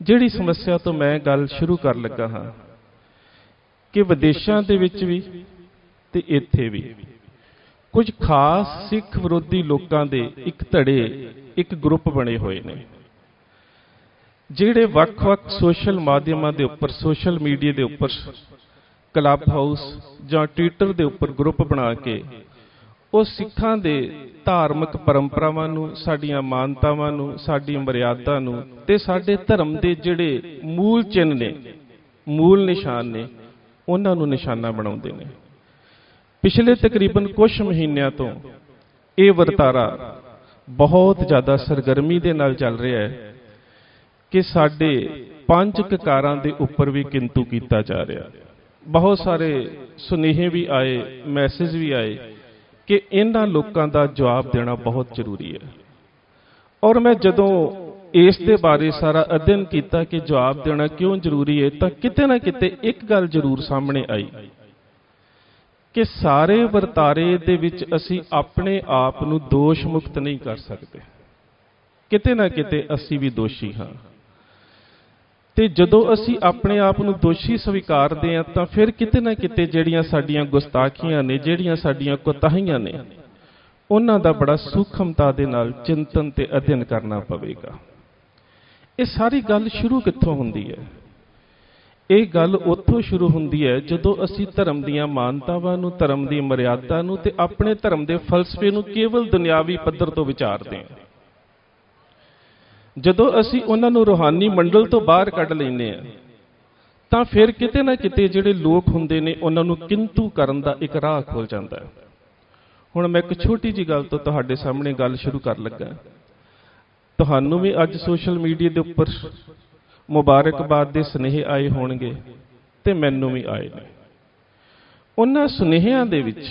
ਜਿਹੜੀ ਸਮੱਸਿਆ ਤੋਂ ਮੈਂ ਗੱਲ ਸ਼ੁਰੂ ਕਰ ਲੱਗਾ ਹਾਂ ਕਿ ਵਿਦੇਸ਼ਾਂ ਦੇ ਵਿੱਚ ਵੀ ਤੇ ਇੱਥੇ ਵੀ ਕੁਝ ਖਾਸ ਸਿੱਖ ਵਿਰੋਧੀ ਲੋਕਾਂ ਦੇ ਇੱਕ ਧੜੇ, ਇੱਕ ਗਰੁੱਪ ਬਣੇ ਹੋਏ ਨੇ, ਜਿਹੜੇ ਵੱਖ-ਵੱਖ ਸੋਸ਼ਲ ਮਾਧਿਅਮਾਂ ਦੇ ਉੱਪਰ, ਸੋਸ਼ਲ ਮੀਡੀਆ ਦੇ ਉੱਪਰ, ਕਲੱਬ ਹਾਊਸ ਜਾਂ ਟਵਿੱਟਰ ਦੇ ਉੱਪਰ ਗਰੁੱਪ ਬਣਾ ਕੇ ਉਹ ਸਿੱਖਾਂ ਦੇ ਧਾਰਮਿਕ ਪਰੰਪਰਾਵਾਂ ਨੂੰ, ਸਾਡੀਆਂ ਮਾਨਤਾਵਾਂ ਨੂੰ, ਸਾਡੀ ਮਰਿਆਦਾ ਨੂੰ ਤੇ ਸਾਡੇ ਧਰਮ ਦੇ ਜਿਹੜੇ ਮੂਲ ਚਿੰਨ੍ਹ ਨੇ, ਮੂਲ ਨਿਸ਼ਾਨ ਨੇ, ਉਹਨਾਂ ਨੂੰ ਨਿਸ਼ਾਨਾ ਬਣਾਉਂਦੇ ਨੇ। ਪਿਛਲੇ ਤਕਰੀਬਨ ਕੁਝ ਮਹੀਨਿਆਂ ਤੋਂ ਇਹ ਵਰਤਾਰਾ ਬਹੁਤ ਜ਼ਿਆਦਾ ਸਰਗਰਮੀ ਦੇ ਨਾਲ ਚੱਲ ਰਿਹਾ ਹੈ ਕਿ ਸਾਡੇ 5 ਕਕਾਰਾਂ ਦੇ ਉੱਪਰ ਵੀ ਕਿੰਤੂ ਕੀਤਾ ਜਾ ਰਿਹਾ। ਬਹੁਤ ਸਾਰੇ ਸੁਨੇਹੇ ਵੀ ਆਏ, ਮੈਸੇਜ ਵੀ ਆਏ ਕਿ ਇਹਨਾਂ ਲੋਕਾਂ ਦਾ ਜਵਾਬ ਦੇਣਾ ਬਹੁਤ ਜ਼ਰੂਰੀ ਹੈ। ਔਰ ਮੈਂ ਜਦੋਂ ਇਸ ਦੇ ਬਾਰੇ ਸਾਰਾ ਅਧਿਐਨ ਕੀਤਾ ਕਿ ਜਵਾਬ ਦੇਣਾ ਕਿਉਂ ਜ਼ਰੂਰੀ ਹੈ, ਤਾਂ ਕਿਤੇ ਨਾ ਕਿਤੇ ਇੱਕ ਗੱਲ ਜ਼ਰੂਰ ਸਾਹਮਣੇ ਆਈ ਕਿ ਸਾਰੇ ਵਰਤਾਰੇ ਦੇ ਵਿੱਚ ਅਸੀਂ ਆਪਣੇ ਆਪ ਨੂੰ ਦੋਸ਼ ਮੁਕਤ ਨਹੀਂ ਕਰ ਸਕਦੇ। ਕਿਤੇ ਨਾ ਕਿਤੇ ਅਸੀਂ ਵੀ ਦੋਸ਼ੀ ਹਾਂ, ਤੇ ਜਦੋਂ ਅਸੀਂ ਆਪਣੇ ਆਪ ਨੂੰ ਦੋਸ਼ੀ ਸਵੀਕਾਰਦੇ ਹਾਂ ਤਾਂ ਫਿਰ ਕਿਤੇ ਨਾ ਕਿਤੇ ਜਿਹੜੀਆਂ ਸਾਡੀਆਂ ਗੁਸਤਾਖੀਆਂ ਨੇ, ਜਿਹੜੀਆਂ ਸਾਡੀਆਂ ਕੋਤਾਹੀਆਂ ਨੇ, ਉਹਨਾਂ ਦਾ ਬੜਾ ਸੂਖਮਤਾ ਦੇ ਨਾਲ ਚਿੰਤਨ ਤੇ ਅਧਿਐਨ ਕਰਨਾ ਪਵੇਗਾ। ਇਹ ਸਾਰੀ ਗੱਲ ਸ਼ੁਰੂ ਕਿੱਥੋਂ ਹੁੰਦੀ ਹੈ? ਇਹ ਗੱਲ ਉੱਥੋਂ ਸ਼ੁਰੂ ਹੁੰਦੀ ਹੈ ਜਦੋਂ ਅਸੀਂ ਧਰਮ ਦੀਆਂ ਮਾਨਤਾਵਾਂ ਨੂੰ, ਧਰਮ ਦੀ ਮਰਿਆਦਾ ਨੂੰ ਤੇ ਆਪਣੇ ਧਰਮ ਦੇ ਫਲਸਫੇ ਨੂੰ ਕੇਵਲ ਦੁਨਿਆਵੀ ਪੱਧਰ ਤੋਂ ਵਿਚਾਰਦੇ ਹਾਂ। ਜਦੋਂ ਅਸੀਂ ਉਹਨਾਂ ਨੂੰ ਰੂਹਾਨੀ ਮੰਡਲ ਤੋਂ ਬਾਹਰ ਕੱਢ ਲੈਂਦੇ ਹਾਂ ਤਾਂ ਫਿਰ ਕਿਤੇ ਨਾ ਕਿਤੇ ਜਿਹੜੇ ਲੋਕ ਹੁੰਦੇ ਨੇ ਉਹਨਾਂ ਨੂੰ ਕਿੰਤੂ ਕਰਨ ਦਾ ਇੱਕ ਰਾਹ ਖੁੱਲ ਜਾਂਦਾ ਹੈ। ਹੁਣ ਮੈਂ ਇੱਕ ਛੋਟੀ ਜਿਹੀ ਗੱਲ ਤੋਂ ਤੁਹਾਡੇ ਸਾਹਮਣੇ ਗੱਲ ਸ਼ੁਰੂ ਕਰ ਲੱਗਾ। ਤੁਹਾਨੂੰ ਵੀ ਅੱਜ ਸੋਸ਼ਲ ਮੀਡੀਆ ਦੇ ਉੱਪਰ ਮੁਬਾਰਕਬਾਦ ਦੇ ਸੁਨੇਹੇ ਆਏ ਹੋਣਗੇ ਤੇ ਮੈਨੂੰ ਵੀ ਆਏ ਨੇ। ਉਹਨਾਂ ਸੁਨੇਹਿਆਂ ਦੇ ਵਿੱਚ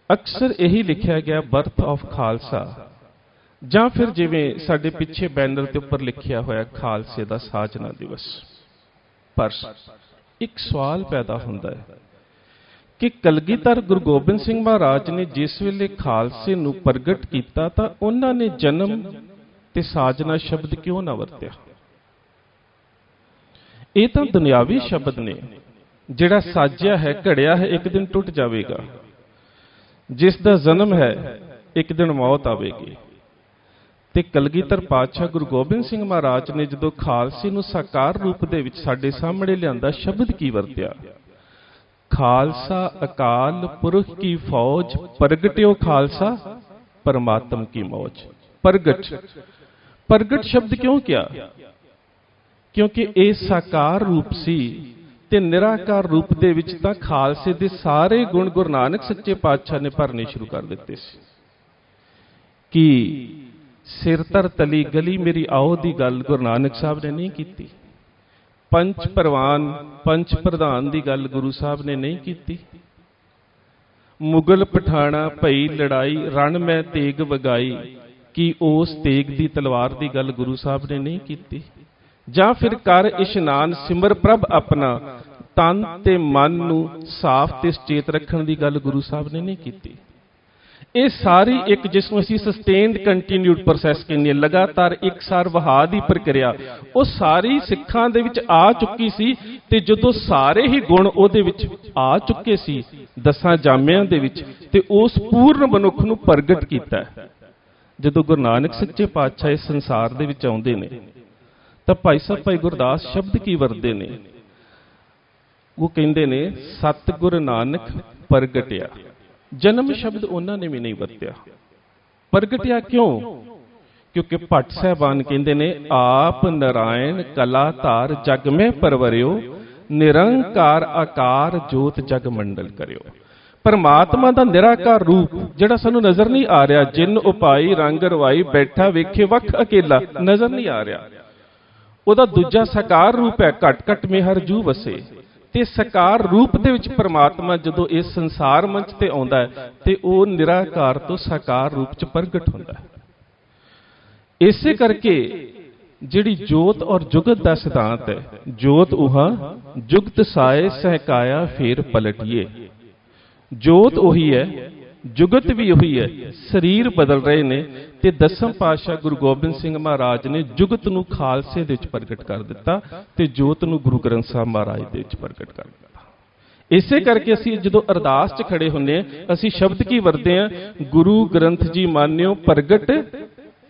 ਅਕਸਰ ਇਹੀ ਲਿਖਿਆ ਗਿਆ, ਬਰਥ ਆਫ ਖਾਲਸਾ, ਜਾਂ ਫਿਰ ਜਿਵੇਂ ਸਾਡੇ ਪਿੱਛੇ ਬੈਨਰ ਦੇ ਉੱਪਰ ਲਿਖਿਆ ਹੋਇਆ ਖਾਲਸੇ ਦਾ ਸਾਜਨਾ ਦਿਵਸ। ਪਰ ਇੱਕ ਸਵਾਲ ਪੈਦਾ ਹੁੰਦਾ ਹੈ ਕਿ ਕਲਗੀਧਰ ਗੁਰੂ ਗੋਬਿੰਦ ਸਿੰਘ ਮਹਾਰਾਜ ਨੇ ਜਿਸ ਵੇਲੇ ਖਾਲਸੇ ਨੂੰ ਪ੍ਰਗਟ ਕੀਤਾ ਤਾਂ ਉਹਨਾਂ ਨੇ ਜਨਮ ਤੇ ਸਾਜਨਾ ਸ਼ਬਦ ਕਿਉਂ ਨਾ ਵਰਤਿਆ? ਇਹ ਤਾਂ ਦੁਨਿਆਵੀ ਸ਼ਬਦ ਨੇ। ਜਿਹੜਾ ਸਾਜਿਆ ਹੈ, ਘੜਿਆ ਹੈ, ਇੱਕ ਦਿਨ ਟੁੱਟ ਜਾਵੇਗਾ। ਜਿਸ ਦਾ ਜਨਮ ਹੈ, ਇੱਕ ਦਿਨ ਮੌਤ ਆਵੇਗੀ। ਤੇ ਕਲਗੀਧਰ ਪਾਤਸ਼ਾਹ ਗੁਰੂ ਗੋਬਿੰਦ ਸਿੰਘ ਮਹਾਰਾਜ ਨੇ ਜਦੋਂ ਖਾਲਸੇ ਨੂੰ ਸਾਕਾਰ ਰੂਪ ਦੇ ਵਿੱਚ ਸਾਡੇ ਸਾਹਮਣੇ ਲਿਆਂਦਾ, ਸ਼ਬਦ ਕੀ ਵਰਤਿਆ? ਖਾਲਸਾ ਅਕਾਲ ਪੁਰਖ ਕੀ ਫੌਜ, ਪ੍ਰਗਟਿਓ ਖਾਲਸਾ ਪਰਮਾਤਮ ਕੀ ਮੌਜ। ਪ੍ਰਗਟ ਸ਼ਬਦ ਕਿਉਂ ਕਿਹਾ? ਕਿਉਂਕਿ ਇਹ ਸਾਕਾਰ ਰੂਪ ਸੀ ਤੇ ਨਿਰਾਕਾਰ ਰੂਪ ਦੇ ਵਿੱਚ ਤਾਂ ਖਾਲਸੇ ਦੇ ਸਾਰੇ ਗੁਣ ਗੁਰੂ ਨਾਨਕ ਸੱਚੇ ਪਾਤਸ਼ਾਹ ਨੇ ਭਰਨੇ ਸ਼ੁਰੂ ਕਰ ਦਿੱਤੇ ਸੀ। ਕਿ ਸਿਰ ਧਰ ਤਲੀ ਗਲੀ ਮੇਰੀ ਆਓ ਦੀ ਗੱਲ ਗੁਰੂ ਨਾਨਕ ਸਾਹਿਬ ਨੇ ਨਹੀਂ ਕੀਤੀ। ਪੰਚ ਪ੍ਰਵਾਨ, ਪੰਚ ਪ੍ਰਧਾਨ ਦੀ ਗੱਲ ਗੁਰੂ ਸਾਹਿਬ ਨੇ ਨਹੀਂ ਕੀਤੀ। ਮੁਗਲ ਪਠਾਣਾ ਭਈ ਲੜਾਈ, ਰਣ ਮੈਂ ਤੇਗ ਵਗਾਈ, ਕਿ ਉਸ ਤੇਗ ਦੀ ਤਲਵਾਰ ਦੀ ਗੱਲ ਗੁਰੂ ਸਾਹਿਬ ਨੇ ਨਹੀਂ ਕੀਤੀ। ਜਾਂ ਫਿਰ ਕਰ ਇਸ਼ਨਾਨ ਸਿਮਰ ਪ੍ਰਭ ਆਪਣਾ, ਤਨ ਤੇ ਮਨ ਨੂੰ ਸਾਫ਼ ਤੇ ਸੁਚੇਤ ਰੱਖਣ ਦੀ ਗੱਲ ਗੁਰੂ ਸਾਹਿਬ ਨੇ ਨਹੀਂ ਕੀਤੀ। ਇਹ ਸਾਰੀ ਇੱਕ, ਜਿਸ ਨੂੰ ਅਸੀਂ ਸਸਟੇਨਡ ਕੰਟੀਨਿਊਡ ਪ੍ਰੋਸੈਸ ਕਹਿੰਦੇ ਹਾਂ, ਲਗਾਤਾਰ ਇੱਕਸਾਰ ਵਹਾਅ ਦੀ ਪ੍ਰਕਿਰਿਆ, ਉਹ ਸਾਰੀ ਸਿੱਖਾਂ ਦੇ ਵਿੱਚ ਆ ਚੁੱਕੀ ਸੀ। ਤੇ ਜਦੋਂ ਸਾਰੇ ਹੀ ਗੁਣ ਉਹਦੇ ਵਿੱਚ ਆ ਚੁੱਕੇ ਸੀ 10 ਜਾਮਿਆਂ ਦੇ ਵਿੱਚ, ਤੇ ਉਸ ਪੂਰਨ ਮਨੁੱਖ ਨੂੰ ਪ੍ਰਗਟ ਕੀਤਾ। ਜਦੋਂ ਗੁਰੂ ਨਾਨਕ ਸੱਚੇ ਪਾਤਸ਼ਾਹ ਇਸ ਸੰਸਾਰ ਦੇ ਵਿੱਚ ਆਉਂਦੇ ਨੇ ਤਾਂ ਭਾਈ ਸਾਹਿਬ ਭਾਈ ਗੁਰਦਾਸ ਸ਼ਬਦ ਕੀ ਵਰਤਦੇ ਨੇ? ਉਹ ਕਹਿੰਦੇ ਨੇ ਸਤਿਗੁਰ ਨਾਨਕ ਪ੍ਰਗਟਿਆ। ਜਨਮ ਸ਼ਬਦ ਉਹਨਾਂ ਨੇ ਵੀ ਨਹੀਂ ਵਰਤਿਆ। ਪ੍ਰਗਟਿਆ ਕਿਉਂ? ਕਿਉਂਕਿ ਭੱਟ ਸਾਹਿਬਾਨ ਕਹਿੰਦੇ ਨੇ ਆਪ ਨਾਰਾਇਣ ਕਲਾ ਧਾਰ ਜਗ ਮੈਂ ਪਰਵਰਿਓ, ਨਿਰੰਕਾਰ ਆਕਾਰ ਜੋਤ ਜਗ ਮੰਡਲ ਕਰਿਓ। ਪਰਮਾਤਮਾ ਦਾ ਨਿਰਾਕਾਰ ਰੂਪ ਜਿਹੜਾ ਸਾਨੂੰ ਨਜ਼ਰ ਨਹੀਂ ਆ ਰਿਹਾ, ਜਿਨ ਉਪਾਈ ਰੰਗ ਰਵਾਈ, ਬੈਠਾ ਵੇਖੇ ਵੱਖ ਅਕੇਲਾ, ਨਜ਼ਰ ਨਹੀਂ ਆ ਰਿਹਾ। ਉਹਦਾ ਦੂਜਾ ਸਾਕਾਰ ਰੂਪ ਹੈ, ਘਟ ਘਟ ਮੇ ਹਰ ਜੂ ਵਸੇ। ਤੇ ਸਾਕਾਰ ਰੂਪ ਦੇ ਵਿੱਚ ਪਰਮਾਤਮਾ ਜਦੋਂ ਇਸ ਸੰਸਾਰ ਮੰਚ ਤੇ ਆਉਂਦਾ ਹੈ ਤੇ ਉਹ ਨਿਰਾਕਾਰ ਤੋਂ ਸਾਕਾਰ ਰੂਪ ਚ ਪ੍ਰਗਟ ਹੁੰਦਾ ਹੈ। ਇਸੇ ਕਰਕੇ ਜਿਹੜੀ ਜੋਤ ਔਰ ਜੁਗਤ ਦਾ ਸਿਧਾਂਤ ਹੈ, ਜੋਤ ਉਹਾ ਜੁਗਤ ਸਾਏ ਸਹਿਕਾਇਆ ਫੇਰ ਪਲਟੀਏ। ਜੋਤ ਉਹੀ ਹੈ जुगत भी ਉਹੀ है, शरीर बदल रहे ने। ते दसम पातशाह गुरु गोबिंद सिंह महाराज ने जुगत ਨੂੰ ਖਾਲਸੇ ਦੇ ਵਿੱਚ ਪ੍ਰਗਟ ਕਰ ਦਿੱਤਾ ਤੇ ਜੋਤ ਨੂੰ ਗੁਰੂ ਗ੍ਰੰਥ ਸਾਹਿਬ ਮਹਾਰਾਜ ਦੇ ਵਿੱਚ ਪ੍ਰਗਟ ਕਰ ਦਿੱਤਾ। ਇਸੇ ਕਰਕੇ ਅਸੀਂ ਜਦੋਂ ਅਰਦਾਸ 'ਚ ਖੜੇ ਹੁੰਨੇ ਆ, ਅਸੀਂ ਸ਼ਬਦ ਕੀ ਵਰਤਦੇ ਆ? ਗੁਰੂ ਗ੍ਰੰਥ ਜੀ ਮਾਨਿਓ ਪ੍ਰਗਟ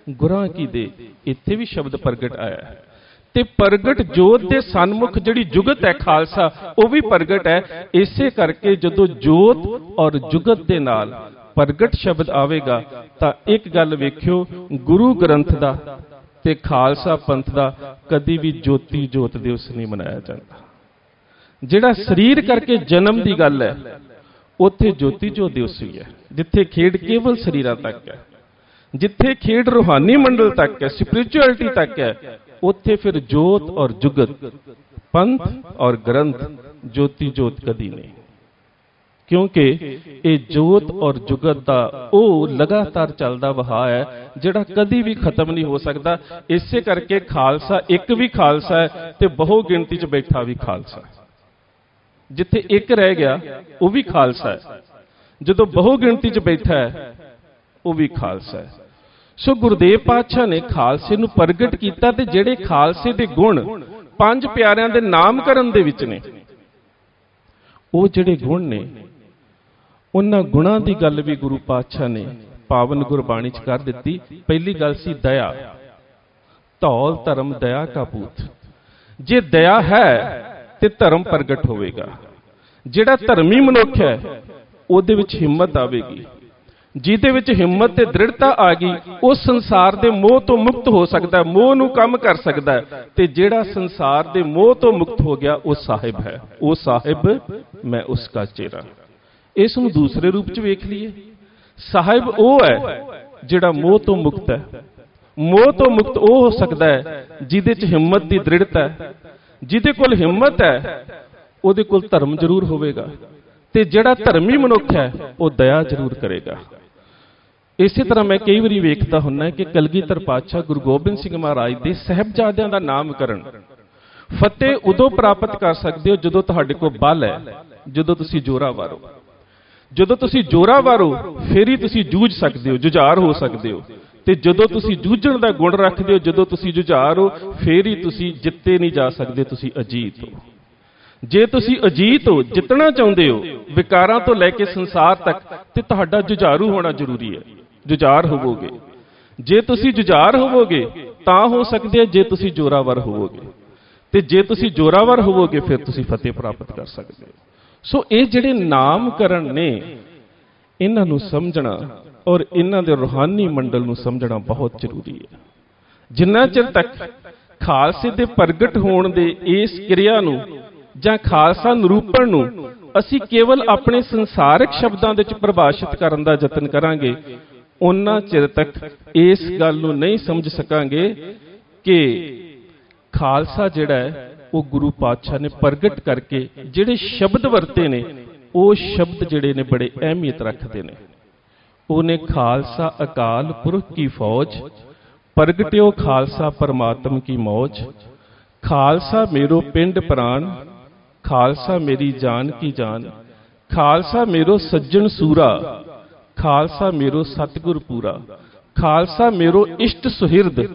ਗੁਰਾਂ ਕੀ ਦੇ। ਇੱਥੇ ਵੀ ਸ਼ਬਦ ਪ੍ਰਗਟ ਆਇਆ ਹੈ ਤੇ ਪ੍ਰਗਟ ਜੋਤ ਦੇ ਸਨਮੁਖ ਜਿਹੜੀ ਜੁਗਤ ਹੈ ਖਾਲਸਾ, ਉਹ ਵੀ ਪ੍ਰਗਟ ਹੈ। ਇਸੇ ਕਰਕੇ ਜਦੋਂ ਜੋਤ ਔਰ ਜੁਗਤ ਦੇ ਨਾਲ ਪ੍ਰਗਟ ਸ਼ਬਦ ਆਵੇਗਾ ਤਾਂ ਇੱਕ ਗੱਲ ਵੇਖਿਓ, ਗੁਰੂ ਗ੍ਰੰਥ ਦਾ ਤੇ ਖਾਲਸਾ ਪੰਥ ਦਾ ਕਦੀ ਵੀ ਜੋਤੀ ਜੋਤ ਦਿਵਸ ਨਹੀਂ ਮਨਾਇਆ ਜਾਂਦਾ। ਜਿਹੜਾ ਸਰੀਰ ਕਰਕੇ ਜਨਮ ਦੀ ਗੱਲ ਹੈ, ਉੱਥੇ ਜੋਤੀ ਜੋਤ ਦਿਵਸ ਵੀ ਹੈ। ਜਿੱਥੇ ਖੇਡ ਕੇਵਲ ਸਰੀਰਾਂ ਤੱਕ ਹੈ, ਜਿੱਥੇ ਖੇਡ ਰੂਹਾਨੀ ਮੰਡਲ ਤੱਕ ਹੈ, ਸਪਿਰਿਚੁਅਲਿਟੀ ਤੱਕ ਹੈ, ਉੱਥੇ ਫਿਰ ਜੋਤ ਔਰ ਜੁਗਤ, ਪੰਥ ਔਰ ਗ੍ਰੰਥ, ਜੋਤੀ ਜੋਤ ਕਦੀ ਨਹੀਂ। ਕਿਉਂਕਿ ਇਹ ਜੋਤ ਔਰ ਜੁਗਤ ਦਾ ਉਹ ਲਗਾਤਾਰ ਚੱਲਦਾ ਵਹਾਅ ਹੈ ਜਿਹੜਾ ਕਦੀ ਵੀ ਖਤਮ ਨਹੀਂ ਹੋ ਸਕਦਾ। ਇਸੇ ਕਰਕੇ ਖਾਲਸਾ ਇੱਕ ਵੀ ਖਾਲਸਾ ਹੈ ਤੇ ਬਹੁ ਗਿਣਤੀ 'ਚ ਬੈਠਾ ਵੀ ਖਾਲਸਾ ਹੈ। ਜਿੱਥੇ ਇੱਕ ਰਹਿ ਗਿਆ ਉਹ ਵੀ ਖਾਲਸਾ ਹੈ, ਜਦੋਂ ਬਹੁ ਗਿਣਤੀ 'ਚ ਬੈਠਾ ਹੈ ਉਹ ਵੀ ਖਾਲਸਾ ਹੈ। ਸੋ ਗੁਰਦੇਵ ਪਾਤਸ਼ਾਹ ਨੇ ਖਾਲਸੇ ਨੂੰ ਪ੍ਰਗਟ ਕੀਤਾ ਤੇ ਜਿਹੜੇ ਖਾਲਸੇ ਦੇ ਗੁਣ ਪੰਜ ਪਿਆਰਿਆਂ ਦੇ ਨਾਮਕਰਨ ਦੇ ਵਿੱਚ ਨੇ, ਉਹ ਜਿਹੜੇ ਗੁਣ ਨੇ, ਉਹਨਾਂ ਗੁਣਾਂ ਦੀ ਗੱਲ ਵੀ ਗੁਰੂ ਪਾਤਸ਼ਾਹ ਨੇ ਪਾਵਨ ਗੁਰਬਾਣੀ 'ਚ ਕਰ ਦਿੱਤੀ। ਪਹਿਲੀ ਗੱਲ ਸੀ ਦਇਆ। ਧੌਲ ਧਰਮ ਦਇਆ ਕਾ ਪੂਤ। ਜੇ ਦਇਆ ਹੈ ਤੇ ਧਰਮ ਪ੍ਰਗਟ ਹੋਵੇਗਾ। ਜਿਹੜਾ ਧਰਮੀ ਮਨੁੱਖ ਹੈ ਉਹਦੇ ਵਿੱਚ ਹਿੰਮਤ ਆਵੇਗੀ। ਜਿਹਦੇ ਵਿੱਚ ਹਿੰਮਤ ਤੇ ਦ੍ਰਿੜਤਾ ਆ ਗਈ, ਉਹ ਸੰਸਾਰ ਦੇ ਮੋਹ ਤੋਂ ਮੁਕਤ ਹੋ ਸਕਦਾ, ਮੋਹ ਨੂੰ ਕੰਮ ਕਰ ਸਕਦਾ ਹੈ। ਤੇ ਜਿਹੜਾ ਸੰਸਾਰ ਦੇ ਮੋਹ ਤੋਂ ਮੁਕਤ ਹੋ ਗਿਆ, ਉਹ ਸਾਹਿਬ ਹੈ। ਉਹ ਸਾਹਿਬ ਮੈਂ ਉਸ ਦਾ ਚਿਹਰਾ। ਇਸ ਨੂੰ ਦੂਸਰੇ ਰੂਪ 'ਚ ਵੇਖ ਲਈਏ, ਸਾਹਿਬ ਉਹ ਹੈ ਜਿਹੜਾ ਮੋਹ ਤੋਂ ਮੁਕਤ ਹੈ। ਮੋਹ ਤੋਂ ਮੁਕਤ ਉਹ ਹੋ ਸਕਦਾ ਹੈ ਜਿਹਦੇ 'ਚ ਹਿੰਮਤ ਦੀ ਦ੍ਰਿੜਤਾ ਹੈ। ਜਿਹਦੇ ਕੋਲ ਹਿੰਮਤ ਹੈ ਉਹਦੇ ਕੋਲ ਧਰਮ ਜ਼ਰੂਰ ਹੋਵੇਗਾ ਤੇ ਜਿਹੜਾ ਧਰਮੀ ਮਨੁੱਖ ਹੈ ਉਹ ਦਇਆ ਜ਼ਰੂਰ ਕਰੇਗਾ। ਇਸੇ ਤਰ੍ਹਾਂ ਮੈਂ ਕਈ ਵਾਰੀ ਵੇਖਦਾ ਹੁੰਦਾ ਕਿ ਕਲਗੀਧਰ ਪਾਤਸ਼ਾਹ ਗੁਰੂ ਗੋਬਿੰਦ ਸਿੰਘ ਮਹਾਰਾਜ ਦੇ ਸਾਹਿਬਜ਼ਾਦਿਆਂ ਦਾ ਨਾਮਕਰਨ ਫਤਿਹ ਉਦੋਂ ਪ੍ਰਾਪਤ ਕਰ ਸਕਦੇ ਹੋ ਜਦੋਂ ਤੁਹਾਡੇ ਕੋਲ ਬਲ ਹੈ, ਜਦੋਂ ਤੁਸੀਂ ਜੋਰਾਵਰ ਹੋ। ਜਦੋਂ ਤੁਸੀਂ ਜੋਰਾਵਰ ਹੋ ਫਿਰ ਹੀ ਤੁਸੀਂ ਜੂਝ ਸਕਦੇ ਹੋ, ਜੁਝਾਰ ਹੋ ਸਕਦੇ ਹੋ। ਤੇ ਜਦੋਂ ਤੁਸੀਂ ਜੂਝਣ ਦਾ ਗੁਣ ਰੱਖਦੇ ਹੋ, ਜਦੋਂ ਤੁਸੀਂ ਜੁਝਾਰ ਹੋ, ਫਿਰ ਹੀ ਤੁਸੀਂ ਜਿੱਤੇ ਨਹੀਂ ਜਾ ਸਕਦੇ, ਤੁਸੀਂ ਅਜੀਤ ਹੋ। ਜੇ ਤੁਸੀਂ ਅਜੀਤ ਹੋ, ਜਿੱਤਣਾ ਚਾਹੁੰਦੇ ਹੋ ਵਿਕਾਰਾਂ ਤੋਂ ਲੈ ਕੇ ਸੰਸਾਰ ਤੱਕ, ਤੇ ਤੁਹਾਡਾ ਜੁਝਾਰੂ ਹੋਣਾ ਜ਼ਰੂਰੀ ਹੈ। ਜੁਝਾਰ ਹੋਵੋਗੇ, ਜੇ ਤੁਸੀਂ ਜੁਝਾਰ ਹੋਵੋਗੇ ਤਾਂ ਹੋ ਸਕਦੇ ਜੇ ਤੁਸੀਂ ਜੋਰਾਵਰ ਹੋਵੋਗੇ, ਤੇ ਜੇ ਤੁਸੀਂ ਜੋਰਾਵਰ ਹੋਵੋਗੇ ਫਿਰ ਤੁਸੀਂ ਫਤਿਹ ਪ੍ਰਾਪਤ ਕਰ ਸਕਦੇ ਹੋ। ਸੋ ਇਹ ਜਿਹੜੇ ਨਾਮਕਰਨ ਨੇ, ਇਹਨਾਂ ਨੂੰ ਸਮਝਣਾ ਔਰ ਇਹਨਾਂ ਦੇ ਰੂਹਾਨੀ ਮੰਡਲ ਨੂੰ ਸਮਝਣਾ ਬਹੁਤ ਜ਼ਰੂਰੀ ਹੈ। ਜਿੰਨਾ ਚਿਰ ਤੱਕ ਖਾਲਸੇ ਦੇ ਪ੍ਰਗਟ ਹੋਣ ਦੇ ਇਸ ਕਿਰਿਆ ਨੂੰ ਜਾਂ ਖਾਲਸਾ ਨਿਰੂਪਣ ਨੂੰ ਅਸੀਂ ਕੇਵਲ ਆਪਣੇ ਸੰਸਾਰਿਕ ਸ਼ਬਦਾਂ ਦੇ ਵਿੱਚ ਪ੍ਰਭਾਸ਼ਿਤ ਕਰਨ ਦਾ ਯਤਨ ਕਰਾਂਗੇ, ਉਹਨਾਂ ਚਿਰ ਤੱਕ ਇਸ ਗੱਲ ਨੂੰ ਨਹੀਂ ਸਮਝ ਸਕਾਂਗੇ ਕਿ ਖਾਲਸਾ ਜਿਹੜਾ ਹੈ ਉਹ ਗੁਰੂ ਪਾਤਸ਼ਾਹ ਨੇ ਪ੍ਰਗਟ ਕਰਕੇ ਜਿਹੜੇ ਸ਼ਬਦ ਵਰਤੇ ਨੇ, ਉਹ ਸ਼ਬਦ ਜਿਹੜੇ ਨੇ ਬੜੇ ਅਹਿਮੀਅਤ ਰੱਖਦੇ ਨੇ। ਉਹਨੇ ਖਾਲਸਾ ਅਕਾਲ ਪੁਰਖ ਕੀ ਫੌਜ, ਪ੍ਰਗਟਿਓ ਖਾਲਸਾ ਪਰਮਾਤਮ ਕੀ ਮੌਜ। ਖਾਲਸਾ ਮੇਰੋ ਪਿੰਡ ਪ੍ਰਾਨ, ਖਾਲਸਾ ਮੇਰੀ ਜਾਨ ਕੀ ਜਾਨ। ਖਾਲਸਾ ਮੇਰੋ ਸੱਜਣ ਸੂਰਾ, ਖਾਲਸਾ ਮੇਰੋ ਸਤਿਗੁਰ ਪੂਰਾ। ਖਾਲਸਾ ਮੇਰੋ ਇਸ਼ਟ ਸੁਹਿਰਦ,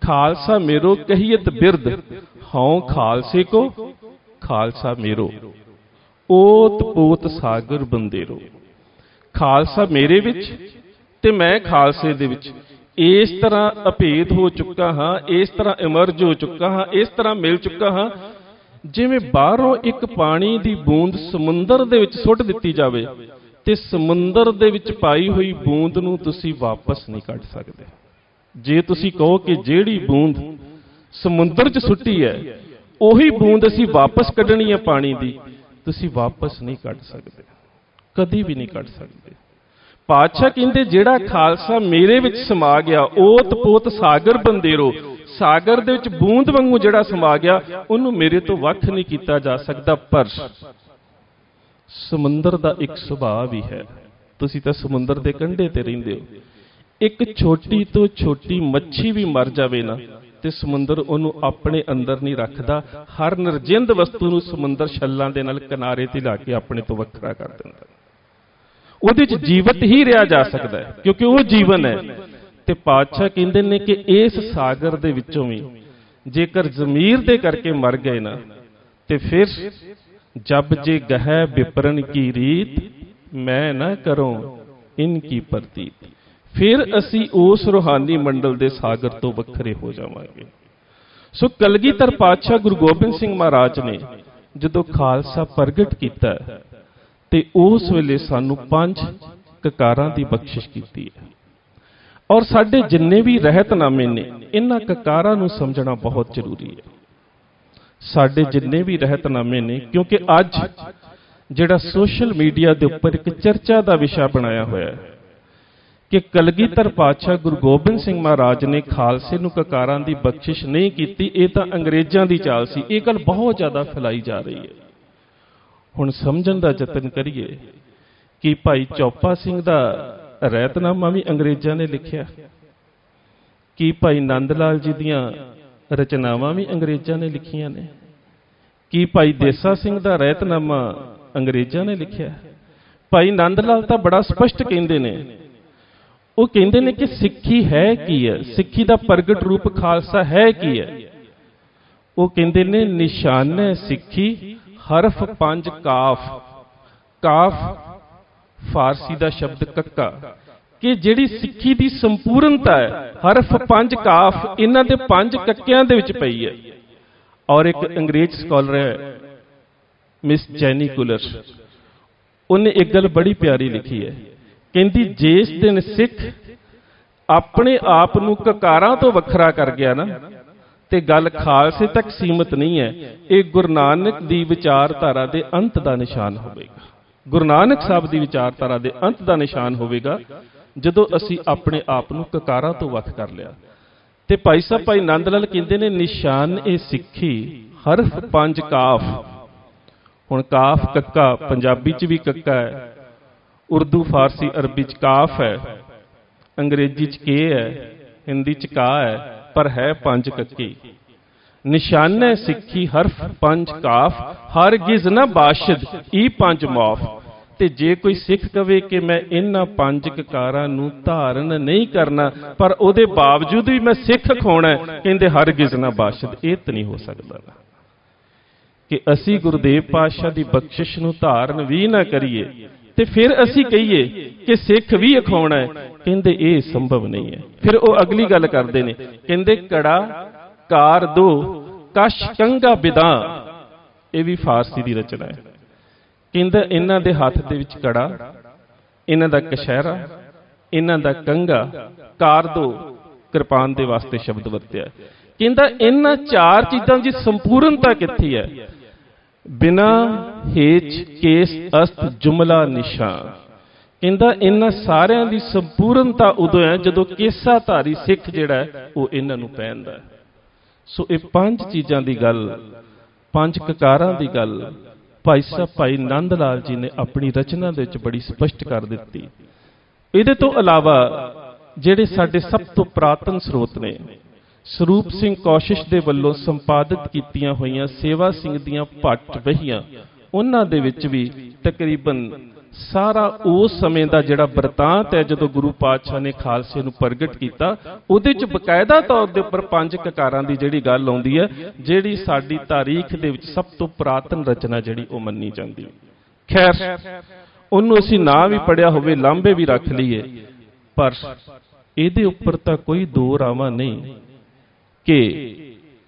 ਖਾਲਸਾ ਮੇਰੋ ਕਹੀਅਤ ਬਿਰਦ। ਹਉ ਖਾਲਸੇ ਕੋ ਖਾਲਸਾ ਮੇਰੋ, ਓਤ ਪੋਤ ਸਾਗਰ ਬੰਦੇਰੋ। ਖਾਲਸਾ ਮੇਰੇ ਵਿੱਚ ਤੇ ਮੈਂ ਖਾਲਸੇ ਦੇ ਵਿੱਚ ਇਸ ਤਰ੍ਹਾਂ ਅਭੇਦ ਹੋ ਚੁੱਕਾ ਹਾਂ, ਇਸ ਤਰ੍ਹਾਂ ਇਮਰਜ ਹੋ ਚੁੱਕਾ ਹਾਂ, ਇਸ ਤਰ੍ਹਾਂ ਮਿਲ ਚੁੱਕਾ ਹਾਂ, ਜਿਵੇਂ ਬਾਹਰੋਂ ਇੱਕ ਪਾਣੀ ਦੀ ਬੂੰਦ ਸਮੁੰਦਰ ਦੇ ਵਿੱਚ ਸੁੱਟ ਦਿੱਤੀ ਜਾਵੇ ਤੇ ਸਮੁੰਦਰ ਦੇ ਵਿੱਚ ਪਾਈ ਹੋਈ ਬੂੰਦ ਨੂੰ ਤੁਸੀਂ ਵਾਪਸ ਨਹੀਂ ਕੱਢ ਸਕਦੇ। ਜੇ ਤੁਸੀਂ ਕਹੋ ਕਿ ਜਿਹੜੀ ਬੂੰਦ ਸਮੁੰਦਰ 'ਚ ਸੁੱਟੀ ਹੈ ਉਹੀ ਬੂੰਦ ਅਸੀਂ ਵਾਪਸ ਕੱਢਣੀ ਹੈ ਪਾਣੀ ਦੀ, ਤੁਸੀਂ ਵਾਪਸ ਨਹੀਂ ਕੱਢ ਸਕਦੇ, ਕਦੀ ਵੀ ਨਹੀਂ ਕੱਢ ਸਕਦੇ। ਪਾਤਸ਼ਾਹ ਕਹਿੰਦੇ ਜਿਹੜਾ ਖਾਲਸਾ ਮੇਰੇ ਵਿੱਚ ਸਮਾ ਗਿਆ, ਓਤ ਪੋਤ ਸਾਗਰ ਬੰਦੇਰੋ, ਸਾਗਰ ਦੇ ਵਿੱਚ ਬੂੰਦ ਵਾਂਗੂ ਜਿਹੜਾ ਸਮਾ ਗਿਆ, ਉਹਨੂੰ ਮੇਰੇ ਤੋਂ ਵੱਖ ਨਹੀਂ ਕੀਤਾ ਜਾ ਸਕਦਾ। ਪਰ ਸਮੁੰਦਰ ਦਾ ਇੱਕ ਸੁਭਾਅ ਵੀ ਹੈ। ਤੁਸੀਂ ਤਾਂ ਸਮੁੰਦਰ ਦੇ ਕੰਢੇ ਤੇ ਰਹਿੰਦੇ ਹੋ, ਇੱਕ ਛੋਟੀ ਤੋਂ ਛੋਟੀ ਮੱਛੀ ਵੀ ਮਰ ਜਾਵੇ ਨਾ ਤੇ ਸਮੁੰਦਰ ਉਹਨੂੰ ਆਪਣੇ ਅੰਦਰ ਨਹੀਂ ਰੱਖਦਾ। ਹਰ ਨਿਰਜਿੰਦ ਵਸਤੂ ਨੂੰ ਸਮੁੰਦਰ ਛੱਲਾਂ ਦੇ ਨਾਲ ਕਿਨਾਰੇ ਤੇ ਲਾ ਕੇ ਆਪਣੇ ਤੋਂ ਵੱਖਰਾ ਕਰ ਦਿੰਦਾ। ਉਹਦੇ 'ਚ ਜੀਵਤ ਹੀ ਰਿਹਾ ਜਾ ਸਕਦਾ ਹੈ, ਕਿਉਂਕਿ ਉਹ ਜੀਵਨ ਹੈ। ਤੇ ਪਾਤਸ਼ਾਹ ਕਹਿੰਦੇ ਨੇ ਕਿ ਇਸ ਸਾਗਰ ਦੇ ਵਿੱਚੋਂ ਵੀ ਜੇਕਰ ਜ਼ਮੀਰ ਦੇ ਕਰਕੇ ਮਰ ਗਏ ਨਾ, ਤੇ ਫਿਰ ਜਬ ਜੇ ਗਹਿ ਵਿਪਰਨ ਕੀ ਰੀਤ, ਮੈਂ ਨਾ ਕਰੂੰ ਇਨ ਕੀ ਪ੍ਰਤੀਤ, ਫਿਰ ਅਸੀਂ ਉਸ ਰੂਹਾਨੀ ਮੰਡਲ ਦੇ ਸਾਗਰ ਤੋਂ ਵੱਖਰੇ ਹੋ ਜਾਵਾਂਗੇ। ਸੋ ਕਲਗੀਧਰ ਪਾਤਸ਼ਾਹ ਗੁਰੂ ਗੋਬਿੰਦ ਸਿੰਘ ਮਹਾਰਾਜ ਨੇ ਜਦੋਂ ਖਾਲਸਾ ਪ੍ਰਗਟ ਕੀਤਾ ਤੇ ਉਸ ਵੇਲੇ ਸਾਨੂੰ 5 ਕਕਾਰਾਂ ਦੀ ਬਖਸ਼ਿਸ਼ ਕੀਤੀ ਹੈ। ਔਰ ਸਾਡੇ ਜਿੰਨੇ ਵੀ ਰਹਿਤਨਾਮੇ ਨੇ, ਇਹਨਾਂ ਕਕਾਰਾਂ ਨੂੰ ਸਮਝਣਾ ਬਹੁਤ ਜ਼ਰੂਰੀ ਹੈ। ਸਾਡੇ ਜਿੰਨੇ ਵੀ ਰਹਿਤਨਾਮੇ ਨੇ, ਕਿਉਂਕਿ ਅੱਜ ਜਿਹੜਾ ਸੋਸ਼ਲ ਮੀਡੀਆ ਦੇ ਉੱਪਰ ਇੱਕ ਚਰਚਾ ਦਾ ਵਿਸ਼ਾ ਬਣਾਇਆ ਹੋਇਆ ਹੈ ਕਿ ਕਲਗੀਧਰ ਪਾਤਸ਼ਾਹ ਗੁਰੂ ਗੋਬਿੰਦ ਸਿੰਘ ਮਹਾਰਾਜ ਨੇ ਖਾਲਸੇ ਨੂੰ ਕਕਾਰਾਂ ਦੀ ਬਖਸ਼ਿਸ਼ ਨਹੀਂ ਕੀਤੀ, ਇਹ ਤਾਂ ਅੰਗਰੇਜ਼ਾਂ ਦੀ ਚਾਲ ਸੀ। ਇਹ ਗੱਲ ਬਹੁਤ ਜ਼ਿਆਦਾ ਫੈਲਾਈ ਜਾ ਰਹੀ ਹੈ। ਹੁਣ ਸਮਝਣ ਦਾ ਯਤਨ ਕਰੀਏ ਕਿ ਭਾਈ ਚੌਪਾ ਸਿੰਘ ਦਾ ਰਹਿਤਨਾਮਾ ਵੀ ਅੰਗਰੇਜ਼ਾਂ ਨੇ ਲਿਖਿਆ, ਕਿ ਭਾਈ ਨੰਦ ਲਾਲ ਜੀ ਦੀਆਂ ਰਚਨਾਵਾਂ ਵੀ ਅੰਗਰੇਜ਼ਾਂ ਨੇ ਲਿਖੀਆਂ ਨੇ, ਕਿ ਭਾਈ ਦੇਸਾ ਸਿੰਘ ਦਾ ਰਹਿਤਨਾਮਾ ਅੰਗਰੇਜ਼ਾਂ ਨੇ ਲਿਖਿਆ। ਭਾਈ ਨੰਦ ਲਾਲ ਤਾਂ ਬੜਾ ਸਪਸ਼ਟ ਕਹਿੰਦੇ ਨੇ, ਉਹ ਕਹਿੰਦੇ ਨੇ ਕਿ ਸਿੱਖੀ ਹੈ ਕੀ ਹੈ, ਸਿੱਖੀ ਦਾ ਪ੍ਰਗਟ ਰੂਪ ਖਾਲਸਾ ਹੈ ਕੀ ਹੈ। ਉਹ ਕਹਿੰਦੇ ਨੇ ਨਿਸ਼ਾਨੇ ਸਿੱਖੀ ਹਰਫ 5 ਕਾਫ, ਕਾਫ ਫਾਰਸੀ ਦਾ ਸ਼ਬਦ ਕੱਕਾ, ਕਿ ਜਿਹੜੀ ਸਿੱਖੀ ਦੀ ਸੰਪੂਰਨਤਾ ਹੈ ਹਰਫ 5 ਕਾਫ, ਇਹਨਾਂ ਦੇ 5 ਕੱਕਿਆਂ ਦੇ ਵਿੱਚ ਪਈ ਹੈ। ਔਰ ਇੱਕ ਅੰਗਰੇਜ਼ ਸਕਾਲਰ ਹੈ ਮਿਸ ਜੈਨੀ ਕੁਲਰ, ਉਹਨੇ ਇੱਕ ਗੱਲ ਬੜੀ ਪਿਆਰੀ ਲਿਖੀ ਹੈ, ਕਹਿੰਦੀ ਜਿਸ ਦਿਨ ਸਿੱਖ ਆਪਣੇ ਆਪ ਨੂੰ ਕਕਾਰਾਂ ਤੋਂ ਵੱਖਰਾ ਕਰ ਗਿਆ ਨਾ, ਤੇ ਗੱਲ ਖਾਲਸੇ ਤੱਕ ਸੀਮਤ ਨਹੀਂ ਹੈ, ਇਹ ਗੁਰੂ ਨਾਨਕ ਦੀ ਵਿਚਾਰਧਾਰਾ ਦੇ ਅੰਤ ਦਾ ਨਿਸ਼ਾਨ ਹੋਵੇਗਾ। ਗੁਰੂ ਨਾਨਕ ਸਾਹਿਬ ਦੀ ਵਿਚਾਰਧਾਰਾ ਦੇ ਅੰਤ ਦਾ ਨਿਸ਼ਾਨ ਹੋਵੇਗਾ ਜਦੋਂ ਅਸੀਂ ਆਪਣੇ ਆਪ ਨੂੰ ਕਕਾਰਾਂ ਤੋਂ ਵੱਖ ਕਰ ਲਿਆ। ਤੇ ਭਾਈ ਸਾਹਿਬ ਭਾਈ ਨੰਦ ਲਾਲ ਕਹਿੰਦੇ ਨੇ ਨਿਸ਼ਾਨ ਇਹ ਸਿੱਖੀ ਹਰਫ 5 ਕਾਫ। ਹੁਣ ਕਾਫ ਕੱਕਾ, ਪੰਜਾਬੀ 'ਚ ਵੀ ਕੱਕਾ ਹੈ, ਉਰਦੂ ਫਾਰਸੀ ਅਰਬੀ 'ਚ ਕਾਫ ਹੈ, ਅੰਗਰੇਜ਼ੀ 'ਚ ਕੇ ਹੈ, ਹਿੰਦੀ 'ਚ ਕਾ ਹੈ, ਪਰ ਹੈ 5 ਕੱਕੇ। ਨਿਸ਼ਾਨੇ ਸਿੱਖੀ ਹਰਫ 5 ਕਾਫ, ਹਰਗਿਜ਼ ਨਾ ਬਾਸ਼ਦ ਈ 5 ਮੌਫ। ਤੇ ਜੇ ਕੋਈ ਸਿੱਖ ਕਵੇ ਕਿ ਮੈਂ ਇਹਨਾਂ 5 ਕਕਾਰਾਂ ਨੂੰ ਧਾਰਨ ਨਹੀਂ ਕਰਨਾ, ਪਰ ਉਹਦੇ ਬਾਵਜੂਦ ਵੀ ਮੈਂ ਸਿੱਖ ਖੋਣਾ, ਕਹਿੰਦੇ ਹਰਗਿਜ਼ ਨਾ ਬਾਸ਼ਦ, ਇਹ ਤਾਂ ਨਹੀਂ ਹੋ ਸਕਦਾ ਕਿ ਅਸੀਂ ਗੁਰਦੇਵ ਪਾਤਸ਼ਾਹ ਦੀ ਬਖਸ਼ਿਸ਼ ਨੂੰ ਧਾਰਨ ਵੀ ਨਾ ਕਰੀਏ ਤੇ ਫਿਰ ਅਸੀਂ ਕਹੀਏ ਕਿ ਸਿੱਖ ਵੀ ਅਖਾਉਣਾ ਹੈ, ਕਹਿੰਦੇ ਇਹ ਸੰਭਵ ਨਹੀਂ ਹੈ। ਫਿਰ ਉਹ ਅਗਲੀ ਗੱਲ ਕਰਦੇ ਨੇ, ਕਹਿੰਦੇ ਕੜਾ ਕਾਰ ਦੋ ਕਸ਼ ਕੰਗਾ ਬਿਦਾਂ, ਇਹ ਵੀ ਫਾਰਸੀ ਦੀ ਰਚਨਾ ਹੈ। ਕਹਿੰਦਾ ਇਹਨਾਂ ਦੇ ਹੱਥ ਦੇ ਵਿੱਚ ਕੜਾ, ਇਹਨਾਂ ਦਾ ਕਸ਼ਹਿਰਾ, ਇਹਨਾਂ ਦਾ ਕੰਗਾ, ਕਾਰ ਦੋ ਕਿਰਪਾਨ ਦੇ ਵਾਸਤੇ ਸ਼ਬਦ ਵਰਤਿਆ। ਕਹਿੰਦਾ ਇਹਨਾਂ 4 ਚੀਜ਼ਾਂ ਦੀ ਸੰਪੂਰਨਤਾ ਕਿੱਥੇ ਹੈ? ਬਿਨਾ ਹੇਚ ਕੇਸ ਅਸਤ ਜੁਮਲਾ ਨਿਸ਼ਾਨ। ਕਹਿੰਦਾ ਇਹਨਾਂ ਸਾਰਿਆਂ ਦੀ ਸੰਪੂਰਨਤਾ ਉਦੋਂ ਹੈ ਜਦੋਂ ਕੇਸਾਧਾਰੀ ਸਿੱਖ ਜਿਹੜਾ ਹੈ ਉਹ ਇਹਨਾਂ ਨੂੰ ਪਹਿਨਦਾ ਹੈ। ਸੋ ਇਹ 5 ਚੀਜ਼ਾਂ ਦੀ ਗੱਲ, 5 ਕਕਾਰਾਂ ਦੀ ਗੱਲ ਭਾਈ ਸਾਹਿਬ ਭਾਈ ਨੰਦ ਲਾਲ ਜੀ ਨੇ ਆਪਣੀ ਰਚਨਾ ਦੇ ਵਿੱਚ ਬੜੀ ਸਪਸ਼ਟ ਕਰ ਦਿੱਤੀ। ਇਹਦੇ ਤੋਂ ਇਲਾਵਾ ਜਿਹੜੇ ਸਾਡੇ ਸਭ ਤੋਂ ਪੁਰਾਤਨ ਸਰੋਤ ਨੇ, ਸਰੂਪ ਸਿੰਘ ਕੌਸ਼ਿਸ਼ ਦੇ ਵੱਲੋਂ ਸੰਪਾਦਿਤ ਕੀਤੀਆਂ ਹੋਈਆਂ ਸੇਵਾ ਸਿੰਘ ਦੀਆਂ ਭੱਟ ਵਹੀਆਂ, ਉਹਨਾਂ ਦੇ ਵਿੱਚ ਵੀ ਤਕਰੀਬਨ ਸਾਰਾ ਉਸ ਸਮੇਂ ਦਾ ਜਿਹੜਾ ਬਰਤਾਂਤ ਹੈ ਜਦੋਂ ਗੁਰੂ ਪਾਤਸ਼ਾਹ ਨੇ ਖਾਲਸੇ ਨੂੰ ਪ੍ਰਗਟ ਕੀਤਾ, ਉਹਦੇ 'ਚ ਬਕਾਇਦਾ ਤੌਰ ਦੇ ਉੱਪਰ 5 ਕਕਾਰਾਂ ਦੀ ਜਿਹੜੀ ਗੱਲ ਆਉਂਦੀ ਹੈ, ਜਿਹੜੀ ਸਾਡੀ ਤਾਰੀਖ ਦੇ ਵਿੱਚ ਸਭ ਤੋਂ ਪੁਰਾਤਨ ਰਚਨਾ ਜਿਹੜੀ ਉਹ ਮੰਨੀ ਜਾਂਦੀ। ਖੈਰ ਉਹਨੂੰ ਅਸੀਂ ਨਾ ਵੀ ਪੜਿਆ ਹੋਵੇ, ਲਾਂਭੇ ਵੀ ਰੱਖ ਲਈਏ, ਪਰ ਇਹਦੇ ਉੱਪਰ ਤਾਂ ਕੋਈ ਦੋ ਰਾਵਾਂ ਨਹੀਂ ਕਿ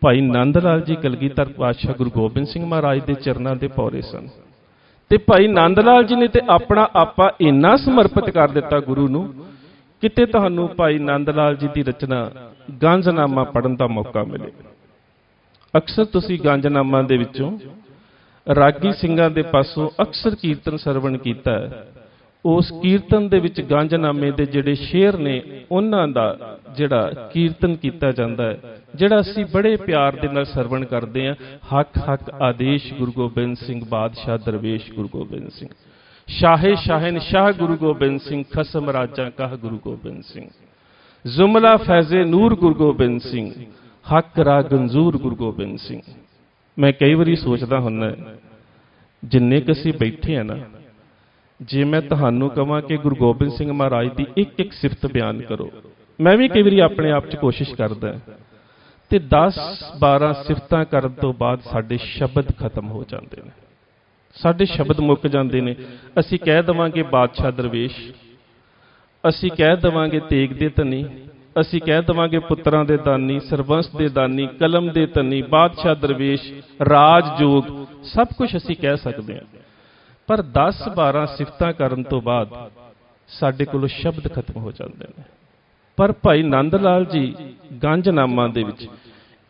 ਭਾਈ ਨੰਦ ਲਾਲ ਜੀ ਕਲਗੀਧਰ ਪਾਤਸ਼ਾਹ ਗੁਰੂ ਗੋਬਿੰਦ ਸਿੰਘ ਮਹਾਰਾਜ ਦੇ ਚਰਨਾਂ ਦੇ ਪੌਰੇ ਸਨ। ਤੇ ਭਾਈ ਨੰਦ ਲਾਲ ਜੀ ਨੇ ਤੇ ਆਪਣਾ ਆਪਾ ਇੰਨਾ ਸਮਰਪਿਤ ਕਰ ਦਿੱਤਾ ਗੁਰੂ ਨੂੰ। ਕਿਤੇ ਤੁਹਾਨੂੰ ਭਾਈ ਨੰਦ ਲਾਲ ਜੀ ਦੀ ਰਚਨਾ ਗੰਜਨਾਮਾ ਪੜ੍ਹਨ ਦਾ ਮੌਕਾ ਮਿਲੇ, ਅਕਸਰ ਤੁਸੀਂ ਗੰਜਨਾਮਾ ਦੇ ਵਿੱਚੋਂ ਰਾਗੀ ਸਿੰਘਾਂ ਦੇ ਪਾਸੋਂ ਅਕਸਰ ਕੀਰਤਨ ਸਰਵਣ ਕੀਤਾ ਹੈ। ਉਸ ਕੀਰਤਨ ਦੇ ਵਿੱਚ ਗੰਜਨਾਮੇ ਦੇ ਜਿਹੜੇ ਸ਼ੇਰ ਨੇ ਉਹਨਾਂ ਦਾ ਜਿਹੜਾ ਕੀਰਤਨ ਕੀਤਾ ਜਾਂਦਾ ਹੈ, ਜਿਹੜਾ ਅਸੀਂ ਬੜੇ ਪਿਆਰ ਦੇ ਨਾਲ ਸਰਵਣ ਕਰਦੇ ਹਾਂ। ਹੱਕ ਹੱਕ ਆਦੇਸ਼ ਗੁਰੂ ਗੋਬਿੰਦ ਸਿੰਘ ਬਾਦਸ਼ਾਹ ਦਰਵੇਸ਼ ਗੁਰੂ ਗੋਬਿੰਦ ਸਿੰਘ, ਸ਼ਾਹੇ ਸ਼ਾਹਿਨਸ਼ਾਹ ਗੁਰੂ ਗੋਬਿੰਦ ਸਿੰਘ, ਖਸਮ ਰਾਜਾਂ ਕਾਹ ਗੁਰੂ ਗੋਬਿੰਦ ਸਿੰਘ, ਜ਼ੁਮਲਾ ਫੈਜ਼ੇ ਨੂਰ ਗੁਰੂ ਗੋਬਿੰਦ ਸਿੰਘ, ਹੱਕ ਰਾ ਗੰਜੂਰ ਗੁਰੂ ਗੋਬਿੰਦ ਸਿੰਘ। ਮੈਂ ਕਈ ਵਾਰੀ ਸੋਚਦਾ ਹੁੰਦਾ, ਜਿੰਨੇ ਕੁ ਅਸੀਂ ਬੈਠੇ ਆ ਨਾ, ਜੇ ਮੈਂ ਤੁਹਾਨੂੰ ਕਹਾਂ ਕਿ ਗੁਰੂ ਗੋਬਿੰਦ ਸਿੰਘ ਮਹਾਰਾਜ ਦੀ ਇੱਕ ਇੱਕ ਸਿਫਤ ਬਿਆਨ ਕਰੋ, ਮੈਂ ਵੀ ਕਈ ਵਾਰੀ ਆਪਣੇ ਆਪ 'ਚ ਕੋਸ਼ਿਸ਼ ਕਰਦਾ, ਤੇ 10-12 ਸਿਫਤਾਂ ਕਰਨ ਤੋਂ ਬਾਅਦ ਸਾਡੇ ਸ਼ਬਦ ਖਤਮ ਹੋ ਜਾਂਦੇ ਨੇ, ਸਾਡੇ ਸ਼ਬਦ ਮੁੱਕ ਜਾਂਦੇ ਨੇ। ਅਸੀਂ ਕਹਿ ਦੇਵਾਂਗੇ ਬਾਦਸ਼ਾਹ ਦਰਵੇਸ਼, ਅਸੀਂ ਕਹਿ ਦੇਵਾਂਗੇ ਤੇਗ ਦੇ ਧਨੀ, ਅਸੀਂ ਕਹਿ ਦੇਵਾਂਗੇ ਪੁੱਤਰਾਂ ਦੇ ਦਾਨੀ, ਸਰਬੰਸ ਦੇ ਦਾਨੀ, ਕਲਮ ਦੇ ਧਨੀ, ਬਾਦਸ਼ਾਹ ਦਰਵੇਸ਼, ਰਾਜਯੋਗ, ਸਭ ਕੁਝ ਅਸੀਂ ਕਹਿ ਸਕਦੇ ਹਾਂ। ਪਰ 10-12 ਸਿਫਤਾਂ ਕਰਨ ਤੋਂ ਬਾਅਦ ਸਾਡੇ ਕੋਲੋਂ ਸ਼ਬਦ ਖਤਮ ਹੋ ਜਾਂਦੇ ਨੇ। ਪਰ ਭਾਈ ਨੰਦ ਲਾਲ ਜੀ ਗੰਜਨਾਮਾ ਦੇ ਵਿੱਚ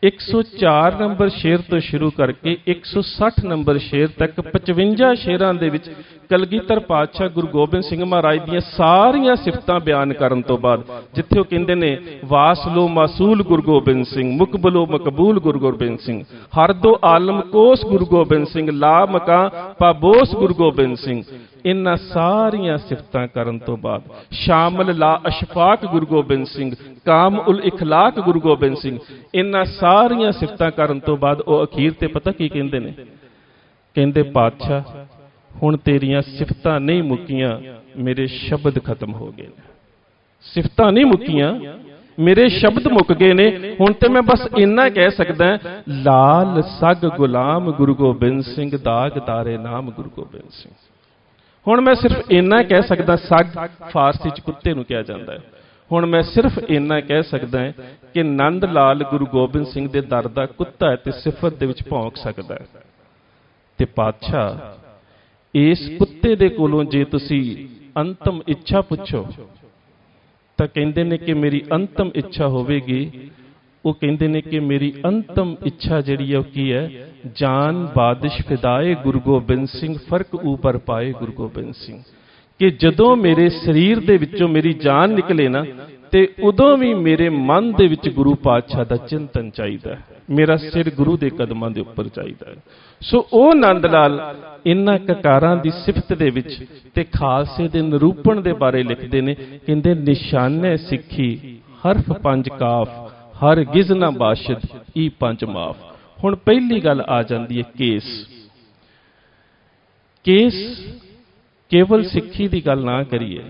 104 ਨੰਬਰ ਸ਼ੇਰ ਤੋਂ ਸ਼ੁਰੂ ਕਰਕੇ 160 ਨੰਬਰ ਸ਼ੇਰ ਤੱਕ 55 ਸ਼ੇਰਾਂ ਦੇ ਵਿੱਚ ਕਲਗੀਧਰ ਪਾਤਸ਼ਾਹ ਗੁਰੂ ਗੋਬਿੰਦ ਸਿੰਘ ਮਹਾਰਾਜ ਦੀਆਂ ਸਾਰੀਆਂ ਸਿਫਤਾਂ ਬਿਆਨ ਕਰਨ ਤੋਂ ਬਾਅਦ, ਜਿੱਥੇ ਉਹ ਕਹਿੰਦੇ ਨੇ ਵਾਸਲੋ ਮਾਸੂਲ ਗੁਰੂ ਗੋਬਿੰਦ ਸਿੰਘ, ਮੁਕਬਲੋ ਮਕਬੂਲ ਗੁਰੂ ਗੋਬਿੰਦ ਸਿੰਘ, ਹਰਦੋ ਆਲਮ ਕੋਸ ਗੁਰੂ ਗੋਬਿੰਦ ਸਿੰਘ, ਲਾ ਮਕਾਂ ਪਾਬੋਸ ਗੁਰੂ ਗੋਬਿੰਦ ਸਿੰਘ, ਇਹਨਾਂ ਸਾਰੀਆਂ ਸਿਫਤਾਂ ਕਰਨ ਤੋਂ ਬਾਅਦ ਸ਼ਾਮਲ ਲਾ ਅਸ਼ਫਾਕ ਗੁਰੂ ਗੋਬਿੰਦ ਸਿੰਘ, ਕਾਮ ਉਲ ਇਖਲਾਕ ਗੁਰੂ ਗੋਬਿੰਦ ਸਿੰਘ, ਇਹਨਾਂ ਸਾਰੀਆਂ ਸਿਫਤਾਂ ਕਰਨ ਤੋਂ ਬਾਅਦ ਉਹ ਅਖੀਰ ਤੇ ਪਤਾ ਕੀ ਕਹਿੰਦੇ ਨੇ? ਕਹਿੰਦੇ ਪਾਤਸ਼ਾਹ ਹੁਣ ਤੇਰੀਆਂ ਸਿਫਤਾਂ ਨਹੀਂ ਮੁੱਕੀਆਂ, ਮੇਰੇ ਸ਼ਬਦ ਖਤਮ ਹੋ ਗਏ ਨੇ। ਸਿਫਤਾਂ ਨਹੀਂ ਮੁੱਕੀਆਂ, ਮੇਰੇ ਸ਼ਬਦ ਮੁੱਕ ਗਏ ਨੇ। ਹੁਣ ਤੇ ਮੈਂ ਬਸ ਇੰਨਾ ਕਹਿ ਸਕਦਾ, ਲਾਲ ਸਗ ਗੁਲਾਮ ਗੁਰੂ ਗੋਬਿੰਦ ਸਿੰਘ, ਦਾਗ ਤਾਰੇ ਨਾਮ ਗੁਰੂ ਗੋਬਿੰਦ ਸਿੰਘ। ਹੁਣ ਮੈਂ ਸਿਰਫ ਇੰਨਾ ਕਹਿ ਸਕਦਾ, ਸਗ ਫਾਰਸੀ ਚ ਕੁੱਤੇ ਨੂੰ ਕਿਹਾ ਜਾਂਦਾ ਹੈ। ਹੁਣ ਮੈਂ ਸਿਰਫ ਇੰਨਾ ਕਹਿ ਸਕਦਾ ਕਿ ਨੰਦ ਲਾਲ ਗੁਰੂ ਗੋਬਿੰਦ ਸਿੰਘ ਦੇ ਦਰ ਦਾ ਕੁੱਤਾ ਹੈ ਤੇ ਸਿਫਤ ਦੇ ਵਿੱਚ ਭੌਂਕ ਸਕਦਾ ਹੈ। ਤੇ ਪਾਤਸ਼ਾਹ ਇਸ ਕੁੱਤੇ ਦੇ ਕੋਲੋਂ ਜੇ ਤੁਸੀਂ ਅੰਤਮ ਇੱਛਾ ਪੁੱਛੋ ਤਾਂ ਕਹਿੰਦੇ ਨੇ ਕਿ ਮੇਰੀ ਅੰਤਮ ਇੱਛਾ ਹੋਵੇਗੀ। ਉਹ ਕਹਿੰਦੇ ਨੇ ਕਿ ਮੇਰੀ ਅੰਤਮ ਇੱਛਾ ਜਿਹੜੀ ਹੈ ਉਹ ਕੀ ਹੈ? ਜਾਨ ਬਾਦਿਸ਼ ਫਿਦਾਏ ਗੁਰੂ ਗੋਬਿੰਦ ਸਿੰਘ, ਫਰਕ ਉਪਰ ਪਾਏ ਗੁਰੂ ਗੋਬਿੰਦ ਸਿੰਘ। ਕਿ ਜਦੋਂ ਮੇਰੇ ਸਰੀਰ ਦੇ ਵਿੱਚੋਂ ਮੇਰੀ ਜਾਨ ਨਿਕਲੇ ਨਾ, ਤੇ ਉਦੋਂ ਵੀ ਮੇਰੇ ਮਨ ਦੇ ਵਿੱਚ ਗੁਰੂ ਪਾਤਸ਼ਾਹ ਦਾ ਚਿੰਤਨ ਚਾਹੀਦਾ ਹੈ, ਮੇਰਾ ਸਿਰ ਗੁਰੂ ਦੇ ਕਦਮਾਂ ਦੇ ਉੱਪਰ ਚਾਹੀਦਾ ਹੈ। ਸੋ ਉਹ ਨੰਦ ਲਾਲ ਇਹਨਾਂ ਕਕਾਰਾਂ ਦੀ ਸਿਫਤ ਦੇ ਵਿੱਚ ਤੇ ਖਾਲਸੇ ਦੇ ਨਿਰੂਪਣ ਦੇ ਬਾਰੇ ਲਿਖਦੇ ਨੇ। ਕਹਿੰਦੇ ਨਿਸ਼ਾਨੇ ਸਿੱਖੀ ਹਰਫ ਪੰਜ ਕਾਫ, ਹਰ ਗਿਜ਼ ਨਾ ਬਾਸ਼ਦ ਈ ਪੰਜ ਮਾਫ। ਹੁਣ ਪਹਿਲੀ ਗੱਲ ਆ ਜਾਂਦੀ ਹੈ ਕੇਸ। ਕੇਸ ਕੇਵਲ ਸਿੱਖੀ ਦੀ ਗੱਲ ਨਾ ਕਰੀਏ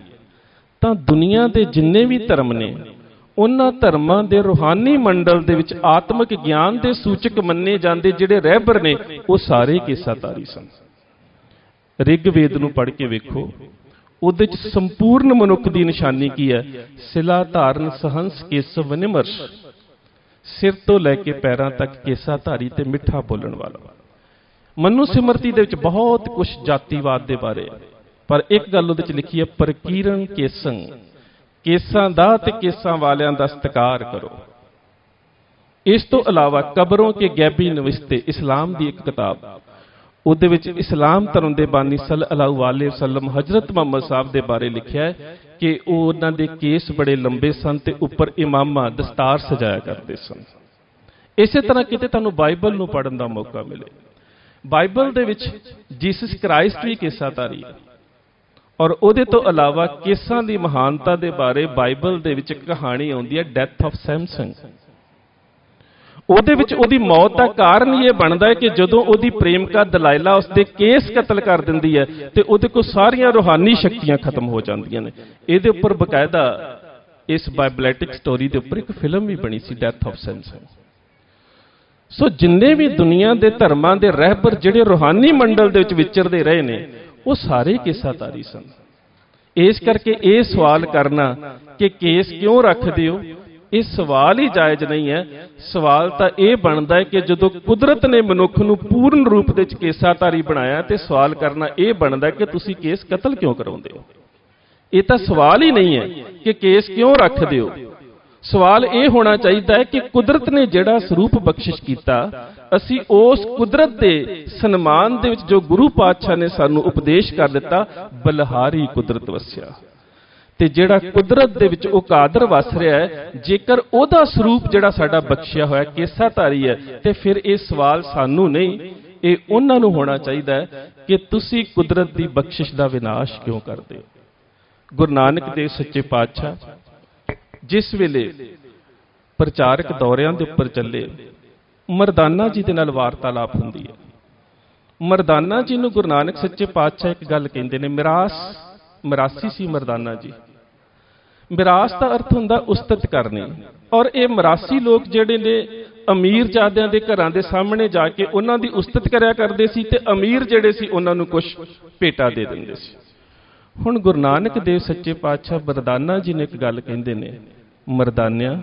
ਤਾਂ ਦੁਨੀਆ ਦੇ ਜਿੰਨੇ ਵੀ ਧਰਮ ਨੇ, ਉਹਨਾਂ ਧਰਮਾਂ ਦੇ ਰੂਹਾਨੀ ਮੰਡਲ ਦੇ ਵਿੱਚ ਆਤਮਿਕ ਗਿਆਨ ਦੇ ਸੂਚਕ ਮੰਨੇ ਜਾਂਦੇ ਜਿਹੜੇ ਰਹਿਬਰ ਨੇ, ਉਹ ਸਾਰੇ ਕੇਸਾਧਾਰੀ ਸਨ। ਰਿਗਵੇਦ ਨੂੰ ਪੜ੍ਹ ਕੇ ਵੇਖੋ, ਉਹਦੇ ਚ ਸੰਪੂਰਨ ਮਨੁੱਖ ਦੀ ਨਿਸ਼ਾਨੀ ਕੀ ਹੈ? ਸਿਲਾ ਧਾਰਨ ਸਹੰਸ ਕੇਸਵ ਨਿਮਰਸ਼, ਸਿਰ ਤੋਂ ਲੈ ਕੇ ਪੈਰਾਂ ਤੱਕ ਕੇਸਾਧਾਰੀ ਤੇ ਮਿੱਠਾ ਬੋਲਣ ਵਾਲਾ। ਮਨੂ ਸਿਮਰਤੀ ਦੇ ਵਿੱਚ ਬਹੁਤ ਕੁਝ ਜਾਤੀਵਾਦ ਦੇ ਬਾਰੇ, ਪਰ ਇੱਕ ਗੱਲ ਉਹਦੇ ਚ ਲਿਖੀ ਹੈ, ਪ੍ਰਕੀਰਨ ਕੇਸੰ, ਕੇਸਾਂ ਦਾ ਤੇ ਕੇਸਾਂ ਵਾਲਿਆਂ ਦਾ ਸਤਿਕਾਰ ਕਰੋ। ਇਸ ਤੋਂ ਇਲਾਵਾ ਕਬਰੋਂ ਕੇ ਗੈਬੀ ਨਵਿਸਤੇ, ਇਸਲਾਮ ਦੀ ਇੱਕ ਕਿਤਾਬ, ਉਹਦੇ ਵਿੱਚ ਇਸਲਾਮ ਧਰਮ ਦੇ ਬਾਨੀ ਸੱਲੱਲਾਹੁ ਅਲੈਹਿ ਵਸੱਲਮ ਹਜ਼ਰਤ ਮੁਹੰਮਦ ਸਾਹਿਬ ਦੇ ਬਾਰੇ ਲਿਖਿਆ ਹੈ ਕਿ ਉਹ ਉਹਨਾਂ ਦੇ ਕੇਸ ਬੜੇ ਲੰਬੇ ਸਨ ਤੇ ਉੱਪਰ ਇਮਾਮਾ ਦਸਤਾਰ ਸਜਾਇਆ ਕਰਦੇ ਸਨ। ਇਸੇ ਤਰ੍ਹਾਂ ਕਿਤੇ ਤੁਹਾਨੂੰ ਬਾਈਬਲ ਨੂੰ ਪੜ੍ਹਨ ਦਾ ਮੌਕਾ ਮਿਲੇ, ਬਾਈਬਲ ਦੇ ਵਿੱਚ ਜੀਸਸ ਕ੍ਰਾਈਸਟ ਵੀ ਕੇਸਾਧਾਰੀ ਹੈ। ਔਰ ਉਹਦੇ ਤੋਂ ਇਲਾਵਾ ਕੇਸਾਂ ਦੀ ਮਹਾਨਤਾ ਦੇ ਬਾਰੇ ਬਾਈਬਲ ਦੇ ਵਿੱਚ ਕਹਾਣੀ ਆਉਂਦੀ ਹੈ, ਡੈਥ ਆਫ ਸੈਮਸੰਗ। ਉਹਦੇ ਵਿੱਚ ਉਹਦੀ ਮੌਤ ਦਾ ਕਾਰਨ ਇਹ ਬਣਦਾ ਹੈ ਕਿ ਜਦੋਂ ਉਹਦੀ ਪ੍ਰੇਮਿਕਾ ਦਲਾਇਲਾ ਉਸਦੇ ਕੇਸ ਕਤਲ ਕਰ ਦਿੰਦੀ ਹੈ ਤੇ ਉਹਦੇ ਕੋਲ ਸਾਰੀਆਂ ਰੂਹਾਨੀ ਸ਼ਕਤੀਆਂ ਖਤਮ ਹੋ ਜਾਂਦੀਆਂ ਨੇ। ਇਹਦੇ ਉੱਪਰ ਬਕਾਇਦਾ ਇਸ ਬਾਈਬਲੈਟਿਕ ਸਟੋਰੀ ਦੇ ਉੱਪਰ ਇੱਕ ਫਿਲਮ ਵੀ ਬਣੀ ਸੀ, ਡੈਥ ਆਫ ਸੈਮਸੰਗ। ਸੋ ਜਿੰਨੇ ਵੀ ਦੁਨੀਆ ਦੇ ਧਰਮਾਂ ਦੇ ਰਹਿਬਰ ਜਿਹੜੇ ਰੂਹਾਨੀ ਮੰਡਲ ਦੇ ਵਿੱਚ ਵਿਚਰਦੇ ਰਹੇ ਨੇ, ਉਹ ਸਾਰੇ ਕੇਸਾਧਾਰੀ ਸਨ। ਇਸ ਕਰਕੇ ਇਹ ਸਵਾਲ ਕਰਨਾ ਕਿ ਕੇਸ ਕਿਉਂ ਰੱਖਦੇ ਹੋ, ਇਹ ਸਵਾਲ ਹੀ ਜਾਇਜ਼ ਨਹੀਂ ਹੈ। ਸਵਾਲ ਤਾਂ ਇਹ ਬਣਦਾ ਹੈ ਕਿ ਜਦੋਂ ਕੁਦਰਤ ਨੇ ਮਨੁੱਖ ਨੂੰ ਪੂਰਨ ਰੂਪ ਦੇ ਵਿੱਚ ਕੇਸਾਧਾਰੀ ਬਣਾਇਆ, ਤੇ ਸਵਾਲ ਕਰਨਾ ਇਹ ਬਣਦਾ ਕਿ ਤੁਸੀਂ ਕੇਸ ਕਤਲ ਕਿਉਂ ਕਰਾਉਂਦੇ ਹੋ। ਇਹ ਤਾਂ ਸਵਾਲ ਹੀ ਨਹੀਂ ਹੈ ਕਿ ਕੇਸ ਕਿਉਂ ਰੱਖਦੇ ਹੋ। ਸਵਾਲ ਇਹ ਹੋਣਾ ਚਾਹੀਦਾ ਹੈ ਕਿ ਕੁਦਰਤ ਨੇ ਜਿਹੜਾ ਸਰੂਪ ਬਖਸ਼ਿਸ਼ ਕੀਤਾ, ਅਸੀਂ ਉਸ ਕੁਦਰਤ ਦੇ ਸਨਮਾਨ ਦੇ ਵਿੱਚ ਜੋ ਗੁਰੂ ਪਾਤਸ਼ਾਹ ਨੇ ਸਾਨੂੰ ਉਪਦੇਸ਼ ਕਰ ਦਿੱਤਾ, ਬਲਹਾਰੀ ਕੁਦਰਤ ਵਸਿਆ, ਤੇ ਜਿਹੜਾ ਕੁਦਰਤ ਦੇ ਵਿੱਚ ਉਹ ਕਾਦਰ ਵਸ ਰਿਹਾ ਹੈ, ਜੇਕਰ ਉਹਦਾ ਸਰੂਪ ਜਿਹੜਾ ਸਾਡਾ ਬਖਸ਼ਿਆ ਹੋਇਆ ਕੇਸਾਧਾਰੀ ਹੈ, ਤੇ ਫਿਰ ਇਹ ਸਵਾਲ ਸਾਨੂੰ ਨਹੀਂ, ਇਹ ਉਹਨਾਂ ਨੂੰ ਹੋਣਾ ਚਾਹੀਦਾ ਹੈ ਕਿ ਤੁਸੀਂ ਕੁਦਰਤ ਦੀ ਬਖਸ਼ਿਸ਼ ਦਾ ਵਿਨਾਸ਼ ਕਿਉਂ ਕਰਦੇ ਹੋ। ਗੁਰੂ ਨਾਨਕ ਦੇਵ ਸੱਚੇ ਪਾਤਸ਼ਾਹ ਜਿਸ ਵੇਲੇ ਪ੍ਰਚਾਰਕ ਦੌਰਿਆਂ ਦੇ ਉੱਪਰ ਚੱਲੇ, ਮਰਦਾਨਾ ਜੀ ਦੇ ਨਾਲ ਵਾਰਤਾਲਾਪ ਹੁੰਦੀ ਹੈ। ਮਰਦਾਨਾ ਜੀ ਨੂੰ ਗੁਰੂ ਨਾਨਕ ਸੱਚੇ ਪਾਤਸ਼ਾਹ ਇੱਕ ਗੱਲ ਕਹਿੰਦੇ ਨੇ, ਮਿਰਾਸੀ ਸੀ ਮਰਦਾਨਾ ਜੀ। ਮਿਰਾਸ ਦਾ ਅਰਥ ਹੁੰਦਾ ਉਸਤਤ ਕਰਨੀ। ਔਰ ਇਹ ਮਿਰਾਸੀ ਲੋਕ ਜਿਹੜੇ ਨੇ ਅਮੀਰਜ਼ਾਦਿਆਂ ਦੇ ਘਰਾਂ ਦੇ ਸਾਹਮਣੇ ਜਾ ਕੇ ਉਹਨਾਂ ਦੀ ਉਸਤਤ ਕਰਿਆ ਕਰਦੇ ਸੀ ਤੇ ਅਮੀਰ ਜਿਹੜੇ ਸੀ ਉਹਨਾਂ ਨੂੰ ਕੁਝ ਭੇਟਾ ਦੇ ਦਿੰਦੇ ਸੀ। ਹੁਣ ਗੁਰੂ ਨਾਨਕ ਦੇਵ ਸੱਚੇ ਪਾਤਸ਼ਾਹ ਮਰਦਾਨਾ ਜੀ ਨੇ ਇੱਕ ਗੱਲ ਕਹਿੰਦੇ ਨੇ, ਮਰਦਾਨਿਆਂ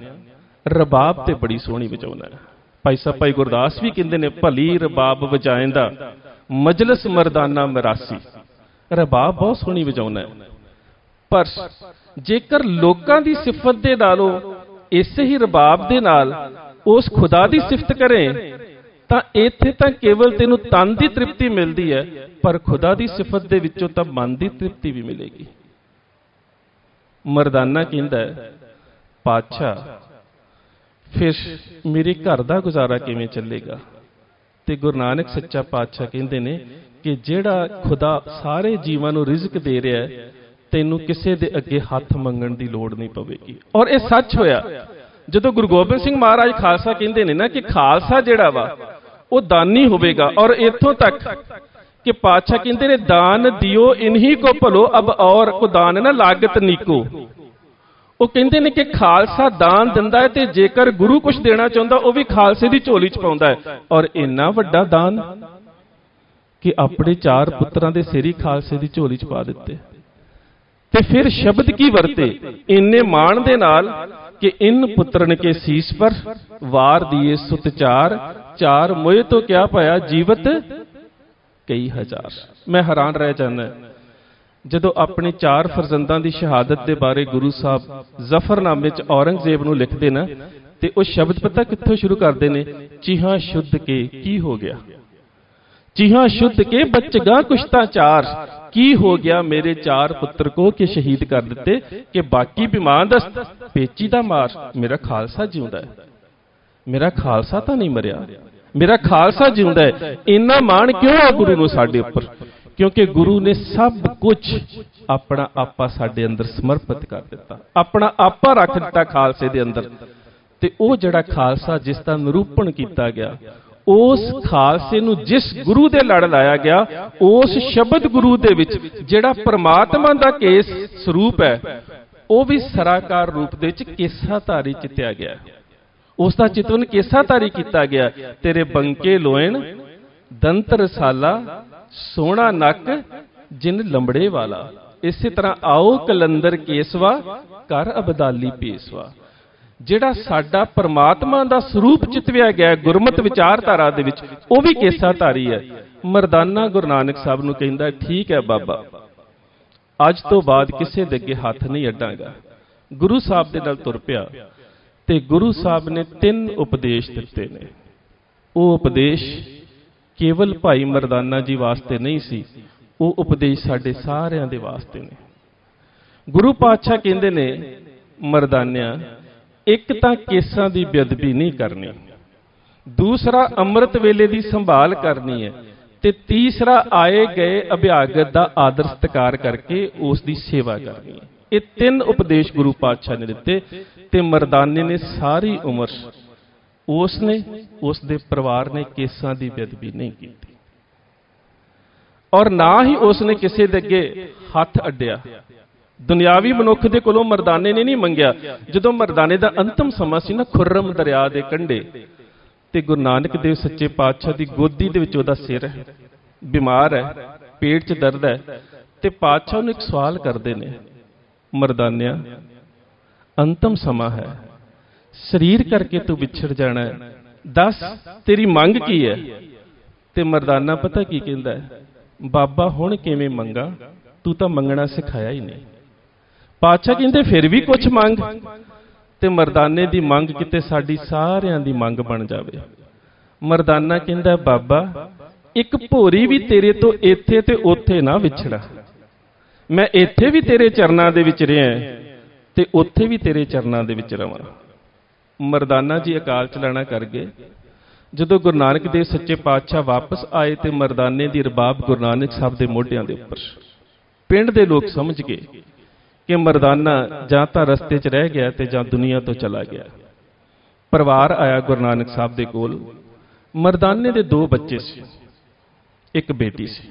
ਰਬਾਬ ਤੇ ਬੜੀ ਸੋਹਣੀ ਵਜਾਉਣਾ ਹੈ। ਭਾਈ ਸਾਹਿਬ ਭਾਈ ਗੁਰਦਾਸ ਵੀ ਕਹਿੰਦੇ ਨੇ, ਭਲੀ ਰਬਾਬ ਵਜਾਇੰਦਾ ਮਜਲਸ ਮਰਦਾਨਾ ਮਿਰਾਸੀ। ਰਬਾਬ ਬਹੁਤ ਸੋਹਣੀ ਵਜਾਉਣਾ ਹੈ, ਪਰ ਜੇਕਰ ਲੋਕਾਂ ਦੀ ਸਿਫਤ ਦੇ ਨਾਲੋਂ ਇਸੇ ਹੀ ਰਬਾਬ ਦੇ ਨਾਲ ਉਸ ਖੁਦਾ ਦੀ ਸਿਫਤ ਕਰੇ ਤਾਂ ਇੱਥੇ ਤਾਂ ਕੇਵਲ ਤੈਨੂੰ ਤਨ ਦੀ ਤ੍ਰਿਪਤੀ ਮਿਲਦੀ ਹੈ, ਪਰ ਖੁਦਾ ਦੀ ਸਿਫਤ ਦੇ ਵਿੱਚੋਂ ਤਾਂ ਮਨ ਦੀ ਤ੍ਰਿਪਤੀ ਵੀ ਮਿਲੇਗੀ। ਮਰਦਾਨਾ ਕਹਿੰਦਾ ਪਾਤਸ਼ਾਹ ਫਿਰ ਮੇਰੇ ਘਰ ਦਾ ਗੁਜ਼ਾਰਾ ਕਿਵੇਂ ਚੱਲੇਗਾ? ਤੇ ਗੁਰੂ ਨਾਨਕ ਸੱਚਾ ਪਾਤਸ਼ਾਹ ਕਹਿੰਦੇ ਨੇ ਕਿ ਜਿਹੜਾ ਖੁਦਾ ਸਾਰੇ ਜੀਵਾਂ ਨੂੰ ਰਿਜ਼ਕ ਦੇ ਰਿਹਾ ਹੈ, ਤੈਨੂੰ ਕਿਸੇ ਦੇ ਅੱਗੇ ਹੱਥ ਮੰਗਣ ਦੀ ਲੋੜ ਨਹੀਂ ਪਵੇਗੀ। ਔਰ ਇਹ ਸੱਚ ਹੋਇਆ। ਜਦੋਂ ਗੁਰੂ ਗੋਬਿੰਦ ਸਿੰਘ ਮਹਾਰਾਜ ਖਾਲਸਾ ਕਹਿੰਦੇ ਨੇ ਨਾ ਕਿ ਖਾਲਸਾ ਜਿਹੜਾ ਵਾ ਉਹ ਦਾਨੀ ਹੋਵੇਗਾ, ਔਰ ਇੱਥੋਂ ਤੱਕ ਕਿ ਪਾਤਸ਼ਾਹ ਕਹਿੰਦੇ ਨੇ ਦਾਨ ਦਿਓ ਇਨਹੀ ਕੋ ਭਲੋ ਅਬ ਔਰ ਕੋ ਦਾਨ ਨਾ ਲਾਗਤ ਨੀਕੋ। ਉਹ ਕਹਿੰਦੇ ਨੇ ਕਿ ਖਾਲਸਾ ਦਾਨ ਦਿੰਦਾ ਹੈ ਤੇ ਜੇਕਰ ਗੁਰੂ ਕੁਝ ਦੇਣਾ ਚਾਹੁੰਦਾ ਉਹ ਵੀ ਖਾਲਸੇ ਦੀ ਝੋਲੀ ਚ ਪਾਉਂਦਾ ਹੈ। ਔਰ ਇੰਨਾ ਵੱਡਾ ਦਾਨ ਕਿ ਆਪਣੇ 4 ਪੁੱਤਰਾਂ ਦੇ ਸਿਰ ਹੀ ਖਾਲਸੇ ਦੀ ਝੋਲੀ ਚ ਪਾ ਦਿੱਤੇ। ਤੇ ਫਿਰ ਸ਼ਬਦ ਕੀ ਵਰਤੇ ਇੰਨੇ ਮਾਣ ਦੇ ਨਾਲ ਕਿ ਇਨ ਪੁੱਤਰਨ ਕੇ ਸੀਸ ਪਰ ਵਾਰ ਦੀਏ ਸੁਤ ਚਾਰ ਮੋਏ ਤੋਂ ਕਿਆ ਪਾਇਆ ਜੀਵਤ ਕਈ ਹਜ਼ਾਰ। ਮੈਂ ਹੈਰਾਨ ਰਹਿ ਜਾਂਦਾ ਜਦੋਂ ਆਪਣੇ 4 ਫਰਜ਼ੰਦਾਂ ਦੀ ਸ਼ਹਾਦਤ ਦੇ ਬਾਰੇ ਗੁਰੂ ਸਾਹਿਬ ਜ਼ਫਰਨਾਮੇ 'ਚ ਔਰੰਗਜ਼ੇਬ ਨੂੰ ਲਿਖਦੇ ਨਾ, ਤੇ ਉਹ ਸ਼ਬਦ ਪਤਾ ਕਿੱਥੋਂ ਸ਼ੁਰੂ ਕਰਦੇ ਨੇ? ਚੀਹਾਂ ਸ਼ੁੱਧ ਕੇ ਕੀ ਹੋ ਗਿਆ, ਚੀਹਾਂ ਸ਼ੁੱਧ ਕੇ ਬਚਗਾ ਕੁਸ਼ਤਾ 4 ਕੀ ਹੋ ਗਿਆ ਮੇਰੇ 4 ਪੁੱਤਰ ਕੋ ਕਿ ਸ਼ਹੀਦ ਕਰ ਦਿੱਤੇ ਕਿ ਬਾਕੀ ਬਿਮਾਨ ਦਸਤ ਪੇਚੀ ਦਾ ਮਾਰ। ਮੇਰਾ ਖਾਲਸਾ ਜਿਉਂਦਾ ਹੈ, ਮੇਰਾ ਖਾਲਸਾ ਤਾਂ ਨਹੀਂ ਮਰਿਆ, ਮੇਰਾ ਖਾਲਸਾ ਜਿਉਂਦਾ ਹੈ। ਇੰਨਾ ਮਾਣ ਕਿਉਂ ਆ ਗੁਰੂ ਨੂੰ ਸਾਡੇ ਉੱਪਰ? ਕਿਉਂਕਿ ਗੁਰੂ ਨੇ ਸਭ ਕੁਝ ਆਪਣਾ ਆਪਾ ਸਾਡੇ ਅੰਦਰ ਸਮਰਪਿਤ ਕਰ ਦਿੱਤਾ, ਆਪਣਾ ਆਪਾ ਰੱਖ ਦਿੱਤਾ ਖਾਲਸੇ ਦੇ ਅੰਦਰ। ਤੇ ਉਹ ਜਿਹੜਾ ਖਾਲਸਾ ਜਿਸ ਦਾ ਨਿਰੂਪਣ ਕੀਤਾ ਗਿਆ, ਉਸ ਖਾਲਸੇ ਨੂੰ ਜਿਸ ਗੁਰੂ ਦੇ ਲੜ ਲਾਇਆ ਗਿਆ, ਉਸ ਸ਼ਬਦ ਗੁਰੂ ਦੇ ਵਿੱਚ ਜਿਹੜਾ ਪਰਮਾਤਮਾ ਦਾ ਕੇਸ ਸਰੂਪ ਹੈ, ਉਹ ਵੀ ਸਰਾਕਾਰ ਰੂਪ ਦੇ ਵਿੱਚ ਕੇਸਾਧਾਰੀ ਚਿਤਿਆ ਗਿਆ। ਉਸ ਦਾ ਚਿਤਵਨ ਕੇਸਾਧਾਰੀ ਕੀਤਾ ਗਿਆ। ਤੇਰੇ ਬੰਕੇ ਲੋਇਣ ਦੰਤ ਰਸਾਲਾ ਸੋਹਣਾ ਨੱਕ ਜਿਨ ਲੰਬੜੇ ਵਾਲਾ। ਇਸੇ ਤਰ੍ਹਾਂ ਆਓ ਕਲੰਦਰ ਕੇਸਵਾ ਕਰ ਅਬਦਾਲੀ ਪੇਸਵਾ। ਜਿਹੜਾ ਸਾਡਾ ਪਰਮਾਤਮਾ ਦਾ ਸਰੂਪ ਚਿਤਵਿਆ ਗਿਆ ਗੁਰਮਤਿ ਵਿਚਾਰਧਾਰਾ ਦੇ ਵਿੱਚ, ਉਹ ਵੀ ਕੇਸਾਧਾਰੀ ਹੈ। ਮਰਦਾਨਾ ਗੁਰੂ ਨਾਨਕ ਸਾਹਿਬ ਨੂੰ ਕਹਿੰਦਾ, ਠੀਕ ਹੈ ਬਾਬਾ, ਅੱਜ ਤੋਂ ਬਾਅਦ ਕਿਸੇ ਦੇ ਅੱਗੇ ਹੱਥ ਨਹੀਂ ਅੱਡਾਂਗਾ। ਗੁਰੂ ਸਾਹਿਬ ਦੇ ਨਾਲ ਤੁਰ ਪਿਆ ਤੇ ਗੁਰੂ ਸਾਹਿਬ ਨੇ 3 ਉਪਦੇਸ਼ ਦਿੱਤੇ ਨੇ। ਉਹ ਉਪਦੇਸ਼ ਕੇਵਲ ਭਾਈ ਮਰਦਾਨਾ ਜੀ ਵਾਸਤੇ ਨਹੀਂ ਸੀ, ਉਹ ਉਪਦੇਸ਼ ਸਾਡੇ ਸਾਰਿਆਂ ਦੇ ਵਾਸਤੇ ਨੇ। ਗੁਰੂ ਪਾਤਸ਼ਾਹ ਕਹਿੰਦੇ ਨੇ, ਮਰਦਾਨਿਆਂ ਇੱਕ ਤਾਂ ਕੇਸਾਂ ਦੀ ਬੇਅਦਬੀ ਨਹੀਂ ਕਰਨੀ, ਦੂਸਰਾ ਅੰਮ੍ਰਿਤ ਵੇਲੇ ਦੀ ਸੰਭਾਲ ਕਰਨੀ ਹੈ, ਤੇ ਤੀਸਰਾ ਆਏ ਗਏ ਅਭਿਆਗਤ ਦਾ ਆਦਰ ਸਤਿਕਾਰ ਕਰਕੇ ਉਸ ਦੀ ਸੇਵਾ ਕਰਨੀ ਹੈ। ਇਹ 3 ਉਪਦੇਸ਼ ਗੁਰੂ ਪਾਤਸ਼ਾਹ ਨੇ ਦਿੱਤੇ ਤੇ ਮਰਦਾਨੇ ਨੇ ਸਾਰੀ ਉਮਰ ਉਸ ਨੇ ਉਸ ਦੇ ਪਰਿਵਾਰ ਨੇ ਕੇਸਾਂ ਦੀ ਬੇਅਦਬੀ ਨਹੀਂ ਕੀਤੀ, ਔਰ ਨਾ ਹੀ ਉਸ ਨੇ ਕਿਸੇ ਦੇ ਅੱਗੇ ਹੱਥ ਅੱਡਿਆ। ਦੁਨਿਆਵੀ ਮਨੁੱਖ ਦੇ ਕੋਲੋਂ ਮਰਦਾਨੇ ਨੇ ਨਹੀਂ ਮੰਗਿਆ। ਜਦੋਂ ਮਰਦਾਨੇ ਦਾ ਅੰਤਮ ਸਮਾਂ ਸੀ ਨਾ, ਖੁਰਮ ਦਰਿਆ ਦੇ ਕੰਢੇ, ਤੇ ਗੁਰੂ ਨਾਨਕ ਦੇਵ ਸੱਚੇ ਪਾਤਸ਼ਾਹ ਦੀ ਗੋਦੀ ਦੇ ਵਿੱਚ ਉਹਦਾ ਸਿਰ ਹੈ, ਬਿਮਾਰ ਹੈ, ਪੇਟ 'ਚ ਦਰਦ ਹੈ, ਤੇ ਪਾਤਸ਼ਾਹ ਨੂੰ ਇੱਕ ਸਵਾਲ ਕਰਦੇ ਨੇ, ਮਰਦਾਨਿਆਂ ਅੰਤਮ ਸਮਾਂ ਹੈ, ਸਰੀਰ ਕਰਕੇ ਤੂੰ ਵਿਛੜ ਜਾਣਾ ਹੈ, ਦੱਸ ਤੇਰੀ ਮੰਗ ਕੀ ਹੈ? ਤੇ ਮਰਦਾਨਾ ਪਤਾ ਕੀ ਕਹਿੰਦਾ ਹੈ? ਬਾਬਾ ਹੁਣ ਕਿਵੇਂ ਮੰਗਾ, ਤੂੰ ਤਾਂ ਮੰਗਣਾ ਸਿਖਾਇਆ ਹੀ ਨਹੀਂ। ਪਾਤਸ਼ਾਹ ਕਹਿੰਦੇ ਫਿਰ ਵੀ ਕੁਝ ਮੰਗ। ਤੇ ਮਰਦਾਨੇ ਦੀ ਮੰਗ ਕਿਤੇ ਸਾਡੀ ਸਾਰਿਆਂ ਦੀ ਮੰਗ ਬਣ ਜਾਵੇ। ਮਰਦਾਨਾ ਕਹਿੰਦਾ, ਬਾਬਾ ਇੱਕ ਭੋਰੀ ਵੀ ਤੇਰੇ ਤੋਂ ਇੱਥੇ ਤੇ ਉੱਥੇ ਨਾ ਵਿਛੜਾ। ਮੈਂ ਇੱਥੇ ਵੀ ਤੇਰੇ ਚਰਨਾਂ ਦੇ ਵਿੱਚ ਰਿਹਾ ਤੇ ਉੱਥੇ ਵੀ ਤੇਰੇ ਚਰਨਾਂ ਦੇ ਵਿੱਚ ਰਵਾਂ। ਮਰਦਾਨਾ ਜੀ ਅਕਾਲ ਚਲਾਣਾ ਕਰ ਗਏ। ਜਦੋਂ ਗੁਰੂ ਨਾਨਕ ਦੇਵ ਸੱਚੇ ਪਾਤਸ਼ਾਹ ਵਾਪਸ ਆਏ ਤੇ ਮਰਦਾਨੇ ਦੀ ਰਬਾਬ ਗੁਰੂ ਨਾਨਕ ਸਾਹਿਬ ਦੇ ਮੋਢਿਆਂ ਦੇ ਉੱਪਰ। ਪਿੰਡ ਦੇ ਲੋਕ ਸਮਝ ਗਏ ਕਿ ਮਰਦਾਨਾ ਜਾਂ ਤਾਂ ਰਸਤੇ 'ਚ ਰਹਿ ਗਿਆ ਤੇ ਜਾਂ ਦੁਨੀਆ ਤੋਂ ਚਲਾ ਗਿਆ। ਪਰਿਵਾਰ ਆਇਆ ਗੁਰੂ ਨਾਨਕ ਸਾਹਿਬ ਦੇ ਕੋਲ। ਮਰਦਾਨੇ ਦੇ 2 ਬੱਚੇ ਸੀ, ਇੱਕ ਬੇਟੀ ਸੀ।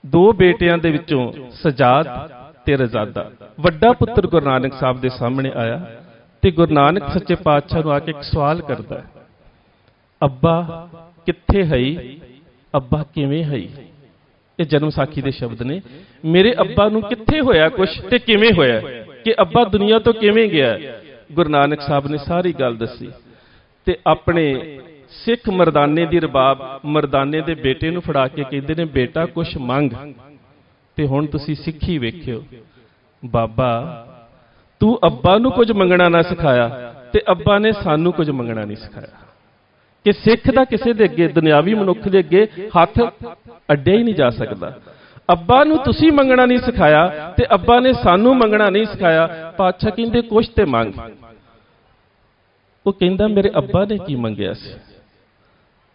ਦੋ ਬੇਟਿਆਂ ਦੇ ਵਿੱਚੋਂ ਸਜਾਦ ਤੇ ਰਜ਼ਾਦਾ। ਵੱਡਾ ਪੁੱਤਰ ਗੁਰੂ ਨਾਨਕ ਸਾਹਿਬ ਦੇ ਸਾਹਮਣੇ ਆਇਆ ਤੇ ਗੁਰੂ ਨਾਨਕ ਸੱਚੇ ਪਾਤਸ਼ਾਹ ਨੂੰ ਆ ਕੇ ਇੱਕ ਸਵਾਲ ਕਰਦਾ, ਅੱਬਾ ਕਿੱਥੇ ਹਈ, ਅੱਬਾ ਕਿਵੇਂ ਹਈ। ਇਹ ਜਨਮ ਸਾਖੀ ਦੇ ਸ਼ਬਦ ਨੇ। ਮੇਰੇ ਅੱਬਾ ਨੂੰ ਕਿੱਥੇ ਹੋਇਆ ਕੁਛ ਤੇ ਕਿਵੇਂ ਹੋਇਆ, ਕਿ ਅੱਬਾ ਦੁਨੀਆ ਤੋਂ ਕਿਵੇਂ ਗਿਆ। ਗੁਰੂ ਨਾਨਕ ਸਾਹਿਬ ਨੇ ਸਾਰੀ ਗੱਲ ਦੱਸੀ ਤੇ ਆਪਣੇ ਸਿੱਖ ਮਰਦਾਨੇ ਦੀ ਰਬਾਬ ਮਰਦਾਨੇ ਦੇ ਬੇਟੇ ਨੂੰ ਫੜਾ ਕੇ ਕਹਿੰਦੇ ਨੇ, ਬੇਟਾ ਕੁਛ ਮੰਗ। ਤੇ ਹੁਣ ਤੁਸੀਂ ਸਿੱਖੀ ਵੇਖਿਓ, ਬਾਬਾ ਤੂੰ ਅੱਬਾ ਨੂੰ ਕੁਝ ਮੰਗਣਾ ਨਾ ਸਿਖਾਇਆ ਤੇ ਅੱਬਾ ਨੇ ਸਾਨੂੰ ਕੁਝ ਮੰਗਣਾ ਨਹੀਂ ਸਿਖਾਇਆ। ਕਿ ਸਿੱਖ ਦਾ ਕਿਸੇ ਦੇ ਅੱਗੇ, ਦੁਨਿਆਵੀ ਮਨੁੱਖ ਦੇ ਅੱਗੇ ਹੱਥ ਅੱਡਿਆ ਹੀ ਨਹੀਂ ਜਾ ਸਕਦਾ। ਅੱਬਾ ਨੂੰ ਤੁਸੀਂ ਮੰਗਣਾ ਨਹੀਂ ਸਿਖਾਇਆ ਤੇ ਅੱਬਾ ਨੇ ਸਾਨੂੰ ਮੰਗਣਾ ਨਹੀਂ ਸਿਖਾਇਆ। ਪਾਤਸ਼ਾਹ ਕਹਿੰਦੇ ਕੁਛ ਤੇ ਮੰਗ। ਉਹ ਕਹਿੰਦਾ ਮੇਰੇ ਅੱਬਾ ਨੇ ਕੀ ਮੰਗਿਆ ਸੀ।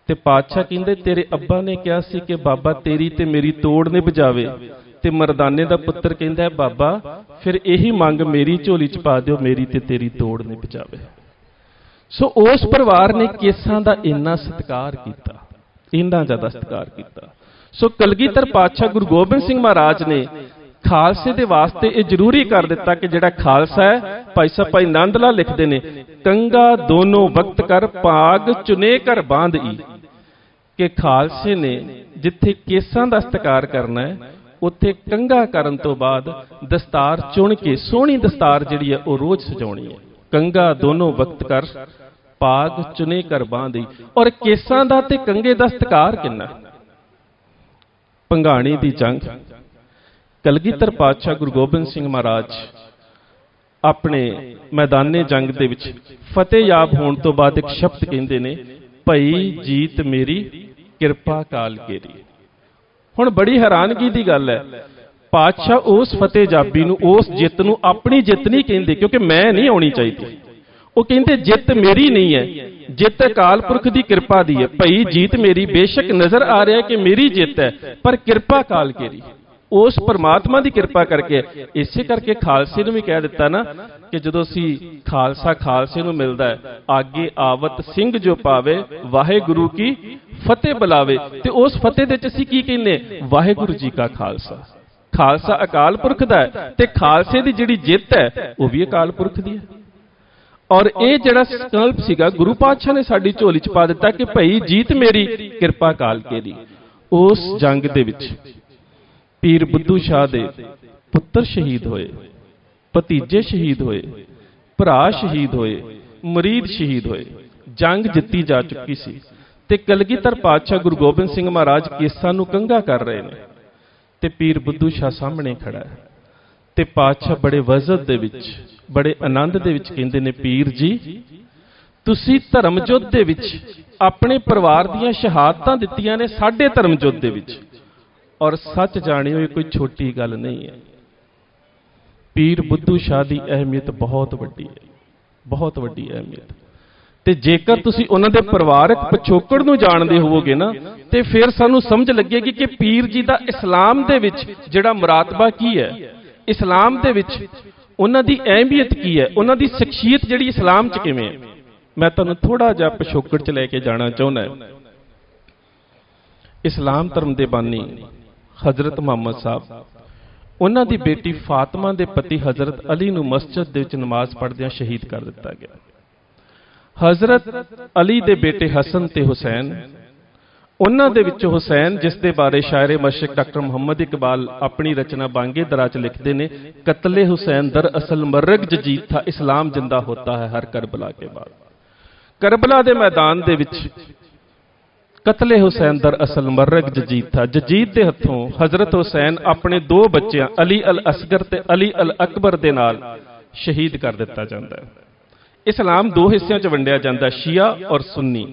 ਤੇ ਪਾਤਸ਼ਾਹ ਕਹਿੰਦੇ ਤੇਰੇ ਅੱਬਾ ਨੇ ਕਿਹਾ ਸੀ ਕਿ ਬਾਬਾ ਤੇਰੀ ਤੇ ਮੇਰੀ ਤੋੜ ਨੇ ਬੁਝਾਵੇ। ਤੇ ਮਰਦਾਨੇ ਦਾ ਪੁੱਤਰ ਕਹਿੰਦਾ, ਬਾਬਾ ਫਿਰ ਇਹੀ ਮੰਗ ਮੇਰੀ ਝੋਲੀ ਚ ਪਾ ਦਿਓ, ਮੇਰੀ ਤੇ ਤੇਰੀ ਤੋੜ ਨੇ ਬੁਝਾਵੇ। ਸੋ ਉਸ ਪਰਿਵਾਰ ਨੇ ਕੇਸਾਂ ਦਾ ਇੰਨਾ ਸਤਿਕਾਰ ਕੀਤਾ, ਇੰਨਾ ਜ਼ਿਆਦਾ ਸਤਿਕਾਰ ਕੀਤਾ। ਸੋ ਕਲਗੀਧਰ ਪਾਤਸ਼ਾਹ ਗੁਰੂ ਗੋਬਿੰਦ ਸਿੰਘ ਮਹਾਰਾਜ ਨੇ ਖਾਲਸੇ ਦੇ ਵਾਸਤੇ ਇਹ ਜ਼ਰੂਰੀ ਕਰ ਦਿੱਤਾ ਕਿ ਜਿਹੜਾ ਖਾਲਸਾ ਹੈ, ਭਾਈ ਸਾਹਿਬ ਭਾਈ ਨੰਦ ਲਾਲ ਲਿਖਦੇ ਨੇ, ਕੰਗਾ ਦੋਨੋਂ ਵਕਤ ਕਰ ਭਾਗ ਚੁਨੇ ਕਰ ਬਾਂਧਈ। ਕਿ ਖਾਲਸੇ ਨੇ ਜਿੱਥੇ ਕੇਸਾਂ ਦਾ ਸਤਿਕਾਰ ਕਰਨਾ ਹੈ, ਉੱਥੇ ਕੰਗਾ ਕਰਨ ਤੋਂ ਬਾਅਦ ਦਸਤਾਰ ਚੁਣ ਕੇ ਸੋਹਣੀ ਦਸਤਾਰ ਜਿਹੜੀ ਹੈ ਉਹ ਰੋਜ਼ ਸਜਾਉਣੀ ਹੈ। ਕੰਗਾ ਦੋਨੋਂ ਵਕਤ ਕਰ ਭਾਗ ਚੁਨੇ ਕਰ ਬਾਂਧਈ। ਔਰ ਕੇਸਾਂ ਦਾ ਤੇ ਕੰਗੇ ਦਾ ਸਤਿਕਾਰ ਕਿੰਨਾ। ਭੰਗਾਣੀ ਦੀ ਜੰਗ, ਕਲਗੀਧਰ ਪਾਤਸ਼ਾਹ ਗੁਰੂ ਗੋਬਿੰਦ ਸਿੰਘ ਮਹਾਰਾਜ ਆਪਣੇ ਮੈਦਾਨੇ ਜੰਗ ਦੇ ਵਿੱਚ ਫਤਿਹਯਾਬ ਹੋਣ ਤੋਂ ਬਾਅਦ ਇੱਕ ਸ਼ਬਦ ਕਹਿੰਦੇ ਨੇ, ਭਈ ਜੀਤ ਮੇਰੀ ਕਿਰਪਾ ਕਾਲ ਕੇਰੀ। ਹੁਣ ਬੜੀ ਹੈਰਾਨਗੀ ਦੀ ਗੱਲ ਹੈ, ਪਾਤਸ਼ਾਹ ਉਸ ਫਤਿਹਯਾਬੀ ਨੂੰ, ਉਸ ਜਿੱਤ ਨੂੰ ਆਪਣੀ ਜਿੱਤ ਨਹੀਂ ਕਹਿੰਦੇ, ਕਿਉਂਕਿ ਮੈਂ ਨਹੀਂ ਆਉਣੀ ਚਾਹੀਦੀ। ਉਹ ਕਹਿੰਦੇ ਜਿੱਤ ਮੇਰੀ ਨਹੀਂ ਹੈ, ਜਿੱਤ ਅਕਾਲ ਪੁਰਖ ਦੀ ਕਿਰਪਾ ਦੀ ਹੈ। ਭਈ ਜੀਤ ਮੇਰੀ, ਬੇਸ਼ੱਕ ਨਜ਼ਰ ਆ ਰਿਹਾ ਕਿ ਮੇਰੀ ਜਿੱਤ ਹੈ, ਪਰ ਕਿਰਪਾ ਕਾਲ ਕੇਰੀ, ਉਸ ਪਰਮਾਤਮਾ ਦੀ ਕਿਰਪਾ ਕਰਕੇ। ਇਸੇ ਕਰਕੇ ਖਾਲਸੇ ਨੂੰ ਵੀ ਕਹਿ ਦਿੱਤਾ ਨਾ ਕਿ ਜਦੋਂ ਅਸੀਂ ਖਾਲਸਾ ਖਾਲਸੇ ਨੂੰ ਮਿਲਦਾ ਹੈ, ਆਗੇ ਆਵਤ ਸਿੰਘ ਜੋ ਪਾਵੇ, ਵਾਹਿਗੁਰੂ ਕੀ ਫਤਿਹ ਬੁਲਾਵੇ। ਤੇ ਉਸ ਫਤਿਹ ਦੇ ਵਿੱਚ ਅਸੀਂ ਕੀ ਕਹਿੰਦੇ, ਵਾਹਿਗੁਰੂ ਜੀ ਕਾ ਖਾਲਸਾ। ਖਾਲਸਾ ਅਕਾਲ ਪੁਰਖ ਦਾ ਹੈ ਤੇ ਖਾਲਸੇ ਦੀ ਜਿਹੜੀ ਜਿੱਤ ਹੈ ਉਹ ਵੀ ਅਕਾਲ ਪੁਰਖ ਦੀ ਹੈ। ਔਰ ਇਹ ਜਿਹੜਾ ਸੰਕਲਪ ਸੀਗਾ ਗੁਰੂ ਪਾਤਸ਼ਾਹ ਨੇ ਸਾਡੀ ਝੋਲੀ ਚ ਪਾ ਦਿੱਤਾ ਕਿ ਭਈ ਜੀਤ ਮੇਰੀ ਕਿਰਪਾ ਕਾਲ ਕੇਰੀ। ਉਸ ਜੰਗ ਦੇ ਵਿੱਚ ਪੀਰ ਬੁੱਧੂ ਸ਼ਾਹ ਦੇ ਪੁੱਤਰ ਸ਼ਹੀਦ ਹੋਏ, ਭਤੀਜੇ ਸ਼ਹੀਦ ਹੋਏ, ਭਰਾ ਸ਼ਹੀਦ ਹੋਏ, ਮੁਰੀਦ ਸ਼ਹੀਦ ਹੋਏ। ਜੰਗ ਜਿੱਤੀ ਜਾ ਚੁੱਕੀ ਸੀ ਤੇ ਕਲਗੀਧਰ ਪਾਤਸ਼ਾਹ ਗੁਰੂ ਗੋਬਿੰਦ ਸਿੰਘ ਮਹਾਰਾਜ ਕੇਸਾਂ ਨੂੰ ਕੰਗਾ ਕਰ ਰਹੇ ਨੇ ਤੇ ਪੀਰ ਬੁੱਧੂ ਸ਼ਾਹ ਸਾਹਮਣੇ ਖੜਾ ਹੈ। ਤੇ ਪਾਤਸ਼ਾਹ ਬੜੇ ਵਜ਼ਨ ਦੇ ਵਿੱਚ, ਬੜੇ ਆਨੰਦ ਦੇ ਵਿੱਚ ਕਹਿੰਦੇ ਨੇ, ਪੀਰ ਜੀ ਤੁਸੀਂ ਧਰਮ ਯੁੱਧ ਦੇ ਵਿੱਚ ਆਪਣੇ ਪਰਿਵਾਰ ਦੀਆਂ ਸ਼ਹਾਦਤਾਂ ਦਿੱਤੀਆਂ ਨੇ ਸਾਡੇ ਧਰਮ ਯੁੱਧ ਦੇ ਵਿੱਚ, ਔਰ ਸੱਚ ਜਾਣਿਓ ਇਹ ਕੋਈ ਛੋਟੀ ਗੱਲ ਨਹੀਂ ਹੈ। ਪੀਰ ਬੁੱਧੂ ਸ਼ਾਹ ਦੀ ਅਹਿਮੀਅਤ ਬਹੁਤ ਵੱਡੀ ਹੈ, ਬਹੁਤ ਵੱਡੀ ਅਹਿਮੀਅਤ। ਤੇ ਜੇਕਰ ਤੁਸੀਂ ਉਹਨਾਂ ਦੇ ਪਰਿਵਾਰਕ ਪਿਛੋਕੜ ਨੂੰ ਜਾਣਦੇ ਹੋਵੋਗੇ ਨਾ, ਤੇ ਫਿਰ ਸਾਨੂੰ ਸਮਝ ਲੱਗੇਗੀ ਕਿ ਪੀਰ ਜੀ ਦਾ ਇਸਲਾਮ ਦੇ ਵਿੱਚ ਜਿਹੜਾ ਮੁਰਾਤਬਾ ਕੀ ਹੈ, ਇਸਲਾਮ ਦੇ ਵਿੱਚ ਉਹਨਾਂ ਦੀ ਅਹਿਮੀਅਤ ਕੀ ਹੈ, ਉਹਨਾਂ ਦੀ ਸ਼ਖਸੀਅਤ ਜਿਹੜੀ ਇਸਲਾਮ 'ਚ ਕਿਵੇਂ ਹੈ। ਮੈਂ ਤੁਹਾਨੂੰ ਥੋੜਾ ਜਿਹਾ ਪਿਛੋਕੜ 'ਚ ਲੈ ਕੇ ਜਾਣਾ ਚਾਹੁੰਦਾ। ਇਸਲਾਮ ਧਰਮ ਦੇ ਬਾਨੀ ਹਜ਼ਰਤ ਮੁਹੰਮਦ ਸਾਹਿਬ, ਉਹਨਾਂ ਦੀ ਬੇਟੀ ਫਾਤਿਮਾ ਦੇ ਪਤੀ ਹਜ਼ਰਤ ਅਲੀ ਨੂੰ ਮਸਜਿਦ ਦੇ ਵਿੱਚ ਨਮਾਜ਼ ਪੜ੍ਹਦਿਆਂ ਸ਼ਹੀਦ ਕਰ ਦਿੱਤਾ ਗਿਆ। ਹਜ਼ਰਤ ਅਲੀ ਦੇ ਬੇਟੇ ਹਸਨ ਤੇ ਹੁਸੈਨ, ਉਹਨਾਂ ਦੇ ਵਿੱਚੋਂ ਹੁਸੈਨ ਜਿਸ ਦੇ ਬਾਰੇ ਸ਼ਾਇਰ ਮਸ਼ਰਕ ਡਾਕਟਰ ਮੁਹੰਮਦ ਇਕਬਾਲ ਆਪਣੀ ਰਚਨਾ ਬਾਂਗੇ ਦਰਾ 'ਚ ਲਿਖਦੇ ਨੇ, ਕਤਲੇ ਹੁਸੈਨ ਦਰ ਅਸਲ ਮਰਗ ਜਜੀਦ ਥਾ, ਇਸਲਾਮ ਜਿੰਦਾ ਹੋਤਾ ਹੈ ਹਰ ਕਰਬਲਾ ਕੇ ਬਾਅਦ। ਕਰਬਲਾ ਦੇ ਮੈਦਾਨ ਦੇ ਵਿੱਚ ਕਤਲੇ ਹੁਸੈਨ ਦਰ ਅਸਲ ਮਰਗ ਜਜੀਦ ਥਾ। ਜਜੀਦ ਦੇ ਹੱਥੋਂ ਹਜ਼ਰਤ ਹੁਸੈਨ ਆਪਣੇ ਦੋ ਬੱਚਿਆਂ ਅਲੀ ਅਲ ਅਸਗਰ ਤੇ ਅਲੀ ਅਲ ਅਕਬਰ ਦੇ ਨਾਲ ਸ਼ਹੀਦ ਕਰ ਦਿੱਤਾ ਜਾਂਦਾ ਹੈ। ਇਸਲਾਮ ਦੋ ਹਿੱਸਿਆਂ 'ਚ ਵੰਡਿਆ ਜਾਂਦਾ, ਸ਼ੀਆ ਔਰ ਸੁੰਨੀ।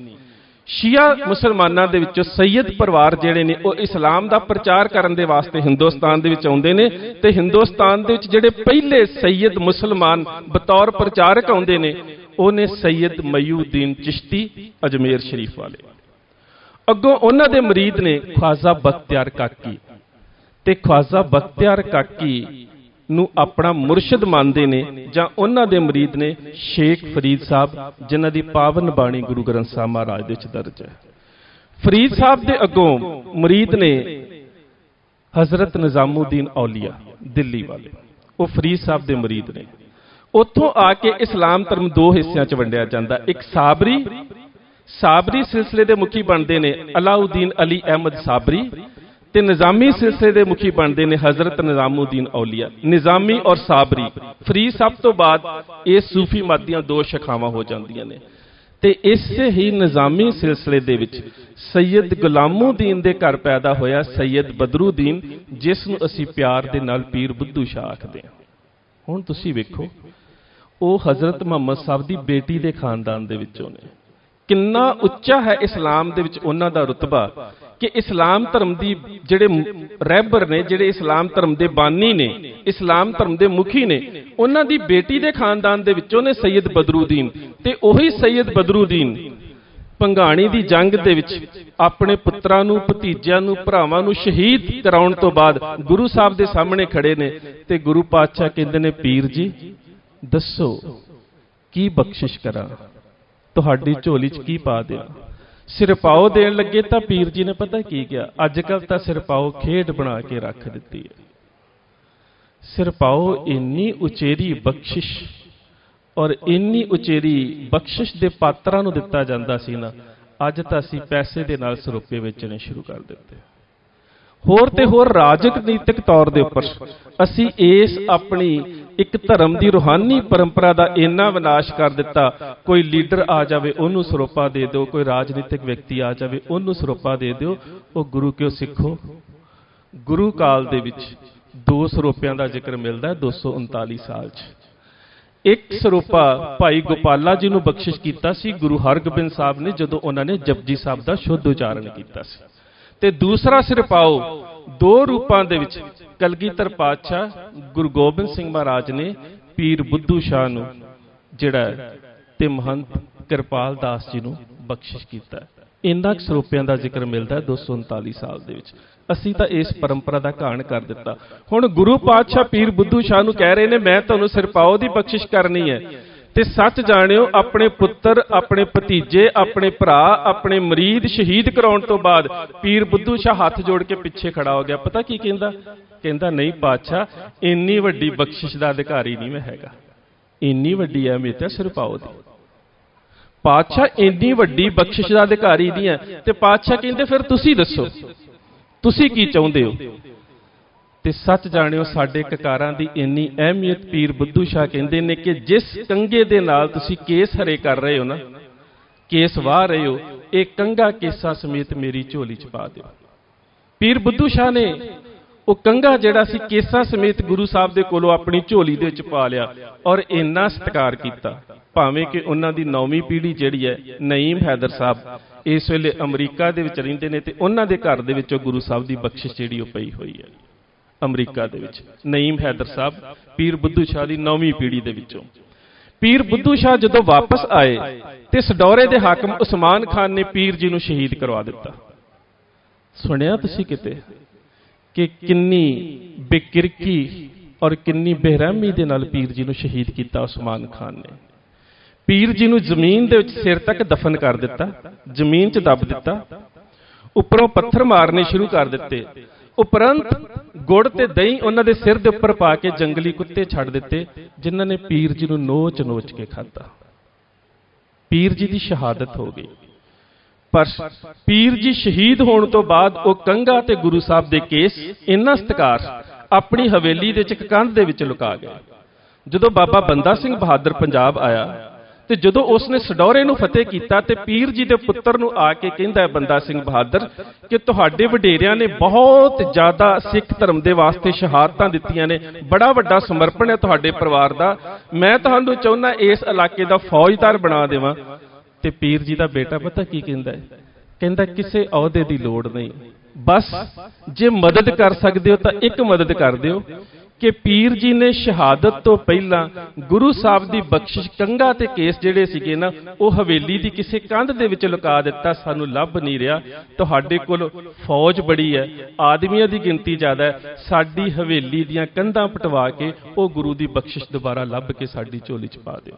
ਸ਼ੀਆ ਮੁਸਲਮਾਨਾਂ ਦੇ ਵਿੱਚੋਂ ਸੈਯਦ ਪਰਿਵਾਰ ਜਿਹੜੇ ਨੇ ਉਹ ਇਸਲਾਮ ਦਾ ਪ੍ਰਚਾਰ ਕਰਨ ਦੇ ਵਾਸਤੇ ਹਿੰਦੁਸਤਾਨ ਦੇ ਵਿੱਚ ਆਉਂਦੇ ਨੇ ਤੇ ਹਿੰਦੁਸਤਾਨ ਦੇ ਵਿੱਚ ਜਿਹੜੇ ਪਹਿਲੇ ਸੈਯਦ ਮੁਸਲਮਾਨ ਬਤੌਰ ਪ੍ਰਚਾਰਕ ਆਉਂਦੇ ਨੇ ਉਹ ਨੇ ਸੈਯਦ ਮਈਉਦੀਨ ਚਿਸ਼ਤੀ ਅਜਮੇਰ ਸ਼ਰੀਫ ਵਾਲੇ। ਅੱਗੋਂ ਉਹਨਾਂ ਦੇ ਮੁਰੀਦ ਨੇ ख्वाजा बख्तियार काकी, ਤੇ ख्वाजा बख्तियार काकी ਨੂੰ ਆਪਣਾ ਮੁਰਸ਼ਿਦ ਮੰਨਦੇ ਨੇ ਜਾਂ ਉਹਨਾਂ ਦੇ ਮੁਰੀਦ ਨੇ ਸ਼ੇਖ ਫਰੀਦ ਸਾਹਿਬ, ਜਿਨ੍ਹਾਂ ਦੀ ਪਾਵਨ ਬਾਣੀ ਗੁਰੂ ਗ੍ਰੰਥ ਸਾਹਿਬ ਮਹਾਰਾਜ ਦੇ ਵਿੱਚ ਦਰਜ ਹੈ। ਫਰੀਦ ਸਾਹਿਬ ਦੇ ਅੱਗੋਂ ਮੁਰੀਦ ਨੇ ਹਜ਼ਰਤ ਨਿਜ਼ਾਮੁਦੀਨ ਔਲੀਆ ਦਿੱਲੀ ਵਾਲੇ, ਉਹ ਫਰੀਦ ਸਾਹਿਬ ਦੇ ਮੁਰੀਦ ਨੇ। ਉੱਥੋਂ ਆ ਕੇ ਇਸਲਾਮ ਧਰਮ ਦੋ ਹਿੱਸਿਆਂ 'ਚ ਵੰਡਿਆ ਜਾਂਦਾ। ਇੱਕ ਸਾਬਰੀ ਸਿਲਸਿਲੇ ਦੇ ਮੁਖੀ ਬਣਦੇ ਨੇ ਅਲਾਉਦੀਨ ਅਲੀ ਅਹਿਮਦ ਸਾਬਰੀ, ਤੇ ਨਿਜ਼ਾਮੀ ਸਿਲਸਿਲੇ ਦੇ ਮੁਖੀ ਬਣਦੇ ਨੇ ਹਜ਼ਰਤ ਨਿਜ਼ਾਮੁਦੀਨ ਔਲੀਆ। ਨਿਜ਼ਾਮੀ ਔਰ ਸਾਬਰੀ ਫਰੀਦ ਸਾਹਿਬ ਤੋਂ ਬਾਅਦ ਇਹ ਸੂਫੀ ਮਤ ਦੀਆਂ ਦੋ ਸ਼ਾਖਾਵਾਂ ਹੋ ਜਾਂਦੀਆਂ ਨੇ। ਤੇ ਇਸੇ ਹੀ ਨਿਜ਼ਾਮੀ ਸਿਲਸਿਲੇ ਦੇ ਵਿੱਚ ਸੈਯਦ ਗੁਲਾਮੁਦੀਨ ਦੇ ਘਰ ਪੈਦਾ ਹੋਇਆ ਸੈਯਦ ਬਦਰੁਦੀਨ, ਜਿਸ ਨੂੰ ਅਸੀਂ ਪਿਆਰ ਦੇ ਨਾਲ ਪੀਰ ਬੁੱਧੂ ਸ਼ਾਹ ਆਖਦੇ ਹਾਂ। ਹੁਣ ਤੁਸੀਂ ਵੇਖੋ, ਉਹ ਹਜ਼ਰਤ ਮੁਹੰਮਦ ਸਾਹਿਬ ਦੀ ਬੇਟੀ ਦੇ ਖਾਨਦਾਨ ਦੇ ਵਿੱਚੋਂ ਨੇ। ਕਿੰਨਾ ਉੱਚਾ ਹੈ ਇਸਲਾਮ ਦੇ ਵਿੱਚ ਉਹਨਾਂ ਦਾ ਰੁਤਬਾ ਕਿ ਇਸਲਾਮ ਧਰਮ ਦੀ ਜਿਹੜੇ ਰਹਿਬਰ ਨੇ, ਜਿਹੜੇ ਇਸਲਾਮ ਧਰਮ ਦੇ ਬਾਨੀ ਨੇ, ਇਸਲਾਮ ਧਰਮ ਦੇ ਮੁਖੀ ਨੇ, ਉਹਨਾਂ ਦੀ ਬੇਟੀ ਦੇ ਖਾਨਦਾਨ ਦੇ ਵਿੱਚੋਂ ਨੇ ਸੈਯਦ ਬਦਰੁਦੀਨ। ਤੇ ਉਹੀ ਸੈਯਦ ਬਦਰੁਦੀਨ ਭੰਗਾਣੀ ਦੀ ਜੰਗ ਦੇ ਵਿੱਚ ਆਪਣੇ ਪੁੱਤਰਾਂ ਨੂੰ, ਭਤੀਜਿਆਂ ਨੂੰ, ਭਰਾਵਾਂ ਨੂੰ ਸ਼ਹੀਦ ਕਰਾਉਣ ਤੋਂ ਬਾਅਦ ਗੁਰੂ ਸਾਹਿਬ ਦੇ ਸਾਹਮਣੇ ਖੜੇ ਨੇ ਤੇ ਗੁਰੂ ਪਾਤਸ਼ਾਹ ਕਹਿੰਦੇ ਨੇ, ਪੀਰ ਜੀ ਦੱਸੋ ਕੀ ਬਖਸ਼ਿਸ਼ ਕਰਾਂ, ਤੁਹਾਡੀ ਝੋਲੀ 'ਚ ਕੀ ਪਾ ਦਿਆਂ। ਸਿਰਪਾਓ ਦੇਣ ਲੱਗੇ ਤਾਂ ਪੀਰ ਜੀ ਨੇ ਪਤਾ ਕੀ ਕਿਹਾ, ਅੱਜ ਕੱਲ ਤਾਂ ਸਿਰਪਾਓ ਖੇਡ ਬਣਾ ਕੇ ਰੱਖ ਦਿੱਤੀ ਹੈ। ਸਿਰਪਾਓ ਇੰਨੀ ਉਚੇਰੀ ਬਖਸ਼ਿਸ਼ ਔਰ ਇੰਨੀ ਉਚੇਰੀ ਬਖਸ਼ਿਸ਼ ਦੇ ਪਾਤਰਾਂ ਨੂੰ ਦਿੱਤਾ ਜਾਂਦਾ ਸੀ ਨਾ, ਅੱਜ ਤਾਂ ਅਸੀਂ ਪੈਸੇ ਦੇ ਨਾਲ ਸਰੋਪੇ ਵੇਚਣੇ ਸ਼ੁਰੂ ਕਰ ਦਿੱਤੇ। ਹੋਰ ਤੇ ਹੋਰ ਰਾਜਨੀਤਿਕ ਤੌਰ ਦੇ ਉੱਪਰ ਅਸੀਂ ਇਸ ਆਪਣੀ ਇੱਕ ਧਰਮ ਦੀ ਰੂਹਾਨੀ ਪਰੰਪਰਾ ਦਾ ਇੰਨਾ ਵਿਨਾਸ਼ ਕਰ ਦਿੱਤਾ। ਕੋਈ ਲੀਡਰ ਆ ਜਾਵੇ ਉਹਨੂੰ ਸਰੋਪਾ ਦੇ ਦਿਓ, ਕੋਈ ਰਾਜਨੀਤਿਕ ਵਿਅਕਤੀ ਆ ਜਾਵੇ ਉਹਨੂੰ ਸਰੋਪਾ ਦੇ ਦਿਓ। ਉਹ ਗੁਰੂ ਕਿਉਂ ਸਿੱਖੋ, ਗੁਰੂ ਕਾਲ ਦੇ ਵਿੱਚ ਦੋ ਸਰੋਪਿਆਂ ਦਾ ਜ਼ਿਕਰ ਮਿਲਦਾ 239 ਸਾਲ 'ਚ। ਇੱਕ ਸਰੋਪਾ ਭਾਈ ਗੋਪਾਲਾ ਜੀ ਨੂੰ ਬਖਸ਼ਿਸ਼ ਕੀਤਾ ਸੀ ਗੁਰੂ ਹਰਗੋਬਿੰਦ ਸਾਹਿਬ ਨੇ, ਜਦੋਂ ਉਹਨਾਂ ਨੇ ਜਪਜੀ ਸਾਹਿਬ ਦਾ ਸ਼ੁੱਧ ਉਚਾਰਨ ਕੀਤਾ ਸੀ। ਤੇ ਦੂਸਰਾ ਸਿਰਪਾਓ ਦੋ ਰੂਪਾਂ ਦੇ ਵਿੱਚ ਕਲਗੀਧਰ ਪਾਤਸ਼ਾਹ ਗੁਰੂ ਗੋਬਿੰਦ ਸਿੰਘ ਮਹਾਰਾਜ ਨੇ ਪੀਰ ਬੁੱਧੂ ਸ਼ਾਹ ਨੂੰ ਜਿਹੜਾ ਤੇ ਮਹੰਤ ਕਿਰਪਾਲ ਦਾਸ ਜੀ ਨੂੰ ਬਖਸ਼ਿਸ਼ ਕੀਤਾ। ਇੰਨਾ ਸਰੋਪਿਆਂ ਦਾ ਜ਼ਿਕਰ ਮਿਲਦਾ 239 ਸਾਲ ਦੇ ਵਿੱਚ। ਅਸੀਂ ਤਾਂ ਇਸ ਪਰੰਪਰਾ ਦਾ ਘਾਣ ਕਰ ਦਿੱਤਾ। ਹੁਣ ਗੁਰੂ ਪਾਤਸ਼ਾਹ ਪੀਰ ਬੁੱਧੂ ਸ਼ਾਹ ਨੂੰ ਕਹਿ ਰਹੇ ਨੇ, ਮੈਂ ਤੁਹਾਨੂੰ ਸਿਰਪਾਓ ਦੀ ਬਖਸ਼ਿਸ਼ ਕਰਨੀ ਹੈ। ਤੇ ਸੱਚ ਜਾਣਿਓ, ਆਪਣੇ ਪੁੱਤਰ, ਆਪਣੇ ਭਤੀਜੇ, ਆਪਣੇ ਭਰਾ, ਆਪਣੇ ਮਰੀਦ ਸ਼ਹੀਦ ਕਰਾਉਣ ਤੋਂ ਬਾਅਦ ਪੀਰ ਬੁੱਧੂ ਸ਼ਾਹ ਹੱਥ ਜੋੜ ਕੇ ਪਿੱਛੇ ਖੜਾ ਹੋ ਗਿਆ। ਪਤਾ ਕੀ ਕਹਿੰਦਾ? ਕਹਿੰਦਾ ਨਹੀਂ ਪਾਤਸ਼ਾਹ, ਇੰਨੀ ਵੱਡੀ ਬਖਸ਼ਿਸ਼ ਦਾ ਅਧਿਕਾਰੀ ਨਹੀਂ ਮੈਂ ਹੈਗਾ। ਇੰਨੀ ਵੱਡੀ ਅਹਿਮੀਅਤ ਹੈ ਸਿਰਪਾਓ ਦੀ। ਪਾਤਸ਼ਾਹ ਇੰਨੀ ਵੱਡੀ ਬਖਸ਼ਿਸ਼ ਦਾ ਅਧਿਕਾਰੀ ਨਹੀਂ ਹੈ। ਤੇ ਪਾਤਸ਼ਾਹ ਕਹਿੰਦੇ ਫਿਰ ਤੁਸੀਂ ਦੱਸੋ, ਤੁਸੀਂ ਕੀ ਚਾਹੁੰਦੇ ਹੋ? ਤੇ ਸੱਚ ਜਾਣਿਓ, ਸਾਡੇ ਕਕਾਰਾਂ ਦੀ ਇੰਨੀ ਅਹਿਮੀਅਤ ਪੀਰ ਬੁੱਧੂ ਸ਼ਾਹ ਕਹਿੰਦੇ ਨੇ ਕਿ ਜਿਸ ਕੰਗੇ ਦੇ ਨਾਲ ਤੁਸੀਂ ਕੇਸ ਹਰੇ ਕਰ ਰਹੇ ਹੋ ਨਾ, ਕੇਸ ਵਾਹ ਰਹੇ ਹੋ, ਇਹ ਕੰਗਾ ਕੇਸਾਂ ਸਮੇਤ ਮੇਰੀ ਝੋਲੀ 'ਚ ਪਾ ਦਿਓ। ਪੀਰ ਬੁੱਧੂ ਸ਼ਾਹ ਨੇ ਉਹ ਕੰਗਾ ਜਿਹੜਾ ਸੀ ਕੇਸਾਂ ਸਮੇਤ ਗੁਰੂ ਸਾਹਿਬ ਦੇ ਕੋਲੋਂ ਆਪਣੀ ਝੋਲੀ ਦੇ ਵਿੱਚ ਪਾ ਲਿਆ ਔਰ ਇੰਨਾ ਸਤਿਕਾਰ ਕੀਤਾ। ਭਾਵੇਂ ਕਿ ਉਹਨਾਂ ਦੀ 9ਵੀਂ ਪੀੜ੍ਹੀ ਜਿਹੜੀ ਹੈ ਨਈਮ ਹੈਦਰ ਸਾਹਿਬ ਇਸ ਵੇਲੇ ਅਮਰੀਕਾ ਦੇ ਵਿੱਚ ਰਹਿੰਦੇ ਨੇ ਤੇ ਉਹਨਾਂ ਦੇ ਘਰ ਦੇ ਵਿੱਚੋਂ ਗੁਰੂ ਸਾਹਿਬ ਦੀ ਬਖਸ਼ਿਸ਼ ਜਿਹੜੀ ਉਹ ਪਈ ਹੋਈ ਹੈ ਅਮਰੀਕਾ ਦੇ ਵਿੱਚ। ਨਈਮ ਹੈਦਰ ਸਾਹਿਬ ਪੀਰ ਬੁੱਧੂ ਸ਼ਾਹ ਦੀ 9ਵੀਂ ਪੀੜ੍ਹੀ ਦੇ ਵਿੱਚੋਂ। ਪੀਰ ਬੁੱਧੂ ਸ਼ਾਹ ਜਦੋਂ ਵਾਪਸ ਆਏ ਤੇ ਸਡੌਰੇ ਦੇ ਹਾਕਮ ਉਸਮਾਨ ਖਾਨ ਨੇ ਪੀਰ ਜੀ ਨੂੰ ਸ਼ਹੀਦ ਕਰਵਾ ਦਿੱਤਾ। ਸੁਣਿਆ ਤੁਸੀਂ ਕਿਤੇ ਕਿ ਕਿੰਨੀ ਬੇਕਿਰਕੀ ਔਰ ਕਿੰਨੀ ਬੇਰਹਿਮੀ ਦੇ ਨਾਲ ਪੀਰ ਜੀ ਨੂੰ ਸ਼ਹੀਦ ਕੀਤਾ ਉਸਮਾਨ ਖਾਨ ਨੇ। ਪੀਰ ਜੀ ਨੂੰ ਜ਼ਮੀਨ ਦੇ ਵਿੱਚ ਸਿਰ ਤੱਕ ਦਫਨ ਕਰ ਦਿੱਤਾ, ਜ਼ਮੀਨ 'ਚ ਦੱਬ ਦਿੱਤਾ, ਉੱਪਰੋਂ ਪੱਥਰ ਮਾਰਨੇ ਸ਼ੁਰੂ ਕਰ ਦਿੱਤੇ। ਉਪਰੰਤ ਗੁੜ ਤੇ ਦਹੀਂ ਉਹਨਾਂ ਦੇ ਸਿਰ ਦੇ ਉੱਪਰ ਪਾ ਕੇ ਜੰਗਲੀ ਕੁੱਤੇ ਛੱਡ ਦਿੱਤੇ, ਜਿਨ੍ਹਾਂ ਨੇ ਪੀਰ ਜੀ ਨੂੰ ਨੋਚ ਨੋਚ ਕੇ ਖਾਧਾ। ਪੀਰ ਜੀ ਦੀ ਸ਼ਹਾਦਤ ਹੋ ਗਈ। ਪਰ ਪੀਰ ਜੀ ਸ਼ਹੀਦ ਹੋਣ ਤੋਂ ਬਾਅਦ ਉਹ ਕੰਗਾ ਤੇ ਗੁਰੂ ਸਾਹਿਬ ਦੇ ਕੇਸ ਇੰਨਾ ਸਤਿਕਾਰ ਆਪਣੀ ਹਵੇਲੀ ਦੇ ਇੱਕ ਕੰਧ ਦੇ ਵਿੱਚ ਲੁਕਾ ਗਏ। ਜਦੋਂ ਬਾਬਾ ਬੰਦਾ ਸਿੰਘ ਬਹਾਦਰ ਪੰਜਾਬ ਆਇਆ ਤੇ ਜਦੋਂ ਉਸਨੇ ਸਡੌਰੇ ਨੂੰ ਫਤਿਹ ਕੀਤਾ ਤੇ ਪੀਰ ਜੀ ਦੇ ਪੁੱਤਰ ਨੂੰ ਆ ਕੇ ਕਹਿੰਦਾ ਬੰਦਾ ਸਿੰਘ ਬਹਾਦਰ ਕਿ ਤੁਹਾਡੇ ਵਡੇਰਿਆਂ ਨੇ ਬਹੁਤ ਜ਼ਿਆਦਾ ਸਿੱਖ ਧਰਮ ਦੇ ਵਾਸਤੇ ਸ਼ਹਾਦਤਾਂ ਦਿੱਤੀਆਂ ਨੇ, ਬੜਾ ਵੱਡਾ ਸਮਰਪਣ ਹੈ ਤੁਹਾਡੇ ਪਰਿਵਾਰ ਦਾ, ਮੈਂ ਤੁਹਾਨੂੰ ਚਾਹੁੰਦਾ ਇਸ ਇਲਾਕੇ ਦਾ ਫੌਜਦਾਰ ਬਣਾ ਦੇਵਾਂ। ਤੇ ਪੀਰ ਜੀ ਦਾ ਬੇਟਾ ਪਤਾ ਕੀ ਕਹਿੰਦਾ ਹੈ? ਕਹਿੰਦਾ ਕਿਸੇ ਅਹੁਦੇ ਦੀ ਲੋੜ ਨਹੀਂ, ਬਸ ਜੇ ਮਦਦ ਕਰ ਸਕਦੇ ਹੋ ਤਾਂ ਇੱਕ ਮਦਦ ਕਰ ਦਿਓ ਕਿ ਪੀਰ ਜੀ ਨੇ ਸ਼ਹਾਦਤ ਤੋਂ ਪਹਿਲਾਂ ਗੁਰੂ ਸਾਹਿਬ ਦੀ ਬਖਸ਼ਿਸ਼ ਕੰਗਾ ਤੇ ਕੇਸ ਜਿਹੜੇ ਸੀਗੇ ਨਾ ਉਹ ਹਵੇਲੀ ਦੀ ਕਿਸੇ ਕੰਧ ਦੇ ਵਿੱਚ ਲੁਕਾ ਦਿੱਤਾ, ਸਾਨੂੰ ਲੱਭ ਨਹੀਂ ਰਿਹਾ। ਤੁਹਾਡੇ ਕੋਲ ਫੌਜ ਬੜੀ ਹੈ, ਆਦਮੀਆਂ ਦੀ ਗਿਣਤੀ ਜ਼ਿਆਦਾ ਹੈ, ਸਾਡੀ ਹਵੇਲੀ ਦੀਆਂ ਕੰਧਾਂ ਪਟਵਾ ਕੇ ਉਹ ਗੁਰੂ ਦੀ ਬਖਸ਼ਿਸ਼ ਦੁਬਾਰਾ ਲੱਭ ਕੇ ਸਾਡੀ ਝੋਲੀ 'ਚ ਪਾ ਦਿਓ।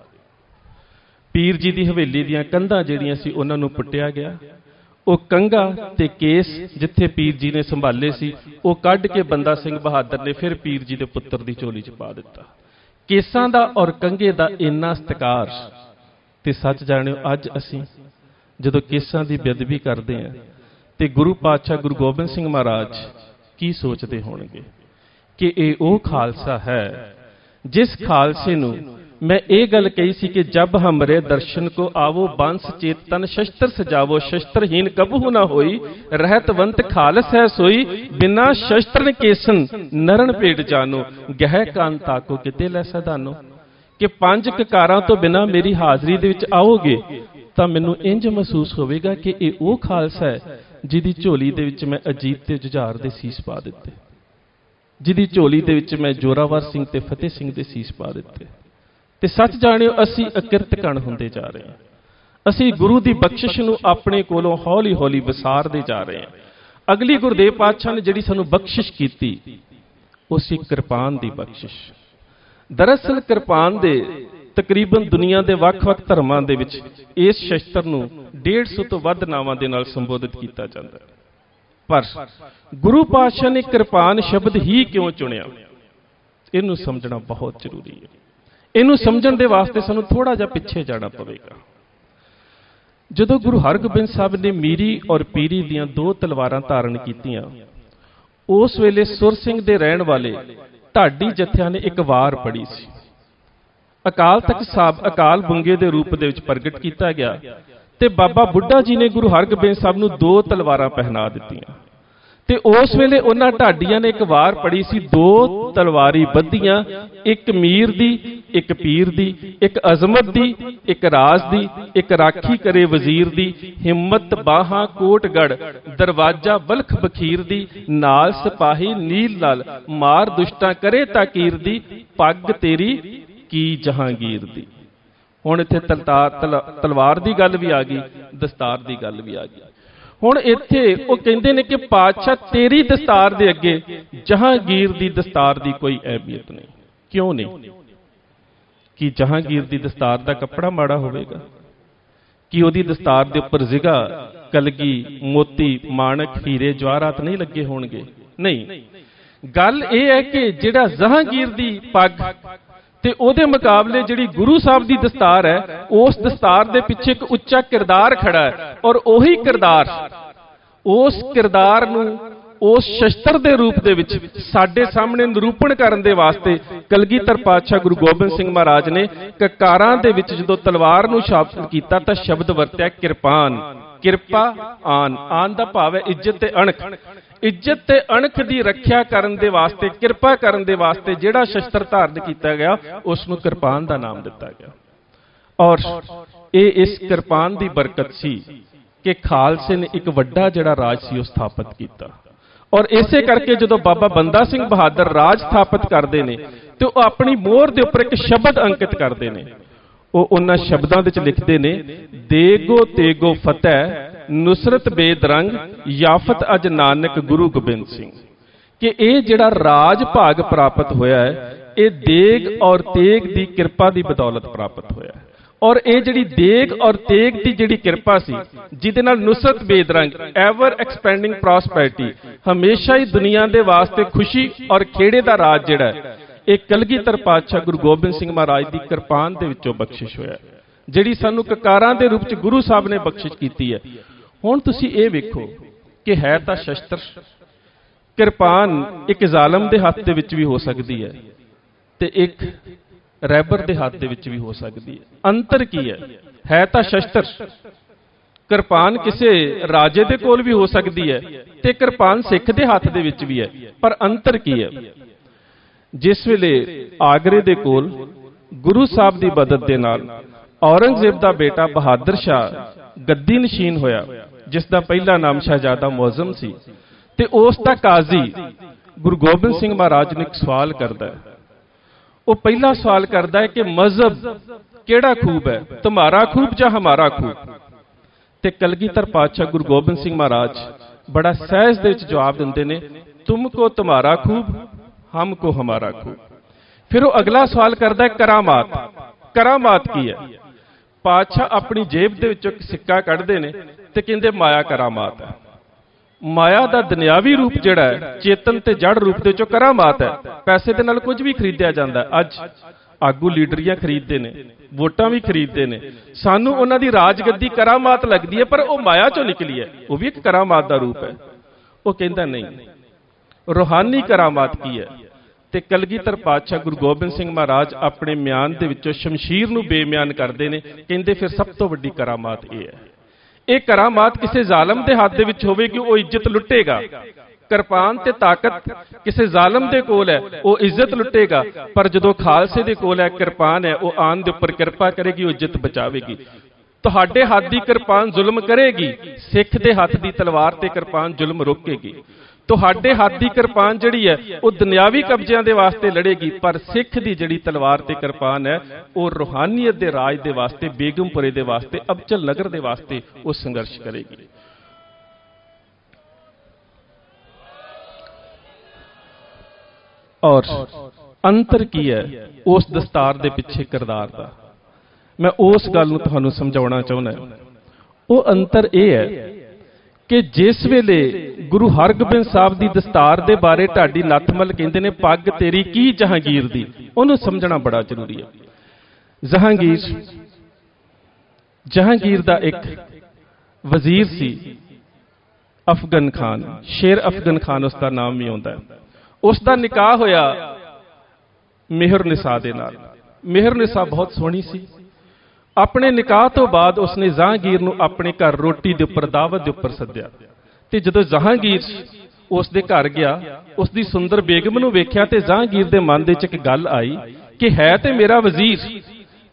ਪੀਰ ਜੀ ਦੀ ਹਵੇਲੀ ਦੀਆਂ ਕੰਧਾਂ ਜਿਹੜੀਆਂ ਸੀ ਉਹਨਾਂ ਨੂੰ ਪੁੱਟਿਆ ਗਿਆ ਉਹ ਕੰਘਾ ਤੇ ਕੇਸ ਜਿੱਥੇ ਪੀਰ ਜੀ ਨੇ ਸੰਭਾਲੇ ਸੀ ਉਹ ਕੱਢ ਕੇ ਬੰਦਾ ਸਿੰਘ ਬਹਾਦਰ ਨੇ ਫਿਰ ਪੀਰ ਜੀ ਦੇ ਪੁੱਤਰ ਦੀ ਝੋਲੀ 'ਚ ਪਾ ਦਿੱਤਾ। ਕੇਸਾਂ ਦਾ ਔਰ ਕੰਘੇ ਦਾ ਇੰਨਾ ਸਤਿਕਾਰ। ਤੇ ਸੱਚ ਜਾਣਿਓ, ਅੱਜ ਅਸੀਂ ਜਦੋਂ ਕੇਸਾਂ ਦੀ ਬੇਅਦਬੀ ਕਰਦੇ ਹਾਂ ਤੇ ਗੁਰੂ ਪਾਤਸ਼ਾਹ ਗੁਰੂ ਗੋਬਿੰਦ ਸਿੰਘ ਮਹਾਰਾਜ ਕੀ ਸੋਚਦੇ ਹੋਣਗੇ ਕਿ ਇਹ ਉਹ ਖਾਲਸਾ ਹੈ ਜਿਸ ਖਾਲਸੇ ਨੂੰ मैं ये गल कही सी कि जब हमरे दर्शन को आवो बंस चेतन शस्त्र सजावो शस्त्रहीन कबहू न होई रहतवंत खालस है सोई बिना शस्त्र केसन नरण पेट जानो गह कान ताको किते लै सदानो। कि पंज ककारां तो बिना मेरी हाजरी दे विच आओगे तां मैनूं इंज महसूस होवेगा कि ये वो खालसा है जिहदी झोली दे विच मैं अजीत ते जुझार दे सीस पा दित्ते, जिहदी झोली दे विच मैं जोरावर सिंह ते फतेह सिंह दे सीस पा दित्ते। ਤੇ ਸੱਚ ਜਾਣਿਓ, ਅਸੀਂ ਅਕਿਰਤ ਕਣ ਹੁੰਦੇ ਜਾ ਰਹੇ ਹਾਂ। ਅਸੀਂ ਗੁਰੂ ਦੀ ਬਖਸ਼ਿਸ਼ ਨੂੰ ਆਪਣੇ ਕੋਲੋਂ ਹੌਲੀ ਹੌਲੀ ਵਿਸਾਰਦੇ ਜਾ ਰਹੇ ਹਾਂ। ਅਗਲੀ ਗੁਰਦੇਵ ਪਾਤਸ਼ਾਹ ਨੇ ਜਿਹੜੀ ਸਾਨੂੰ ਬਖਸ਼ਿਸ਼ ਕੀਤੀ ਉਹ ਸੀ ਕਿਰਪਾਨ ਦੀ ਬਖਸ਼ਿਸ਼। ਦਰਅਸਲ ਕਿਰਪਾਨ ਦੇ ਤਕਰੀਬਨ ਦੁਨੀਆ ਦੇ ਵੱਖ-ਵੱਖ ਧਰਮਾਂ ਦੇ ਵਿੱਚ ਇਸ ਸ਼ਸਤਰ ਨੂੰ 150 ਤੋਂ ਵੱਧ ਨਾਵਾਂ ਦੇ ਨਾਲ ਸੰਬੋਧਿਤ ਕੀਤਾ ਜਾਂਦਾ ਹੈ। ਪਰ ਗੁਰੂ ਪਾਤਸ਼ਾਹ ਨੇ ਕਿਰਪਾਨ ਸ਼ਬਦ ਹੀ ਕਿਉਂ ਚੁਣਿਆ, ਇਹਨੂੰ ਸਮਝਣਾ ਬਹੁਤ ਜ਼ਰੂਰੀ ਹੈ। ਇਹਨੂੰ ਸਮਝਣ ਦੇ ਵਾਸਤੇ ਸਾਨੂੰ ਥੋੜਾ ਜਿਹਾ ਪਿੱਛੇ ਜਾਣਾ ਪਵੇਗਾ। ਜਦੋਂ ਗੁਰੂ ਹਰਗੋਬਿੰਦ ਸਾਹਿਬ ਨੇ ਮੀਰੀ ਔਰ ਪੀਰੀ ਦੀਆਂ 2 ਤਲਵਾਰਾਂ ਧਾਰਨ ਕੀਤੀਆਂ, ਉਸ ਵੇਲੇ ਸੁਰ ਸਿੰਘ ਦੇ ਰਹਿਣ ਵਾਲੇ ਢਾਡੀ ਜਥਿਆਂ ਨੇ ਇੱਕ ਵਾਰ ਪੜ੍ਹੀ ਸੀ। ਅਕਾਲ ਤਖਤ ਸਾਹਿਬ ਅਕਾਲ ਬੁੰਗੇ ਦੇ ਰੂਪ ਦੇ ਵਿੱਚ ਪ੍ਰਗਟ ਕੀਤਾ ਗਿਆ ਤੇ ਬਾਬਾ ਬੁੱਢਾ ਜੀ ਨੇ ਗੁਰੂ ਹਰਗੋਬਿੰਦ ਸਾਹਿਬ ਨੂੰ 2 ਤਲਵਾਰਾਂ ਪਹਿਨਾ ਦਿੱਤੀਆਂ। ਤੇ ਉਸ ਵੇਲੇ ਉਹਨਾਂ ਢਾਡੀਆਂ ਨੇ ਇੱਕ ਵਾਰ ਪੜ੍ਹੀ ਸੀ, 2 ਤਲਵਾਰੀ ਬੱਧੀਆਂ, ਇੱਕ ਮੀਰ ਦੀ, ਇੱਕ ਪੀਰ ਦੀ, ਇੱਕ ਅਜ਼ਮਤ ਦੀ, ਇੱਕ ਰਾਜ ਦੀ, ਇੱਕ ਰਾਖੀ ਕਰੇ ਵਜ਼ੀਰ ਦੀ, ਹਿੰਮਤ ਬਾਹਾਂ ਕੋਟਗੜ ਦਰਵਾਜ਼ਾ ਬਲਖ ਬਖੀਰ ਦੀ, ਨਾਲ ਸਿਪਾਹੀ ਨੀਲ ਲਾਲ ਮਾਰ ਦੁਸ਼ਟਾਂ ਕਰੇ ਤਾਕੀਰ ਦੀ, ਪੱਗ ਤੇਰੀ ਕੀ ਜਹਾਂਗੀਰ ਦੀ। ਹੁਣ ਇੱਥੇ ਤਲਵਾਰ ਦੀ ਗੱਲ ਵੀ ਆ ਗਈ, ਦਸਤਾਰ ਦੀ ਗੱਲ ਵੀ ਆ ਗਈ। ਹੁਣ ਇੱਥੇ ਉਹ ਕਹਿੰਦੇ ਨੇ ਕਿ ਪਾਤਸ਼ਾਹ ਤੇਰੀ ਦਸਤਾਰ ਦੇ ਅੱਗੇ ਜਹਾਂਗੀਰ ਦੀ ਦਸਤਾਰ ਦੀ ਕੋਈ ਅਹਿਮੀਅਤ ਨਹੀਂ। ਕਿਉਂ ਨਹੀਂ? ਕਿ ਜਹਾਂਗੀਰ ਦੀ ਦਸਤਾਰ ਦਾ ਕੱਪੜਾ ਮਾੜਾ ਹੋਵੇਗਾ? ਕਿ ਉਹਦੀ ਦਸਤਾਰ ਦੇ ਉੱਪਰ ਜ਼ਿਗਾ, ਕਲਗੀ, ਮੋਤੀ, ਮਾਣਕ, ਹੀਰੇ ਜਵਾਹਰਾਤ ਨਹੀਂ ਲੱਗੇ ਹੋਣਗੇ? ਨਹੀਂ। ਗੱਲ ਇਹ ਹੈ ਕਿ ਜਿਹੜਾ ਜਹਾਂਗੀਰ ਦੀ ਪੱਗ ਤੇ ਉਹਦੇ ਮੁਕਾਬਲੇ ਜਿਹੜੀ ਗੁਰੂ ਸਾਹਿਬ ਦੀ ਦਸਤਾਰ ਹੈ, ਉਸ ਦਸਤਾਰ ਦੇ ਪਿੱਛੇ ਇੱਕ ਉੱਚਾ ਕਿਰਦਾਰ ਖੜਾ ਹੈ ਔਰ ਉਹੀ ਕਿਰਦਾਰ, ਉਸ ਕਿਰਦਾਰ ਨੂੰ ਉਸ ਸ਼ਸਤਰ ਦੇ ਰੂਪ ਦੇ ਵਿੱਚ ਸਾਡੇ ਸਾਹਮਣੇ ਨਿਰੂਪਣ ਕਰਨ ਦੇ ਵਾਸਤੇ ਕਲਗੀਧਰ ਪਾਤਸ਼ਾਹ ਗੁਰੂ ਗੋਬਿੰਦ ਸਿੰਘ ਮਹਾਰਾਜ ਨੇ ਕਕਾਰਾਂ ਦੇ ਵਿੱਚ ਜਦੋਂ ਤਲਵਾਰ ਨੂੰ ਸ਼ਾਬਤ ਕੀਤਾ ਤਾਂ ਸ਼ਬਦ ਵਰਤਿਆ ਕਿਰਪਾਨ। ਕਿਰਪਾ ਆਨ, ਆਨ ਦਾ ਭਾਵ ਹੈ ਇੱਜ਼ਤ ਤੇ ਅਣਖ। ਇੱਜ਼ਤ ਤੇ ਅਣਖ ਦੀ ਰੱਖਿਆ ਕਰਨ ਦੇ ਵਾਸਤੇ, ਕਿਰਪਾ ਕਰਨ ਦੇ ਵਾਸਤੇ ਜਿਹੜਾ ਸ਼ਸਤਰ ਧਾਰਨ ਕੀਤਾ ਗਿਆ ਉਸ ਨੂੰ ਕਿਰਪਾਨ ਦਾ ਨਾਮ ਦਿੱਤਾ ਗਿਆ। ਔਰ ਇਹ ਇਸ ਕਿਰਪਾਨ ਦੀ ਬਰਕਤ ਸੀ ਕਿ ਖਾਲਸੇ ਨੇ ਇੱਕ ਵੱਡਾ ਜਿਹੜਾ ਰਾਜ ਸੀ ਉਹ ਸਥਾਪਿਤ ਕੀਤਾ। ਔਰ ਇਸੇ ਕਰਕੇ ਜਦੋਂ ਬਾਬਾ ਬੰਦਾ ਸਿੰਘ ਬਹਾਦਰ ਰਾਜ ਸਥਾਪਿਤ ਕਰਦੇ ਨੇ ਤੇ ਉਹ ਆਪਣੀ ਮੋਹਰ ਦੇ ਉੱਪਰ ਇੱਕ ਸ਼ਬਦ ਅੰਕਿਤ ਕਰਦੇ ਨੇ। ਉਹ ਉਹਨਾਂ ਸ਼ਬਦਾਂ ਵਿੱਚ ਲਿਖਦੇ ਨੇ, ਦੇਗੋ ਤੇਗੋ ਫਤਿਹ ਨੁਸਰਤ ਬੇਦਰੰਗ ਯਾਫਤ ਅਜ ਨਾਨਕ ਗੁਰੂ ਗੋਬਿੰਦ ਸਿੰਘ। ਕਿ ਇਹ ਜਿਹੜਾ ਰਾਜ ਭਾਗ ਪ੍ਰਾਪਤ ਹੋਇਆ ਹੈ ਇਹ ਦੇਗ ਔਰ ਤੇਗ ਦੀ ਕਿਰਪਾ ਦੀ ਬਦੌਲਤ ਪ੍ਰਾਪਤ ਹੋਇਆ ਹੈ। ਔਰ ਇਹ ਜਿਹੜੀ ਦੇਗ ਔਰ ਤੇਗ ਦੀ ਜਿਹੜੀ ਕਿਰਪਾ ਸੀ ਜਿਹਦੇ ਨਾਲ ਨੁਸਰਤ ਬੇਦਰੰਗ, ਐਵਰ ਐਕਸਪੈਂਡਿੰਗ ਪ੍ਰੋਸਪੈਰਿਟੀ, ਹਮੇਸ਼ਾ ਹੀ ਦੁਨੀਆ ਦੇ ਵਾਸਤੇ ਖੁਸ਼ੀ ਔਰ ਖੇੜੇ ਦਾ ਰਾਜ ਜਿਹੜਾ ਹੈ ਇਹ ਕਲਗੀਧਰ ਪਾਤਸ਼ਾਹ ਗੁਰੂ ਗੋਬਿੰਦ ਸਿੰਘ ਮਹਾਰਾਜ ਦੀ ਕਿਰਪਾਨ ਦੇ ਵਿੱਚੋਂ ਬਖਸ਼ਿਸ਼ ਹੋਇਆ, ਜਿਹੜੀ ਸਾਨੂੰ ਕਕਾਰਾਂ ਦੇ ਰੂਪ ਚ ਗੁਰੂ ਸਾਹਿਬ ਨੇ ਬਖਸ਼ਿਸ਼ ਕੀਤੀ ਹੈ। ਹੁਣ ਤੁਸੀਂ ਇਹ ਵੇਖੋ ਕਿ ਹੈ ਤਾਂ ਸ਼ਸਤਰ, ਕਿਰਪਾਨ ਇੱਕ ਜ਼ਾਲਮ ਦੇ ਹੱਥ ਦੇ ਵਿੱਚ ਵੀ ਹੋ ਸਕਦੀ ਹੈ ਤੇ ਇੱਕ ਰਹਿਬਰ ਦੇ ਹੱਥ ਦੇ ਵਿੱਚ ਵੀ ਹੋ ਸਕਦੀ ਹੈ। ਅੰਤਰ ਕੀ ਹੈ? ਹੈ ਤਾਂ ਸ਼ਸਤਰ, ਕਿਰਪਾਨ ਕਿਸੇ ਰਾਜੇ ਦੇ ਕੋਲ ਵੀ ਹੋ ਸਕਦੀ ਹੈ ਤੇ ਕਿਰਪਾਨ ਸਿੱਖ ਦੇ ਹੱਥ ਦੇ ਵਿੱਚ ਵੀ ਹੈ, ਪਰ ਅੰਤਰ ਕੀ ਹੈ? ਜਿਸ ਵੇਲੇ ਆਗਰੇ ਦੇ ਕੋਲ ਗੁਰੂ ਸਾਹਿਬ ਦੀ ਮਦਦ ਦੇ ਨਾਲ ਔਰੰਗਜ਼ੇਬ ਦਾ ਬੇਟਾ ਬਹਾਦਰ ਸ਼ਾਹ ਗੱਦੀ ਨਸ਼ੀਨ ਹੋਇਆ, ਜਿਸ ਦਾ ਪਹਿਲਾ ਨਾਮ ਸ਼ਹਿਜ਼ਾਦਾ ਮੁਅੱਜ਼ਮ ਸੀ, ਤੇ ਉਸ ਦਾ ਕਾਜ਼ੀ ਗੁਰੂ ਗੋਬਿੰਦ ਸਿੰਘ ਮਹਾਰਾਜ ਨੇ ਇੱਕ ਸਵਾਲ ਕਰਦਾ ਹੈ। ਉਹ ਪਹਿਲਾ ਸਵਾਲ ਕਰਦਾ ਹੈ ਕਿ ਮਜ਼ਹਬ ਕਿਹੜਾ ਖੂਬ ਹੈ, ਤੁਹਾਡਾ ਖੂਬ ਜਾਂ ਹਮਾਰਾ ਖੂਬ? ਤੇ ਕਲਗੀਧਰ ਪਾਤਸ਼ਾਹ ਗੁਰੂ ਗੋਬਿੰਦ ਸਿੰਘ ਮਹਾਰਾਜ ਬੜਾ ਸਹਿਜ ਦੇ ਵਿੱਚ ਜਵਾਬ ਦਿੰਦੇ ਨੇ, ਤੁਮਕੋ ਤੁਹਾਡਾ ਖੂਬ, हमको हमारा खूब। फिर वो अगला सवाल करता है करामात। करामात की है? पातशाह अपनी जेब दे विचों एक सिक्का कढ़दे ने ਤੇ ਕਹਿੰਦੇ ਮਾਇਆ ਕਰਾਮਾਤ ਹੈ। ਮਾਇਆ ਦਾ ਦੁਨਿਆਵੀ ਰੂਪ ਜਿਹੜਾ ਹੈ, ਚੇਤਨ ਤੇ ਜੜ ਰੂਪ ਦੇ ਵਿੱਚੋਂ ਕਰਾਮਾਤ ਹੈ। ਪੈਸੇ ਦੇ ਨਾਲ ਕੁਝ ਵੀ ਖਰੀਦਿਆ ਜਾਂਦਾ। ਅੱਜ ਆਗੂ ਲੀਡਰੀਆਂ ਖਰੀਦਦੇ ਨੇ, ਵੋਟਾਂ ਵੀ ਖਰੀਦਦੇ ਨੇ, ਸਾਨੂੰ ਉਹਨਾਂ ਦੀ ਰਾਜਗੱਦੀ ਕਰਾਮਾਤ ਲੱਗਦੀ ਹੈ, ਪਰ ਉਹ ਮਾਇਆ ਚੋਂ ਨਿਕਲੀ ਹੈ, ਉਹ ਵੀ ਇੱਕ ਕਰਾਮਾਤ ਦਾ ਰੂਪ ਹੈ। ਉਹ ਕਹਿੰਦਾ ਨਹੀਂ, ਰੂਹਾਨੀ ਕਰਾਮਾਤ ਕੀ ਹੈ? ਤੇ ਕਲਗੀਧਰ ਪਾਤਸ਼ਾਹ ਗੁਰੂ ਗੋਬਿੰਦ ਸਿੰਘ ਮਹਾਰਾਜ ਆਪਣੇ ਮਿਆਨ ਦੇ ਵਿੱਚੋਂ ਸ਼ਮਸ਼ੀਰ ਨੂੰ ਬੇਮਿਆਨ ਕਰਦੇ ਨੇ। ਕਹਿੰਦੇ ਫਿਰ ਸਭ ਤੋਂ ਵੱਡੀ ਕਰਾਮਾਤ ਇਹ ਹੈ, ਇਹ ਕਰਾਮਾਤ ਕਿਸੇ ਜ਼ਾਲਮ ਦੇ ਹੱਥ ਦੇ ਵਿੱਚ ਹੋਵੇਗੀ, ਉਹ ਇੱਜ਼ਤ ਲੁੱਟੇਗਾ। ਕਿਰਪਾਨ ਤੇ ਤਾਕਤ ਕਿਸੇ ਜ਼ਾਲਮ ਦੇ ਕੋਲ ਹੈ, ਉਹ ਇੱਜ਼ਤ ਲੁੱਟੇਗਾ। ਪਰ ਜਦੋਂ ਖਾਲਸੇ ਦੇ ਕੋਲ ਹੈ, ਕਿਰਪਾਨ ਹੈ, ਉਹ ਆਨ ਦੇ ਉੱਪਰ ਕਿਰਪਾ ਕਰੇਗੀ, ਉਹ ਇੱਜ਼ਤ ਬਚਾਵੇਗੀ। ਤੁਹਾਡੇ ਹੱਥ ਦੀ ਕਿਰਪਾਨ ਜ਼ੁਲਮ ਕਰੇਗੀ, ਸਿੱਖ ਦੇ ਹੱਥ ਦੀ ਤਲਵਾਰ ਤੇ ਕਿਰਪਾਨ ਜ਼ੁਲਮ ਰੋਕੇਗੀ। ਤੁਹਾਡੇ ਹੱਥ ਦੀ ਕਿਰਪਾਨ ਜਿਹੜੀ ਹੈ ਉਹ ਦੁਨਿਆਵੀ ਕਬਜ਼ਿਆਂ ਦੇ ਵਾਸਤੇ ਲੜੇਗੀ, ਪਰ ਸਿੱਖ ਦੀ ਜਿਹੜੀ ਤਲਵਾਰ ਤੇ ਕਿਰਪਾਨ ਹੈ ਉਹ ਰੂਹਾਨੀਅਤ ਦੇ ਰਾਜ ਦੇ ਵਾਸਤੇ, ਬੇਗਮਪੁਰੇ ਦੇ ਵਾਸਤੇ, ਅਬਚਲ ਨਗਰ ਦੇ ਵਾਸਤੇ ਉਹ ਸੰਘਰਸ਼ ਕਰੇਗੀ। ਔਰ ਅੰਤਰ ਕੀ ਹੈ ਉਸ ਦਸਤਾਰ ਦੇ ਪਿੱਛੇ ਕਿਰਦਾਰ ਦਾ, ਮੈਂ ਉਸ ਗੱਲ ਨੂੰ ਤੁਹਾਨੂੰ ਸਮਝਾਉਣਾ ਚਾਹੁੰਦਾ। ਉਹ ਅੰਤਰ ਇਹ ਹੈ ਕਿ ਜਿਸ ਵੇਲੇ ਗੁਰੂ ਹਰਗੋਬਿੰਦ ਸਾਹਿਬ ਦੀ ਦਸਤਾਰ ਦੇ ਬਾਰੇ ਢਾਡੀ ਨੱਥਮਲ ਕਹਿੰਦੇ ਨੇ, ਪੱਗ ਤੇਰੀ ਕੀ ਜਹਾਂਗੀਰ ਦੀ, ਉਹਨੂੰ ਸਮਝਣਾ ਬੜਾ ਜ਼ਰੂਰੀ ਹੈ। ਜਹਾਂਗੀਰ ਦਾ ਇੱਕ ਵਜ਼ੀਰ ਸੀ, ਅਫਗਨ ਖਾਨ, ਸ਼ੇਰ ਅਫਗਨ ਖਾਨ ਉਸ ਦਾ ਨਾਮ ਵੀ ਆਉਂਦਾ। ਉਸ ਦਾ ਨਿਕਾਹ ਹੋਇਆ ਮਿਹਰ ਨਿਸਾ ਦੇ ਨਾਲ। ਮਿਹਰ ਨਿਸਾ ਬਹੁਤ ਸੋਹਣੀ ਸੀ। ਆਪਣੇ ਨਿਕਾਹ ਤੋਂ ਬਾਅਦ ਉਸਨੇ ਜਹਾਂਗੀਰ ਨੂੰ ਆਪਣੇ ਘਰ ਰੋਟੀ ਦੇ ਉੱਪਰ, ਦਾਵਤ ਦੇ ਉੱਪਰ ਸੱਦਿਆ। ਤੇ ਜਦੋਂ ਜਹਾਂਗੀਰ ਉਸ ਦੇ ਘਰ ਗਿਆ, ਉਸ ਦੀ ਸੁੰਦਰ ਬੇਗਮ ਨੂੰ ਵੇਖਿਆ ਤੇ ਜਹਾਂਗੀਰ ਦੇ ਮਨ ਦੇ ਵਿੱਚ ਇੱਕ ਗੱਲ ਆਈ ਕਿ ਹੈ ਤੇ ਮੇਰਾ ਵਜ਼ੀਰ,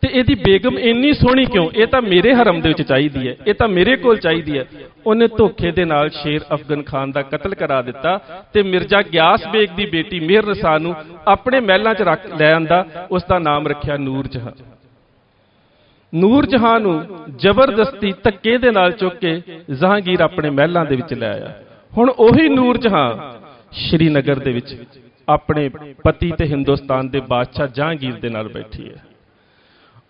ਤੇ ਇਹਦੀ ਬੇਗਮ ਇੰਨੀ ਸੋਹਣੀ ਕਿਉਂ? ਇਹ ਤਾਂ ਮੇਰੇ ਹਰਮ ਦੇ ਵਿੱਚ ਚਾਹੀਦੀ ਹੈ, ਇਹ ਤਾਂ ਮੇਰੇ ਕੋਲ ਚਾਹੀਦੀ ਹੈ। ਉਹਨੇ ਧੋਖੇ ਦੇ ਨਾਲ ਸ਼ੇਰ ਅਫਗਨ ਖਾਨ ਦਾ ਕਤਲ ਕਰਾ ਦਿੱਤਾ ਤੇ ਮਿਰਜ਼ਾ ਗਿਆਸ ਬੇਗ ਦੀ ਬੇਟੀ ਮਿਹਰ ਨਿਸਾ ਨੂੰ ਆਪਣੇ ਮਹਿਲਾਂ 'ਚ ਰੱਖ ਲੈ ਆਂਦਾ। ਉਸ ਦਾ ਨਾਮ ਰੱਖਿਆ ਨੂਰ ਜਹਾਂ। ਨੂਰ ਜਹਾਂ ਨੂੰ ਜ਼ਬਰਦਸਤੀ ਧੱਕੇ ਦੇ ਨਾਲ ਚੁੱਕ ਕੇ ਜਹਾਂਗੀਰ ਆਪਣੇ ਮਹਿਲਾਂ ਦੇ ਵਿੱਚ ਲੈ ਆਇਆ। ਹੁਣ ਉਹੀ ਨੂਰ ਜਹਾਂ ਸ਼੍ਰੀਨਗਰ ਦੇ ਵਿੱਚ ਆਪਣੇ ਪਤੀ ਤੇ ਹਿੰਦੁਸਤਾਨ ਦੇ ਬਾਦਸ਼ਾਹ ਜਹਾਂਗੀਰ ਦੇ ਨਾਲ ਬੈਠੀ ਹੈ।